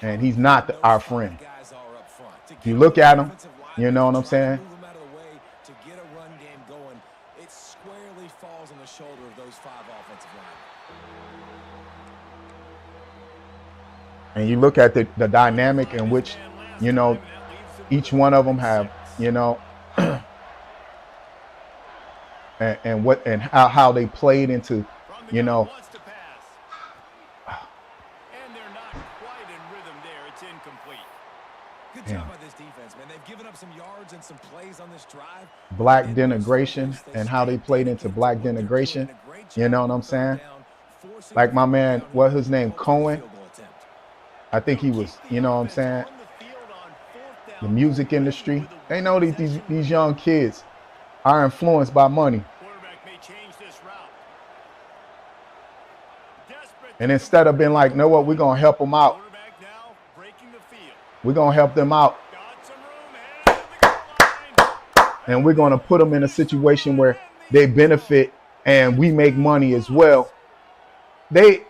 and he's not our friend. If you look at him, you know what I'm saying? To get a run game going, it squarely falls on the shoulder of those 5 offensive linemen. And you look at the dynamic in which, you know, each one of them have, you know, and how they played into, you know. And they're not quite in rhythm there. It's incomplete. Good job by this defense, man. They've given up some yards and some plays on this drive. Black denigration and how they played into black denigration. You know what I'm saying? Like my man, what's his name? Cohen. I think he was, you know what I'm saying? The music industry. They know these young kids are influenced by money. And instead of being like, know what, we're going to help them out. We're going to help them out. And we're going to put them in a situation where they benefit and we make money as well. They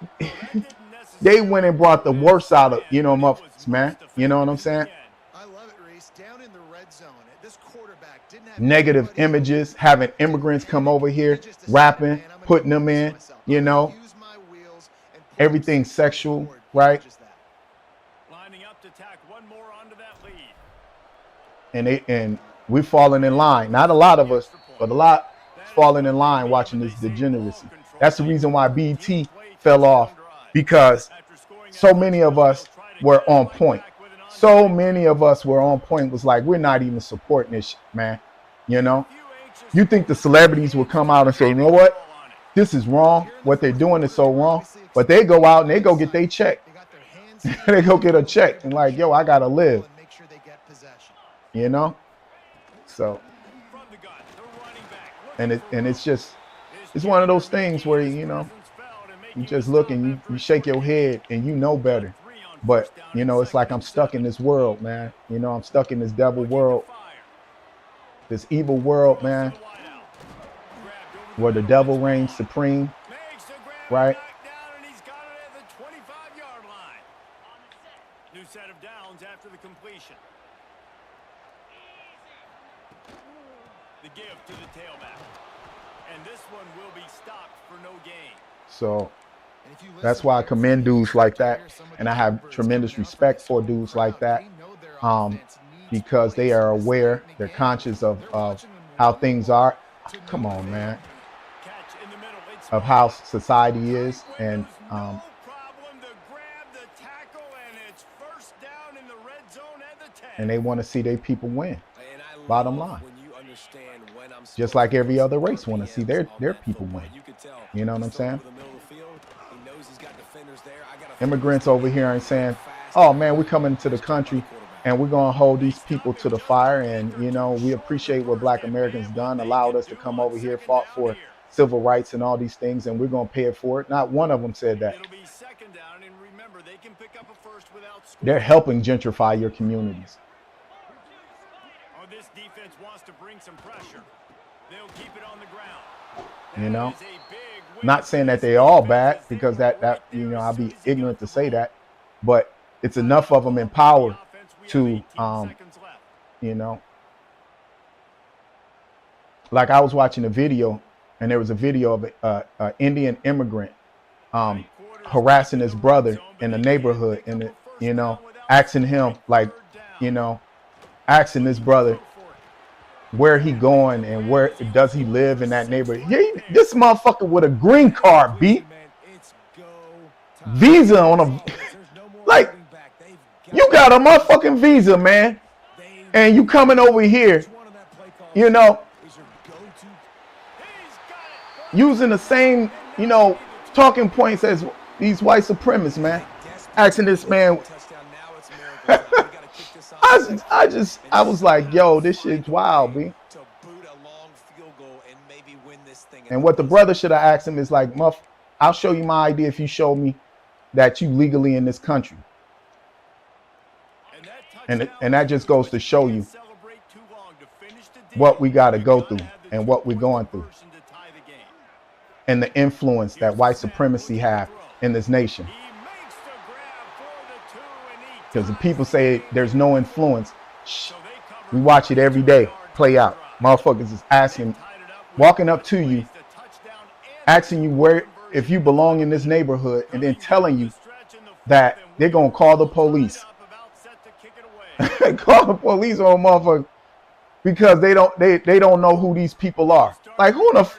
went and brought the worst out of, you know, muffins, man. You know what I'm saying? I love it, Reese. Down in the red zone, this quarterback didn't have negative images, having immigrants come over here, rapping, putting them in, you know, everything sexual, right? Lining up to tack one more onto that lead. And we're falling in line. Not a lot of us, but a lot falling in line watching this degeneracy. That's the reason why BT fell off, because so many of us were on point. So many of us were on point. Was like, we're not even supporting this shit, man. You know, you think the celebrities will come out and say, you know what, this is wrong. What they're doing is so wrong. But they go out and they go get their check. They go get a check and like, yo, I gotta live. You know, so and it's just, it's one of those things where, you know, you just look and you shake your head and you know better. But, you know, it's like I'm stuck in this world, man. You know, I'm stuck in this devil world, this evil world, man, where the devil reigns supreme, right? New set of downs after the completion. The give to the tailback. And this one will be stopped for no gain. So that's why I commend dudes like that, and I have tremendous respect for dudes like that, because they are aware, they're conscious of how things are. Come on, man. Of how society is, and they want to see their people win. Bottom line. Just like every other race want to see their people win. You know what I'm saying? Immigrants over here and saying, oh man, we're coming to the country and we're going to hold these people to the fire. And, you know, we appreciate what Black Americans done, allowed us to come over here, fought for civil rights and all these things, and we're going to pay it for it. Not one of them said that. They're helping gentrify your communities. Oh, this defense wants to bring some pressure. They'll keep it on the ground. You know, That is a big win not saying for that this they all defense bad as they because were that right you there know as I'll soon be as he got ignorant to the say ball. that, but it's enough of them in Ball on power the offense. We have to 18 seconds left. you know, like I was watching a video and there was a video of a Indian immigrant Ninth quarter is harassing back in his the red brother zone, but in the they can't neighborhood pick and up a first you know, down without asking him scoring. like, Third down. you know, asking this brother where he going and where does he live in that neighborhood. This motherfucker with a green card, B, Man, it's go time. visa on a, There's no more like, holding back. They've you got a motherfucking visa, man, and you coming over here, you know, is your go-to. using the same, you know, talking points as these white supremacists, man. Asking this man, Touchdown. Now it's miracle time. We gotta kick this off. I was like, yo, this shit's wild, B. To boot a long field goal and maybe win this thing. And what the brother should have asked him is like, Muff, I'll show you my ID if you show me that you legally in this country. And that just goes to show you what we got to go through and what we're going through and the influence that white supremacy have in this nation. Because the people say there's no influence. Shh. We watch it every day play out. Motherfuckers is asking, walking up to you, asking you where, if you belong in this neighborhood, and then telling you that they're going to call the police. Call the police on motherfucker because they don't know who these people are. Like, who the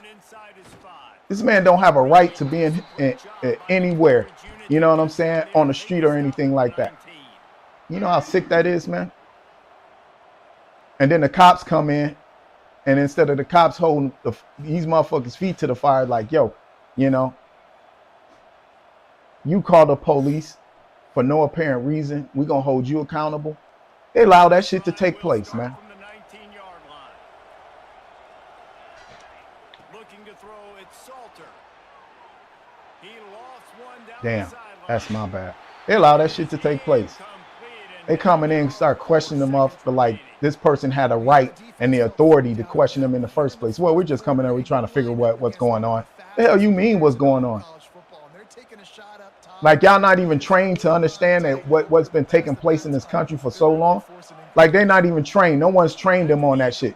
this man don't have a right to be in anywhere, you know what I'm saying, on the street or anything like that. You know how sick that is, man? And then the cops come in, and instead of the cops holding these motherfuckers' feet to the fire, like, yo, you know, you call the police for no apparent reason, we're going to hold you accountable. They allow that shit to take place, man. Damn, that's my bad. They allow that shit to take place. They coming in and start questioning them off for like this person had a right and the authority to question them in the first place. Well, we're just coming there, we're trying to figure what's going on. The hell you mean what's going on? Like, y'all not even trained to understand that what's been taking place in this country for so long. Like, they're not even trained. No one's trained them on that shit.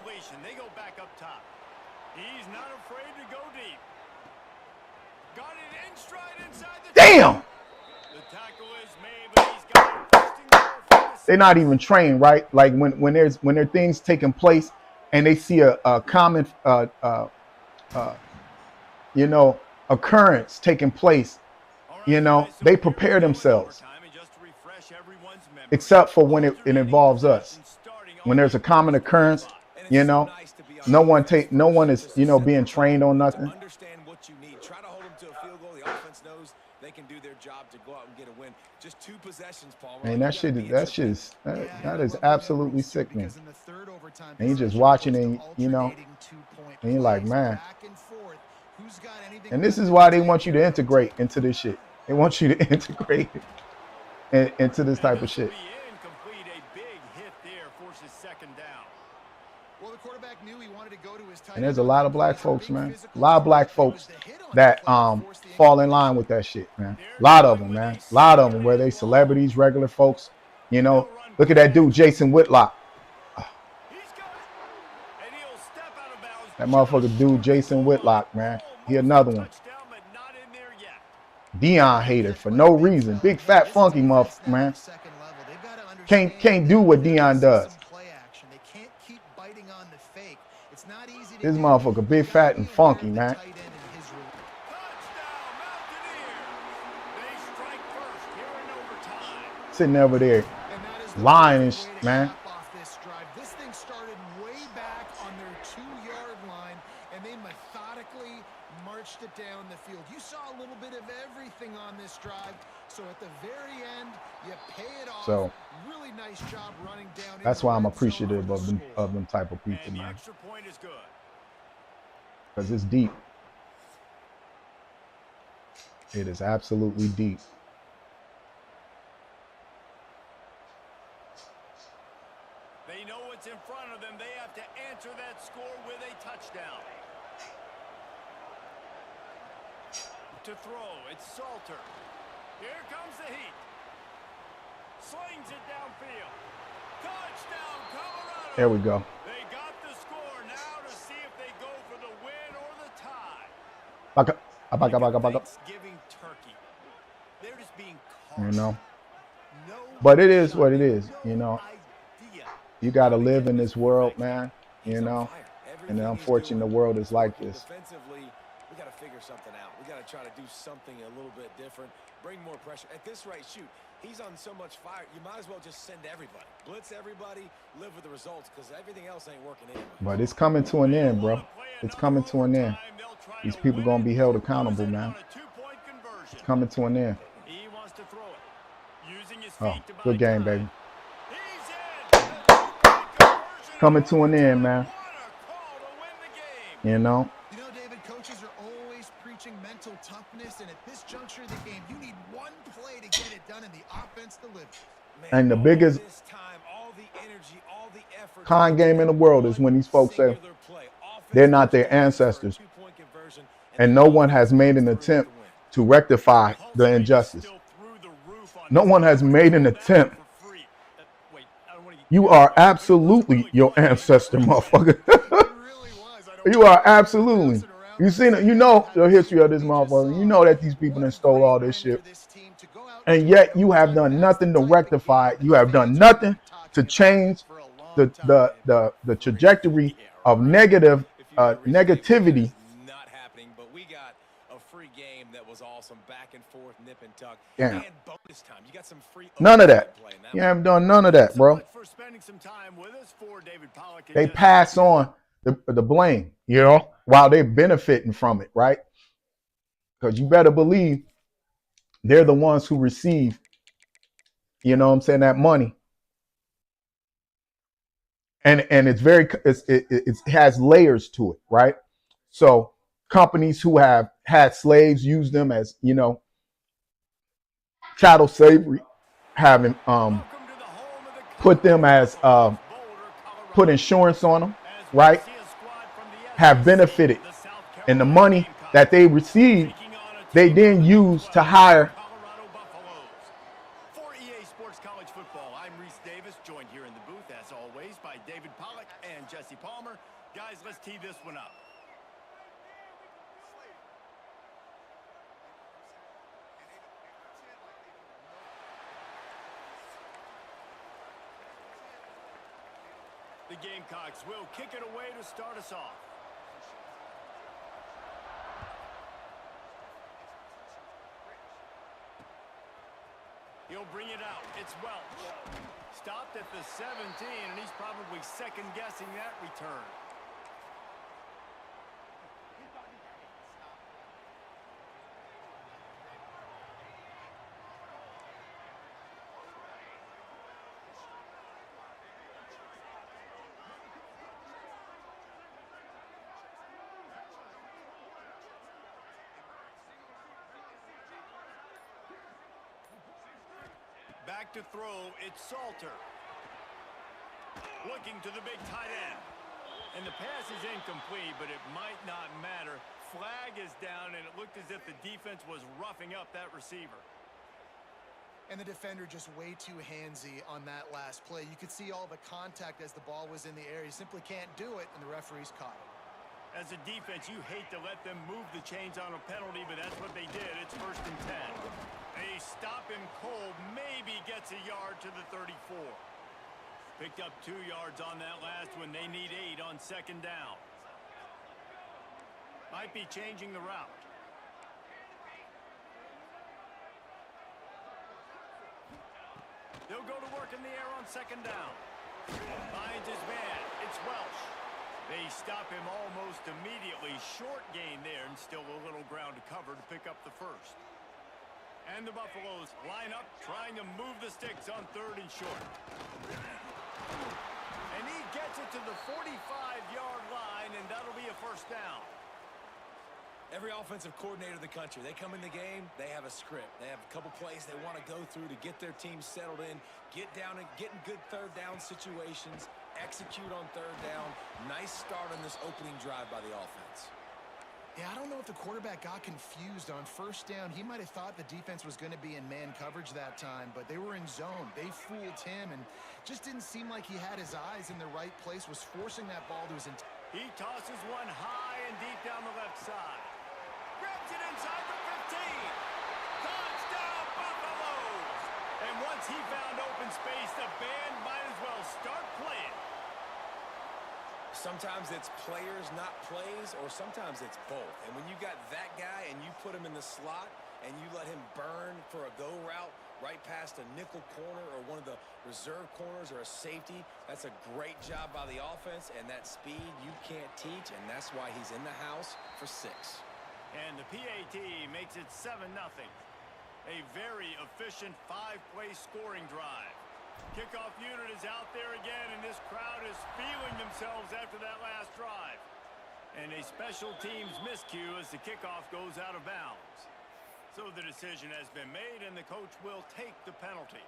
Damn. They're not even trained, right? Like when there are things taking place and they see a common you know, occurrence taking place, you know, they prepare themselves. Except for when it involves us. When there's a common occurrence, you know, no one is, you know, being trained on nothing. Understand what you need. Try to hold them to a field goal. The offense knows they can do their job to go out and get a win. Just 2 possessions, Paul. And that is absolutely sick, man. And you're just watching and, you know, and you're like, man. And this is why they want you to integrate into this shit. They want you to integrate into this type of shit. And there's a lot of black folks, man. A lot of black folks that fall in line with that shit, man. A lot of them, man. A lot of them, where they celebrities, regular folks. You know, look at that dude, Jason Whitlock. That motherfucker dude, Jason Whitlock, man. He another one. Deion hater for no reason. Big fat funky motherfucker, man. Can't do what Deion does. This motherfucker big fat and funky, man. Sitting over there lying and man. This thing started way back on their 2-yard line, and they methodically marched it down the field. You saw a little bit of everything on this drive. So at the very end, you pay it off. So really nice job running down. That's why I'm appreciative of them type of people, man. Because it's deep. It is absolutely deep. They know what's in front of them. They have to answer that score with a touchdown. to throw. It's Salter. Here comes the heat. Slings it downfield. Touchdown, Colorado. There we go. They got the score. Now to see if they go for the win or the tie. Thanksgiving turkey. They're just being cautious. You know. But it is what it is, you know. You got to live in this world, man, you know. And unfortunately, the world is like this. Defensively, we got to figure something out. We got to try to do something a little bit different, bring more pressure. At this rate, shoot, he's on so much fire, you might as well just send everybody. Blitz everybody, live with the results, because everything else ain't working anyway. But it's coming to an end, bro. It's coming to an end. These people going to be held accountable, man. It's coming to an end. He wants to throw it. Using his Oh, feet to buy good game, time. baby. He's in. Coming to an end, man. What a call to win the game. You know. You know, David, coaches are always preaching mental toughness, and at this juncture of the game, you need one play to get it done, and the offense delivers. And the biggest This time, all the energy, all the effort, con game in the world is when these folks say they're not their ancestors. And no one has made an attempt to rectify the injustice. No one has made an attempt. You are absolutely your ancestor, motherfucker. You are absolutely. You seen it. You know the history of this motherfucker. You know that these people that stole all this shit. And yet you have done nothing to rectify it. You have done nothing to change the trajectory of negative negativity. Not happening, but we got a free game that was awesome, back and forth, nip and tuck. Yeah. And bonus time. You got some free None of that. play in that You one. haven't done none of that, bro. For spending some time with us for David Pollock. They pass on the blame, you know, while they're benefiting from it, right? Because you better believe they're the ones who receive, you know what I'm saying, that money. And it's it has layers to it, right? So companies who have had slaves use them as, you know, chattel slavery, having put them as put insurance on them, right? Have benefited, and the money that they received, they then use to hire. For EA Sports College Football, I'm Reese Davis, joined here in the booth, as always, by David Pollock and Jesse Palmer. Guys, let's tee this one up. The Gamecocks will kick it away to start us off. He'll bring it out. It's Welch. Stopped at the 17, and he's probably second-guessing that return. Back to throw, it's Salter. Looking to the big tight end. And the pass is incomplete, but it might not matter. Flag is down, and it looked as if the defense was roughing up that receiver. And the defender just way too handsy on that last play. You could see all the contact as the ball was in the air. He simply can't do it, and the referee's caught it. As a defense, you hate to let them move the chains on a penalty, but that's what they did. It's 1st and 10. They stop him cold, maybe gets a yard to the 34. Picked up 2 yards on that last one. They need 8 on 2nd down. Might be changing the route. They'll go to work in the air on 2nd down. Finds his man. It's Welch. They stop him almost immediately. Short gain there, and still a little ground to cover to pick up the first. And the Buffaloes line up, trying to move the sticks on 3rd and short. And he gets it to the 45-yard line, and that'll be a 1st down. Every offensive coordinator in the country, they come in the game, they have a script. They have a couple plays they want to go through to get their team settled in, get down and get in good 3rd down situations, execute on 3rd down. Nice start on this opening drive by the offense. Yeah, I don't know if the quarterback got confused on first down. He might have thought the defense was going to be in man coverage that time, but they were in zone. They fooled him and just didn't seem like he had his eyes in the right place, was forcing that ball to his intent. He tosses one high and deep down the left side. Grabs it inside the 15. Touchdown, Buffaloes! And once he found open space, the band might as well start playing. Sometimes it's players, not plays, or sometimes it's both. And when you got that guy and you put him in the slot and you let him burn for a go route right past a nickel corner or one of the reserve corners or a safety, that's a great job by the offense, and that speed you can't teach, and that's why he's in the house for 6. And the PAT makes it 7-0. A very efficient 5-play scoring drive. Kickoff unit is out there again, and this crowd is feeling themselves after that last drive. And a special teams miscue as the kickoff goes out of bounds. So the decision has been made, and the coach will take the penalty.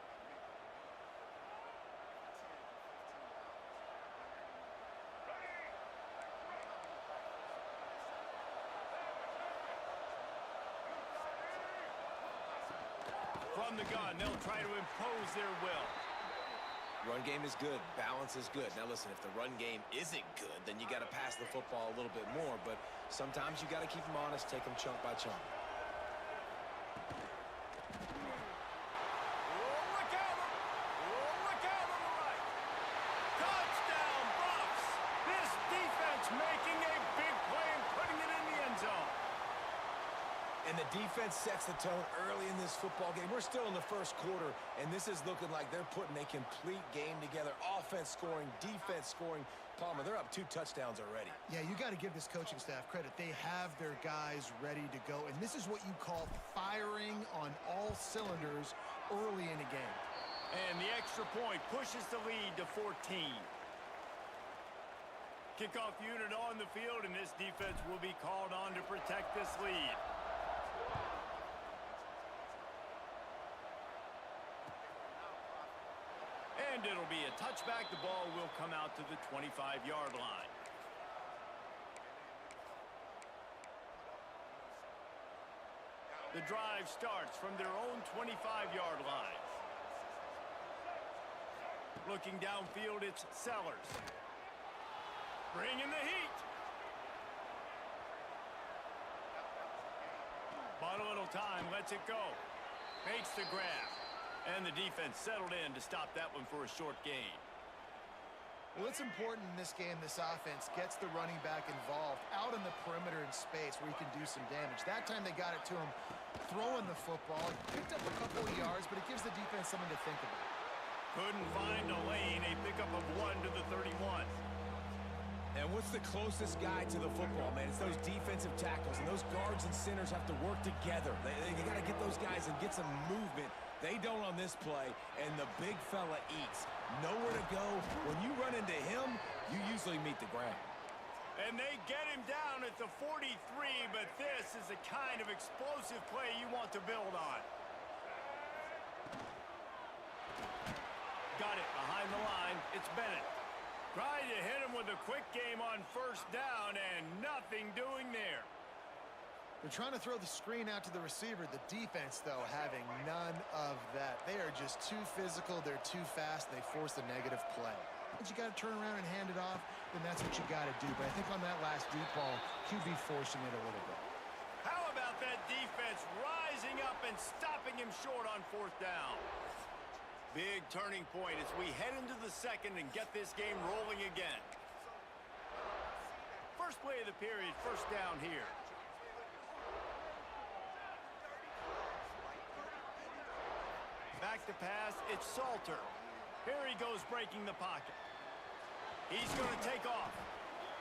From the gun, they'll try to impose their will. Run game is good. Balance is good. Now, listen, if the run game isn't good, then you got to pass the football a little bit more. But sometimes you got to keep them honest, take them chunk by chunk. Look out! Look out on the right! Touchdown, Buffs! This defense making a big play and putting it in the end zone. And the defense sets the tone early in this football game. We're still in the first quarter, and this is looking like they're putting a complete game together. Offense scoring, defense scoring. Palmer, they're up 2 touchdowns already. Yeah, you got to give this coaching staff credit. They have their guys ready to go, and this is what you call firing on all cylinders early in a game. And the extra point pushes the lead to 14. Kickoff unit on the field, and this defense will be called on to protect this lead. And it'll be a touchback. The ball will come out to the 25-yard line. The drive starts from their own 25-yard line. Looking downfield, it's Sellers. Bringing the heat. Bought a little time, lets it go. Makes the grab. And the defense settled in to stop that one for a short gain. Well, it's important in this game, this offense gets the running back involved out in the perimeter in space where he can do some damage. That time they got it to him throwing the football. He picked up a couple of yards, but it gives the defense something to think about. Couldn't find a lane, a pickup of 1 to the 31. And what's the closest guy to the football, man? It's those defensive tackles, and those guards and centers have to work together. They got to get those guys and get some movement. They don't on this play, and the big fella eats. Nowhere to go. When you run into him, you usually meet the ground. And they get him down at the 43, but this is the kind of explosive play you want to build on. Got it behind the line. It's Bennett. Trying to hit him with a quick game on first down, and nothing doing there. They're trying to throw the screen out to the receiver. The defense, though, having none of that. They are just too physical. They're too fast. They force the negative play. But you got to turn around and hand it off, then that's what you got to do. But I think on that last deep ball, QB forcing it a little bit. How about that defense rising up and stopping him short on fourth down? Big turning point as we head into the second and get this game rolling again. First play of the period, first down here. Back to pass, it's Salter. Here he goes breaking the pocket. He's going to take off.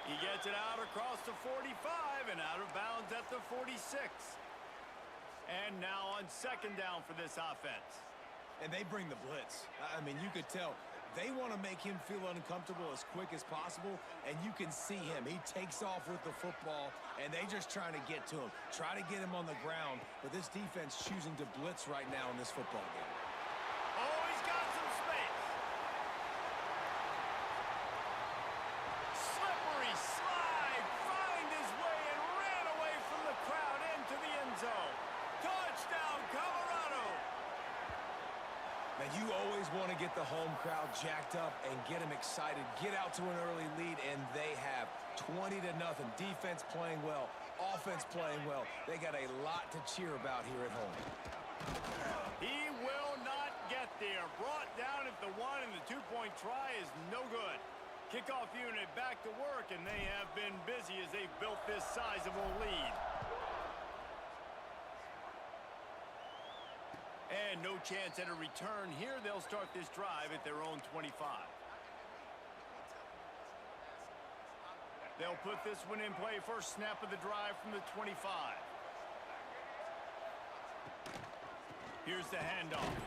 He gets it out across the 45 and out of bounds at the 46. And now on second down for this offense. And they bring the blitz. I mean, you could tell they want to make him feel uncomfortable as quick as possible, and you can see him. He takes off with the football, and they just trying to get to him, try to get him on the ground, but this defense choosing to blitz right now in this football game. Oh, he's got some space. Slippery slide, find his way, and ran away Man, you always want to get the home crowd jacked up and get them excited. Get out to an early lead, and they have 20-0. Defense playing well, offense playing well. They got a lot to cheer about here at home. He will not get there. Brought down at the one, and the two-point try is no good. Kickoff unit back to work, and they have been busy as they've built this sizable lead. And no chance at a return here. They'll start this drive at their own 25. They'll put this one in play. First snap of the drive from the 25. Here's the handoff.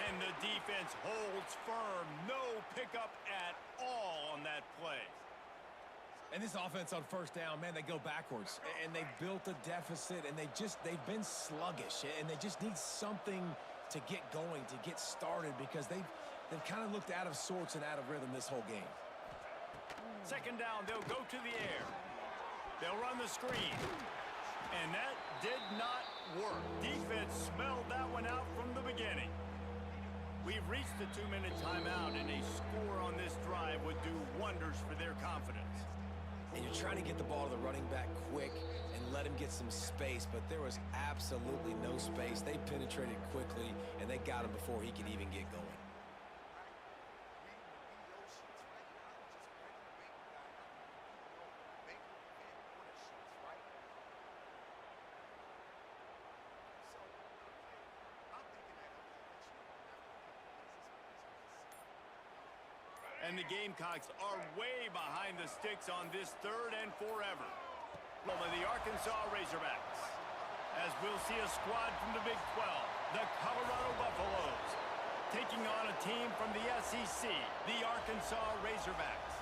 And the defense holds firm. No pickup at all on that play. And this offense on first down, man, they go backwards. And they've built a deficit, and they've been sluggish. And they just need something to get going, to get started, because they've kind of looked out of sorts and out of rhythm this whole game. Second down, they'll go to the air. They'll run the screen. And that did not work. Defense smelled that one out from the beginning. We've reached the 2-minute timeout, and a score on this drive would do wonders for their confidence. And you're trying to get the ball to the running back quick and let him get some space, but there was absolutely no space. They penetrated quickly, and they got him before he could even get going. And the Gamecocks are way behind the sticks on this third and forever. Well, the Arkansas Razorbacks, as we'll see a squad from the Big 12, the Colorado Buffaloes, taking on a team from the SEC, the Arkansas Razorbacks.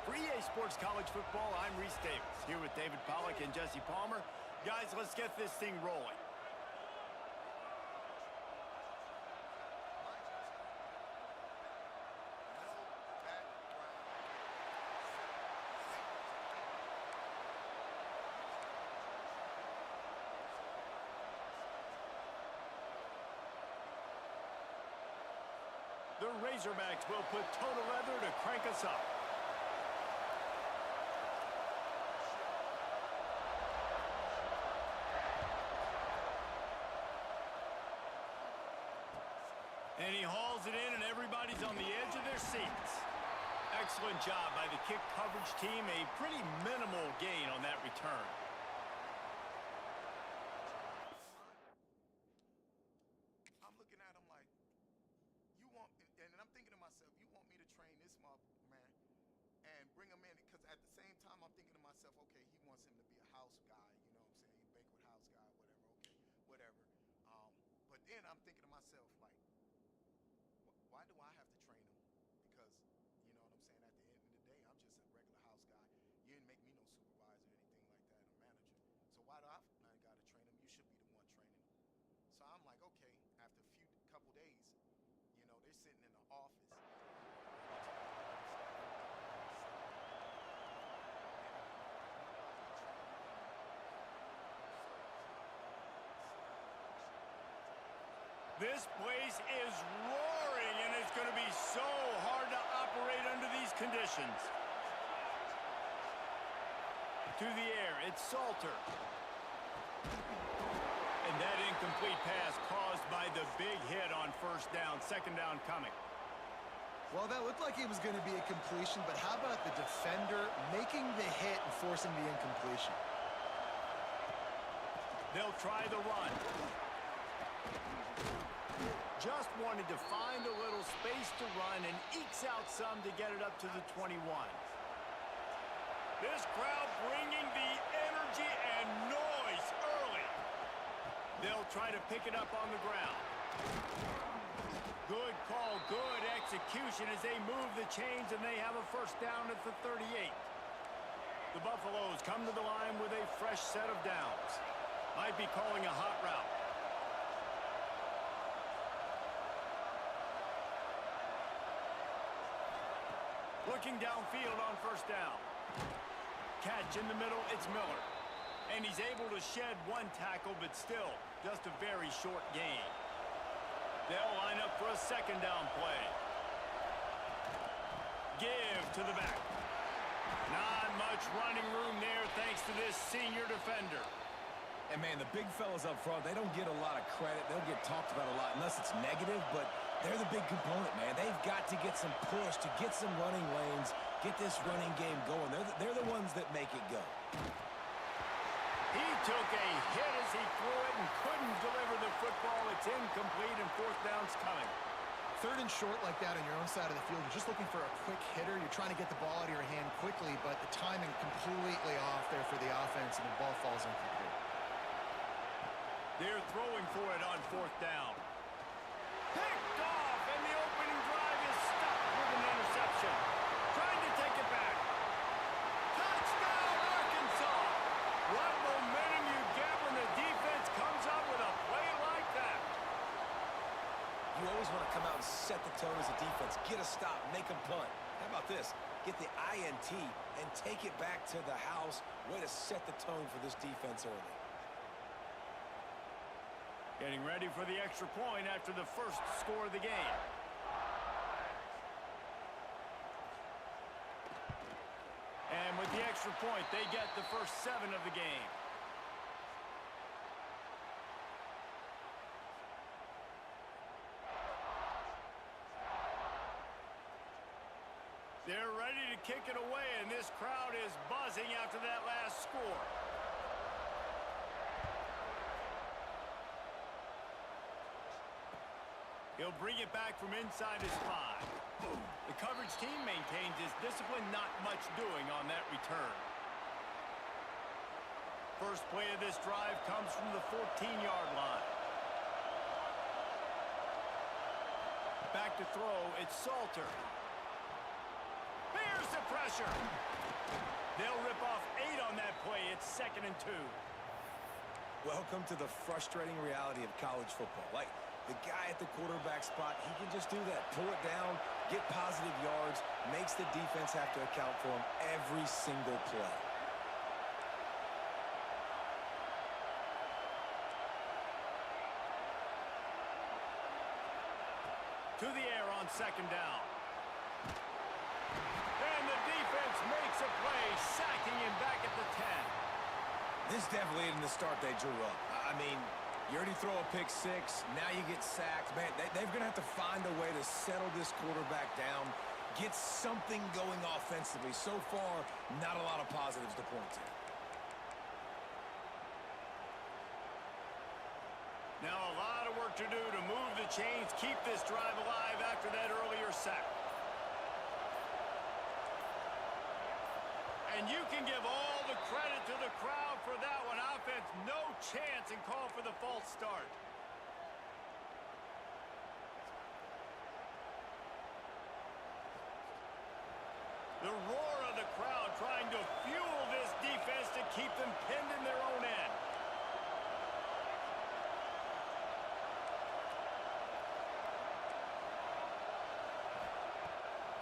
For EA Sports College Football, I'm Reese Davis, here with David Pollack and Jesse Palmer. Guys, let's get this thing rolling. The Razorbacks will put total leather to crank us up. And he hauls it in, and everybody's on the edge of their seats. Excellent job by the kick coverage team. A pretty minimal gain on that return. I'm looking at him like, you want, and I'm thinking to myself, you want me to train this man and bring him in, because at the same time I'm thinking to myself, okay, he wants him to be a house guy, you know what I'm saying, a banquet house guy, whatever, okay, whatever. But then I'm thinking to myself, like, why do I have to train him? Because, you know what I'm saying, at the end of the day, I'm just a regular house guy. You didn't make me no supervisor or anything like that, or manager. So why do I got to train him? You should be the one training him. So I'm like, okay, after a couple days, you know, they're sitting in the office. This place is roaring, and it's going to be so hard to operate under these conditions. To the air, it's Salter. And that incomplete pass caused by the big hit on first down. Second down coming. Well, that looked like it was going to be a completion, but how about the defender making the hit and forcing the incompletion? They'll try the run. Just wanted to find a little space to run and ekes out some to get it up to the 21. This crowd bringing the energy and noise early. They'll try to pick it up on the ground. Good call, good execution as they move the chains, and they have a first down at the 38. The Buffaloes come to the line with a fresh set of downs. Might be calling a hot route. Looking downfield on first down. Catch in the middle, it's Miller. And he's able to shed one tackle, but still just a very short gain. They'll line up for a second down play. Give to the back. Not much running room there thanks to this senior defender. And, man, the big fellas up front, they don't get a lot of credit. They'll get talked about a lot unless it's negative, but they're the big component, man. They've got to get some push, to get some running lanes, get this running game going. They're the ones that make it go. He took a hit as he threw it and couldn't deliver the football. It's incomplete and fourth down's coming. Third and short like that on your own side of the field, you're just looking for a quick hitter. You're trying to get the ball out of your hand quickly, but the timing completely off there for the offense, and the ball falls incomplete. They're throwing for it on fourth down. Picked off, and the opening drive is stopped with an interception. Trying to take it back. Touchdown, Arkansas! What momentum you get when the defense comes up with a play like that. You always want to come out and set the tone as a defense. Get a stop, make them punt. How about this? Get the INT and take it back to the house. Way to set the tone for this defense early. Getting ready for the extra point after the first score of the game. And with the extra point, they get the first 7 of the game. They're ready to kick it away, and this crowd is buzzing after that last score. He'll bring it back from inside his 5. The coverage team maintains his discipline, not much doing on that return. First play of this drive comes from the 14-yard line. Back to throw, it's Salter. Here's the pressure. They'll rip off 8 on that play. It's 2nd and 2. Welcome to the frustrating reality of college football. Like, the guy at the quarterback spot, he can just do that. Pull it down, get positive yards, makes the defense have to account for him every single play. To the air on 2nd down. And the defense makes a play, sacking him back at the 10. This definitely isn't the start they drew up. I mean, you already throw a pick 6, now you get sacked. Man, they're going to have to find a way to settle this quarterback down, get something going offensively. So far, not a lot of positives to point to. Now a lot of work to do to move the chains, keep this drive alive after that earlier sack. And you can give all the credit to the crowd for that one. Offense, no chance, and call for the false start. The roar of the crowd trying to fuel this defense to keep them pinned in their own end.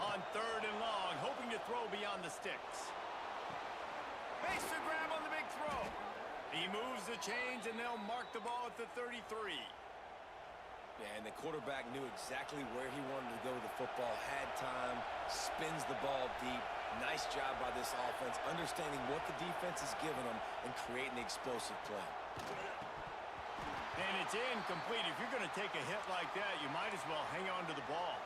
On 3rd and long, hoping to throw beyond the sticks. Makes the grab on the big throw. He moves the chains, and they'll mark the ball at the 33. Yeah, and the quarterback knew exactly where he wanted to go with the football, had time, spins the ball deep. Nice job by this offense, understanding what the defense is giving them and creating the explosive play. And it's incomplete. If you're going to take a hit like that, you might as well hang on to the ball.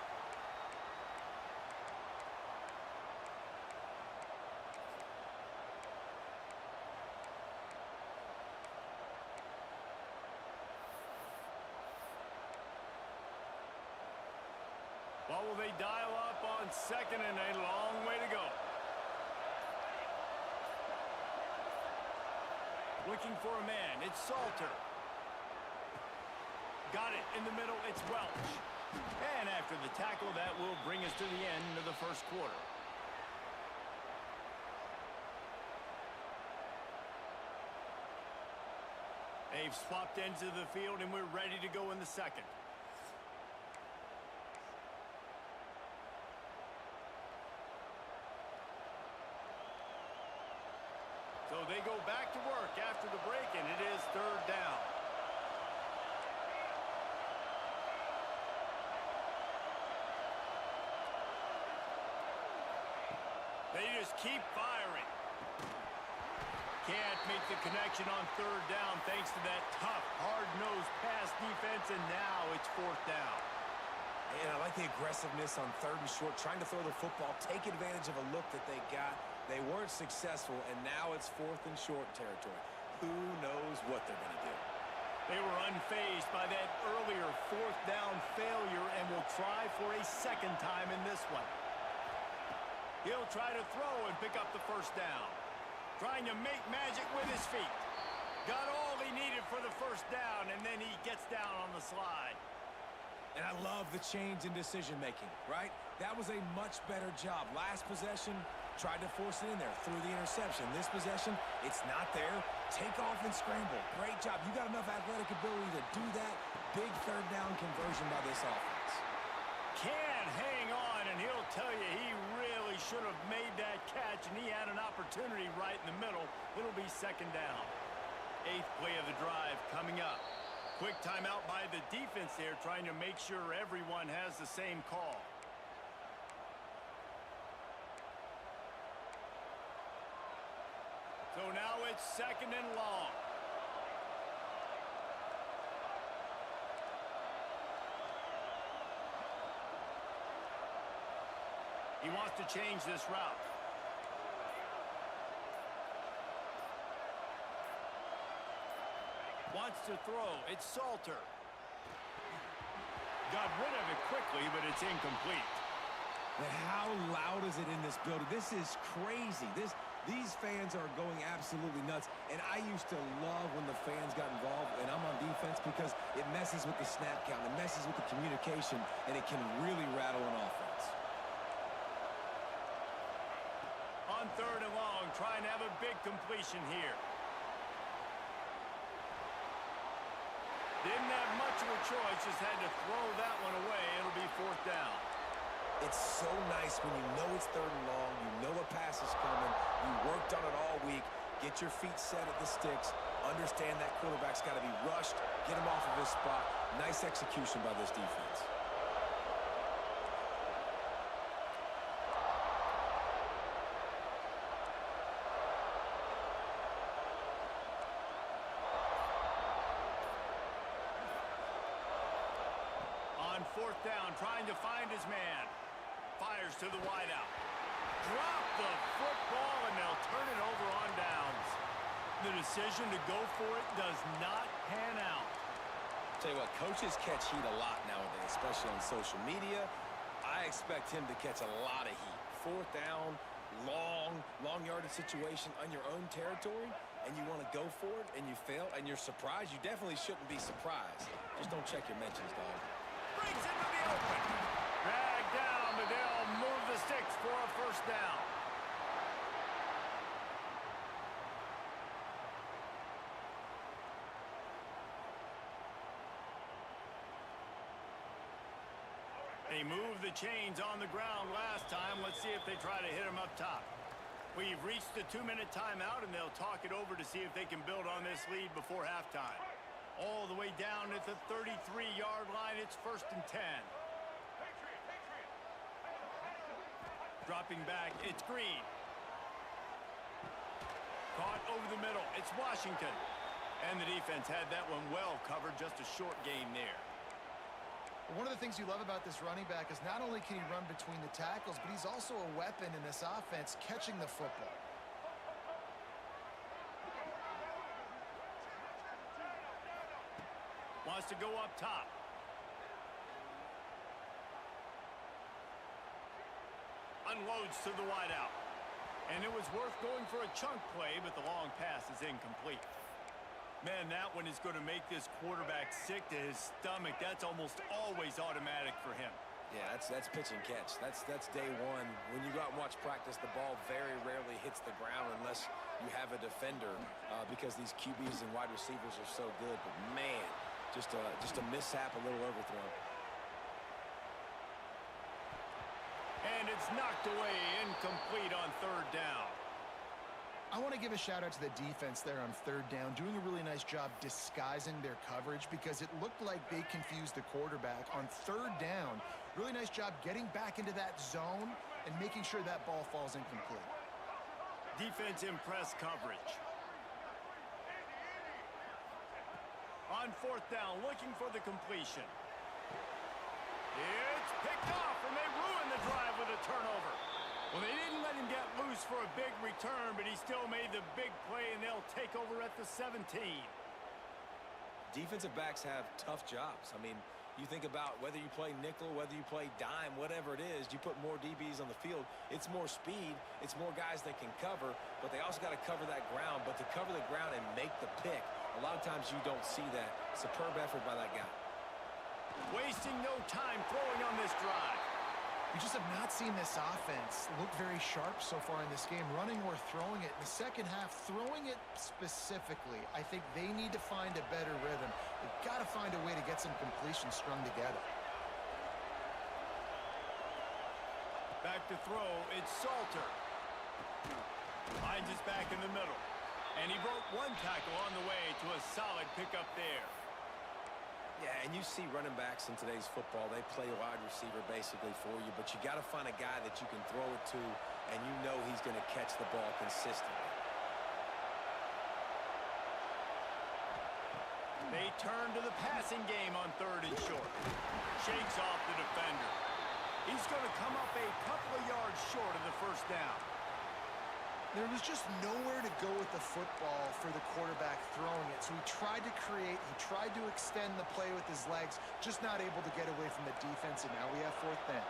What will they dial up on 2nd and a long way to go? Looking for a man. It's Salter. Got it in the middle. It's Welch. And after the tackle, that will bring us to the end of the first quarter. They've swapped ends of the field, and we're ready to go in the second. So they go back to work after the break, and it is 3rd down. They just keep firing. Can't make the connection on third down thanks to that tough, hard-nosed pass defense, and now it's fourth down. And I like the aggressiveness on third and short, trying to throw the football, take advantage of a look that they got. They weren't successful, and now it's fourth and short territory. Who knows what they're going to do? They were unfazed by that earlier fourth down failure and will try for a second time in this one. He'll try to throw and pick up the first down. Trying to make magic with his feet. Got all he needed for the first down, and then he gets down on the slide. And I love the change in decision-making, right? That was a much better job. Last possession, tried to force it in there through the interception. This possession, it's not there. Take off and scramble. Great job. You got enough athletic ability to do that. Big third down conversion by this offense. Can't hang on, and he'll tell you he really should have made that catch, and he had an opportunity right in the middle. It'll be second down. Eighth play of the drive coming up. Quick timeout by the defense there, trying to make sure everyone has the same call. So now it's second and long. He wants to change this route. Wants to throw. It's Salter. Got rid of it quickly, but it's incomplete. And how loud is it in this building? This is crazy. These fans are going absolutely nuts. And I used to love when the fans got involved, and I'm on defense, because it messes with the snap count. It messes with the communication, and it can really rattle an offense. On third and long, trying to have a big completion here. Didn't have much of a choice, just had to throw that one away. It'll be fourth down. It's so nice when you know it's third and long, you know a pass is coming, you worked on it all week, get your feet set at the sticks, understand that quarterback's got to be rushed, get him off of his spot. Nice execution by this defense. On fourth down, trying to find his man. Fires to the wideout. Drop the football, and they'll turn it over on downs. The decision to go for it does not pan out. Tell you what, coaches catch heat a lot nowadays, especially on social media. I expect him to catch a lot of heat. Fourth down, long yardage situation on your own territory, and you want to go for it, and you fail, and you're surprised. You definitely shouldn't be surprised. Just don't check your mentions, dog. Brings into the open. Dragged down, but they'll move the sticks for a first down. They moved the chains on the ground last time. Let's see if they try to hit him up top. We've reached the 2-minute timeout, and they'll talk it over to see if they can build on this lead before halftime. All the way down at the 33-yard line, it's first and 10. Dropping back, it's Green. Caught over the middle, it's Washington. And the defense had that one well covered, just a short gain there. One of the things you love about this running back is not only can he run between the tackles, but he's also a weapon in this offense, catching the football. Wants to go up top. Unloads to the wideout. And it was worth going for a chunk play, but the long pass is incomplete. Man, that one is going to make this quarterback sick to his stomach. That's almost always automatic for him. Yeah, that's pitch and catch. That's day one. When you go out and watch practice, the ball very rarely hits the ground unless you have a defender, because these QBs and wide receivers are so good. But man, just a mishap, a little overthrow. And it's knocked away, incomplete on third down. I want to give a shout out to the defense there on third down, doing a really nice job disguising their coverage, because it looked like they confused the quarterback on third down. Really nice job getting back into that zone and making sure that ball falls incomplete. Defense in press coverage. On fourth down, looking for the completion. It's picked off, and they ruin the drive with a turnover. Well, they didn't let him get loose for a big return, but he still made the big play, and they'll take over at the 17. Defensive backs have tough jobs. I mean, you think about whether you play nickel, whether you play dime, whatever it is, you put more DBs on the field. It's more speed. It's more guys that can cover, but they also got to cover that ground. But to cover the ground and make the pick, a lot of times you don't see that. Superb effort by that guy. Wasting no time throwing on this drive. We just have not seen this offense look very sharp so far in this game, running or throwing it. In the second half, throwing it specifically, I think they need to find a better rhythm. They've got to find a way to get some completions strung together. Back to throw, it's Salter. Finds his back in the middle. And he broke one tackle on the way to a solid pickup there. Yeah, and you see running backs in today's football, they play wide receiver basically for you, but you got to find a guy that you can throw it to, and you know he's going to catch the ball consistently. They turn to the passing game on third and short. Shakes off the defender. He's going to come up a couple of yards short of the first down. There was just nowhere to go with the football for the quarterback throwing it. So he tried to create, he tried to extend the play with his legs, just not able to get away from the defense, and now we have fourth down.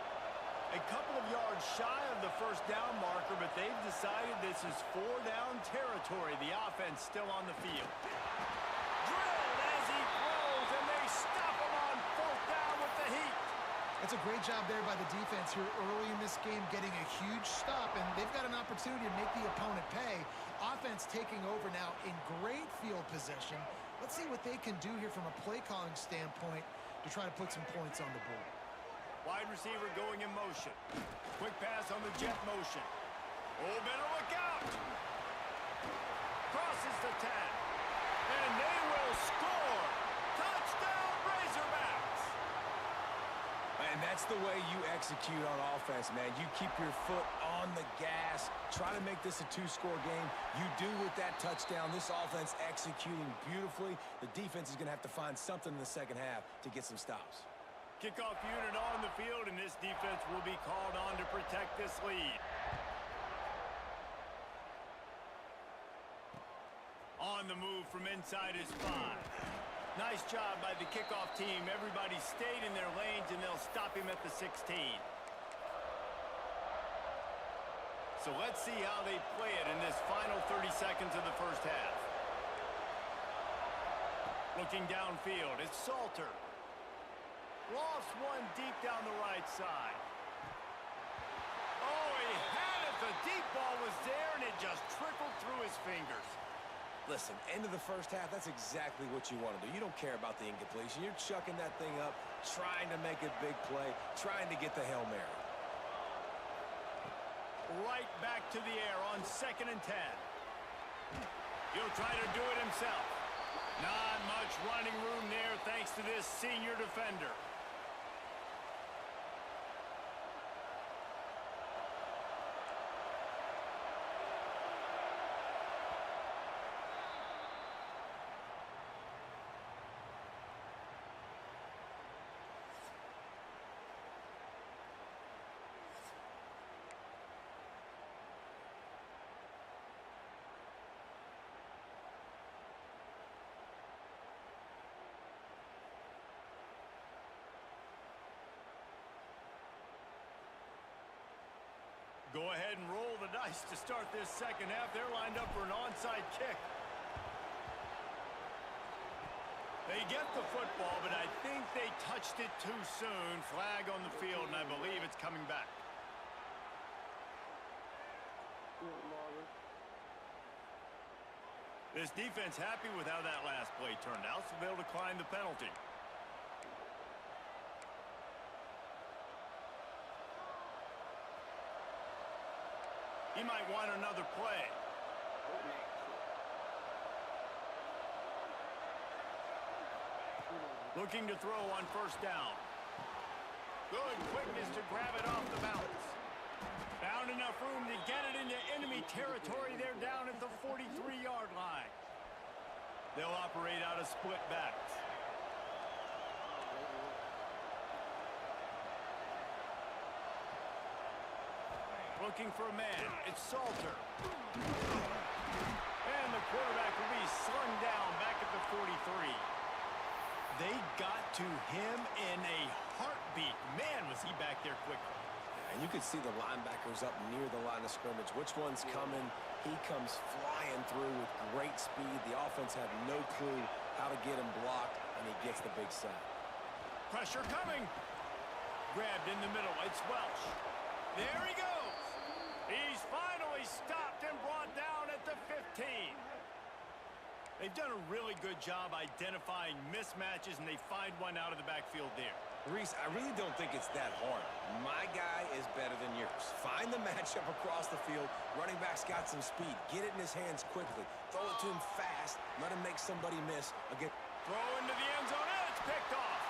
A couple of yards shy of the first down marker, but they've decided this is four-down territory. The offense still on the field. Drilled as he throws, and they stop him on fourth down with the heat. It's a great job there by the defense here early in this game, getting a huge stop, and they've got an opportunity to make the opponent pay. Offense taking over now in great field possession. Let's see what they can do here from a play-calling standpoint to try to put some points on the board. Wide receiver going in motion. Quick pass on the jet motion. Oh, better look out. Crosses the 10. And they will score. Touchdown, Razorbacks. And that's the way you execute on offense, man. You keep your foot on the gas. Try to make this a two-score game. You do with that touchdown. This offense executing beautifully. The defense is going to have to find something in the second half to get some stops. Kickoff unit on the field, and this defense will be called on to protect this lead. On the move from inside his 5. Nice job by the kickoff team. Everybody stayed in their lanes, and they'll stop him at the 16. So let's see how they play it in this final 30 seconds of the first half. Looking downfield, it's Salter. Lofts one deep down the right side. Oh, he had it. The deep ball was there, and it just trickled through his fingers. Listen, end of the first half, that's exactly what you want to do. You don't care about the incompletion. You're chucking that thing up, trying to make a big play, trying to get the Hail Mary. Right back to the air on 2nd and 10. He'll try to do it himself. Not much running room there thanks to this senior defender. Go ahead and roll the dice to start this second half. They're lined up for an onside kick. They get the football, but I think they touched it too soon. Flag on the field, and I believe it's coming back. This defense happy with how that last play turned out, so they'll decline the penalty. He might want another play. Looking to throw on first down. Good quickness to grab it off the bounce. Found enough room to get it into enemy territory. They're down at the 43-yard line. They'll operate out of split backs. Looking for a man. It's Salter. And the quarterback will be slung down back at the 43. They got to him in a heartbeat. Man, was he back there quickly. And you can see the linebackers up near the line of scrimmage. Which one's coming? He comes flying through with great speed. The offense had no clue how to get him blocked, and he gets the big sack. Pressure coming. Grabbed in the middle. It's Welch. There he goes. He's finally stopped and brought down at the 15. They've done a really good job identifying mismatches, and they find one out of the backfield there. Reese, I really don't think it's that hard. My guy is better than yours. Find the matchup across the field. Running back's got some speed. Get it in his hands quickly. Throw it to him fast. Let him make somebody miss. Again, throw into the end zone, and it's picked off.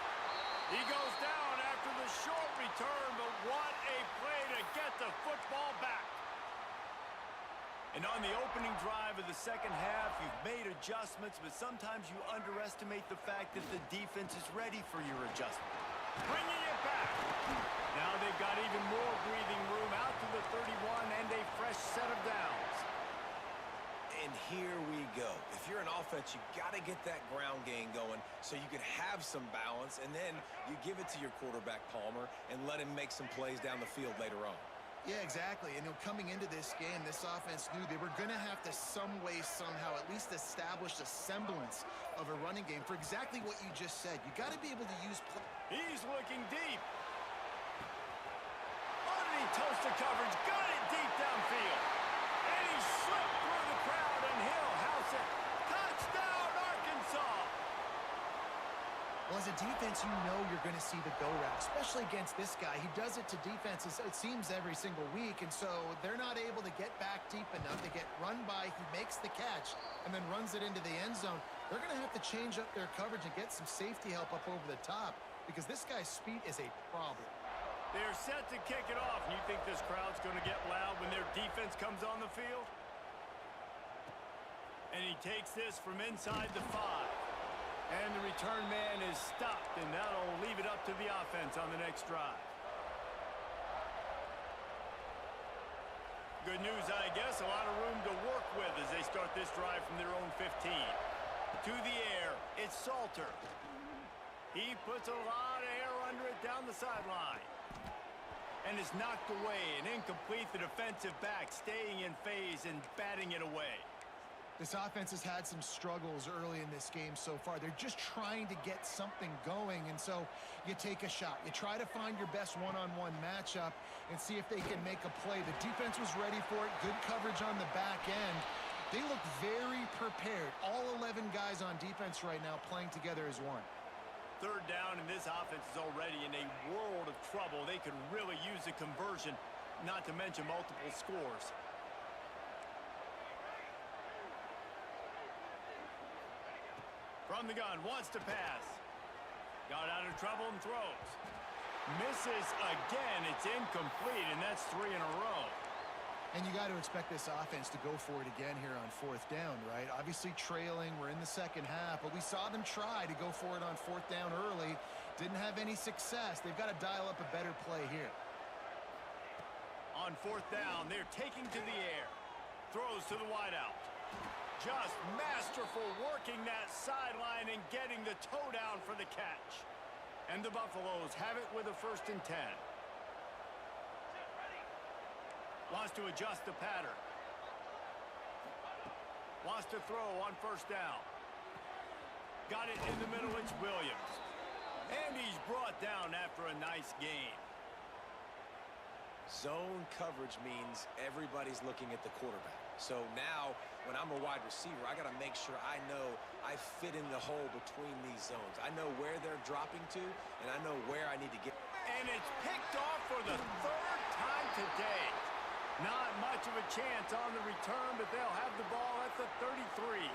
He goes down after the short return, but what a play to get the football back. And on the opening drive of the second half, you've made adjustments, but sometimes you underestimate the fact that the defense is ready for your adjustment. Bringing it back. Now they've got even more breathing room out to the 31 and a fresh set of downs. And here we go. If you're an offense, you got to get that ground game going so you can have some balance, and then you give it to your quarterback, Palmer, and let him make some plays down the field later on. Yeah, exactly. And coming into this game, this offense knew they were going to have to some way, somehow, at least establish a semblance of a running game for exactly what you just said. You got to be able to use play. He's looking deep. Underneath toasted coverage, got it deep downfield. And he slipped through the crowd, and he'll house it. Touchdown, Arkansas! Well, as a defense, you know you're going to see the go route, especially against this guy. He does it to defenses, it seems, every single week, and so they're not able to get back deep enough. They get run by, he makes the catch, and then runs it into the end zone. They're going to have to change up their coverage and get some safety help up over the top because this guy's speed is a problem. They're set to kick it off, and you think this crowd's going to get loud when their defense comes on the field? And he takes this from inside the 5. And the return man is stopped, and that'll leave it up to the offense on the next drive. Good news, I guess. A lot of room to work with as they start this drive from their own 15. To the air, it's Salter. He puts a lot of air under it down the sideline. And is knocked away and incomplete. The defensive back staying in phase and batting it away. This offense has had some struggles early in this game so far. They're just trying to get something going, and so you take a shot. You try to find your best one-on-one matchup and see if they can make a play. The defense was ready for it. Good coverage on the back end. They look very prepared. All 11 guys on defense right now playing together as one. Third down, and this offense is already in a world of trouble. They could really use a conversion, not to mention multiple scores. From the gun, wants to pass. Got out of trouble and throws. Misses again. It's incomplete, and that's 3 in a row. And you got to expect this offense to go for it again here on 4th down, right? Obviously trailing. We're in the second half, but we saw them try to go for it on 4th down early. Didn't have any success. They've got to dial up a better play here. On 4th down, they're taking to the air. Throws to the wideout. Just masterful working that sideline and getting the toe down for the catch. And the Buffaloes have it with a 1st and 10. Wants to adjust the pattern. Wants to throw on 1st down. Got it in the middle, it's Williams. And he's brought down after a nice gain. Zone coverage means everybody's looking at the quarterback. So now, when I'm a wide receiver, I got to make sure I know I fit in the hole between these zones. I know where they're dropping to, and I know where I need to get. And it's picked off for the 3rd time today. Not much of a chance on the return, but they'll have the ball at the 33.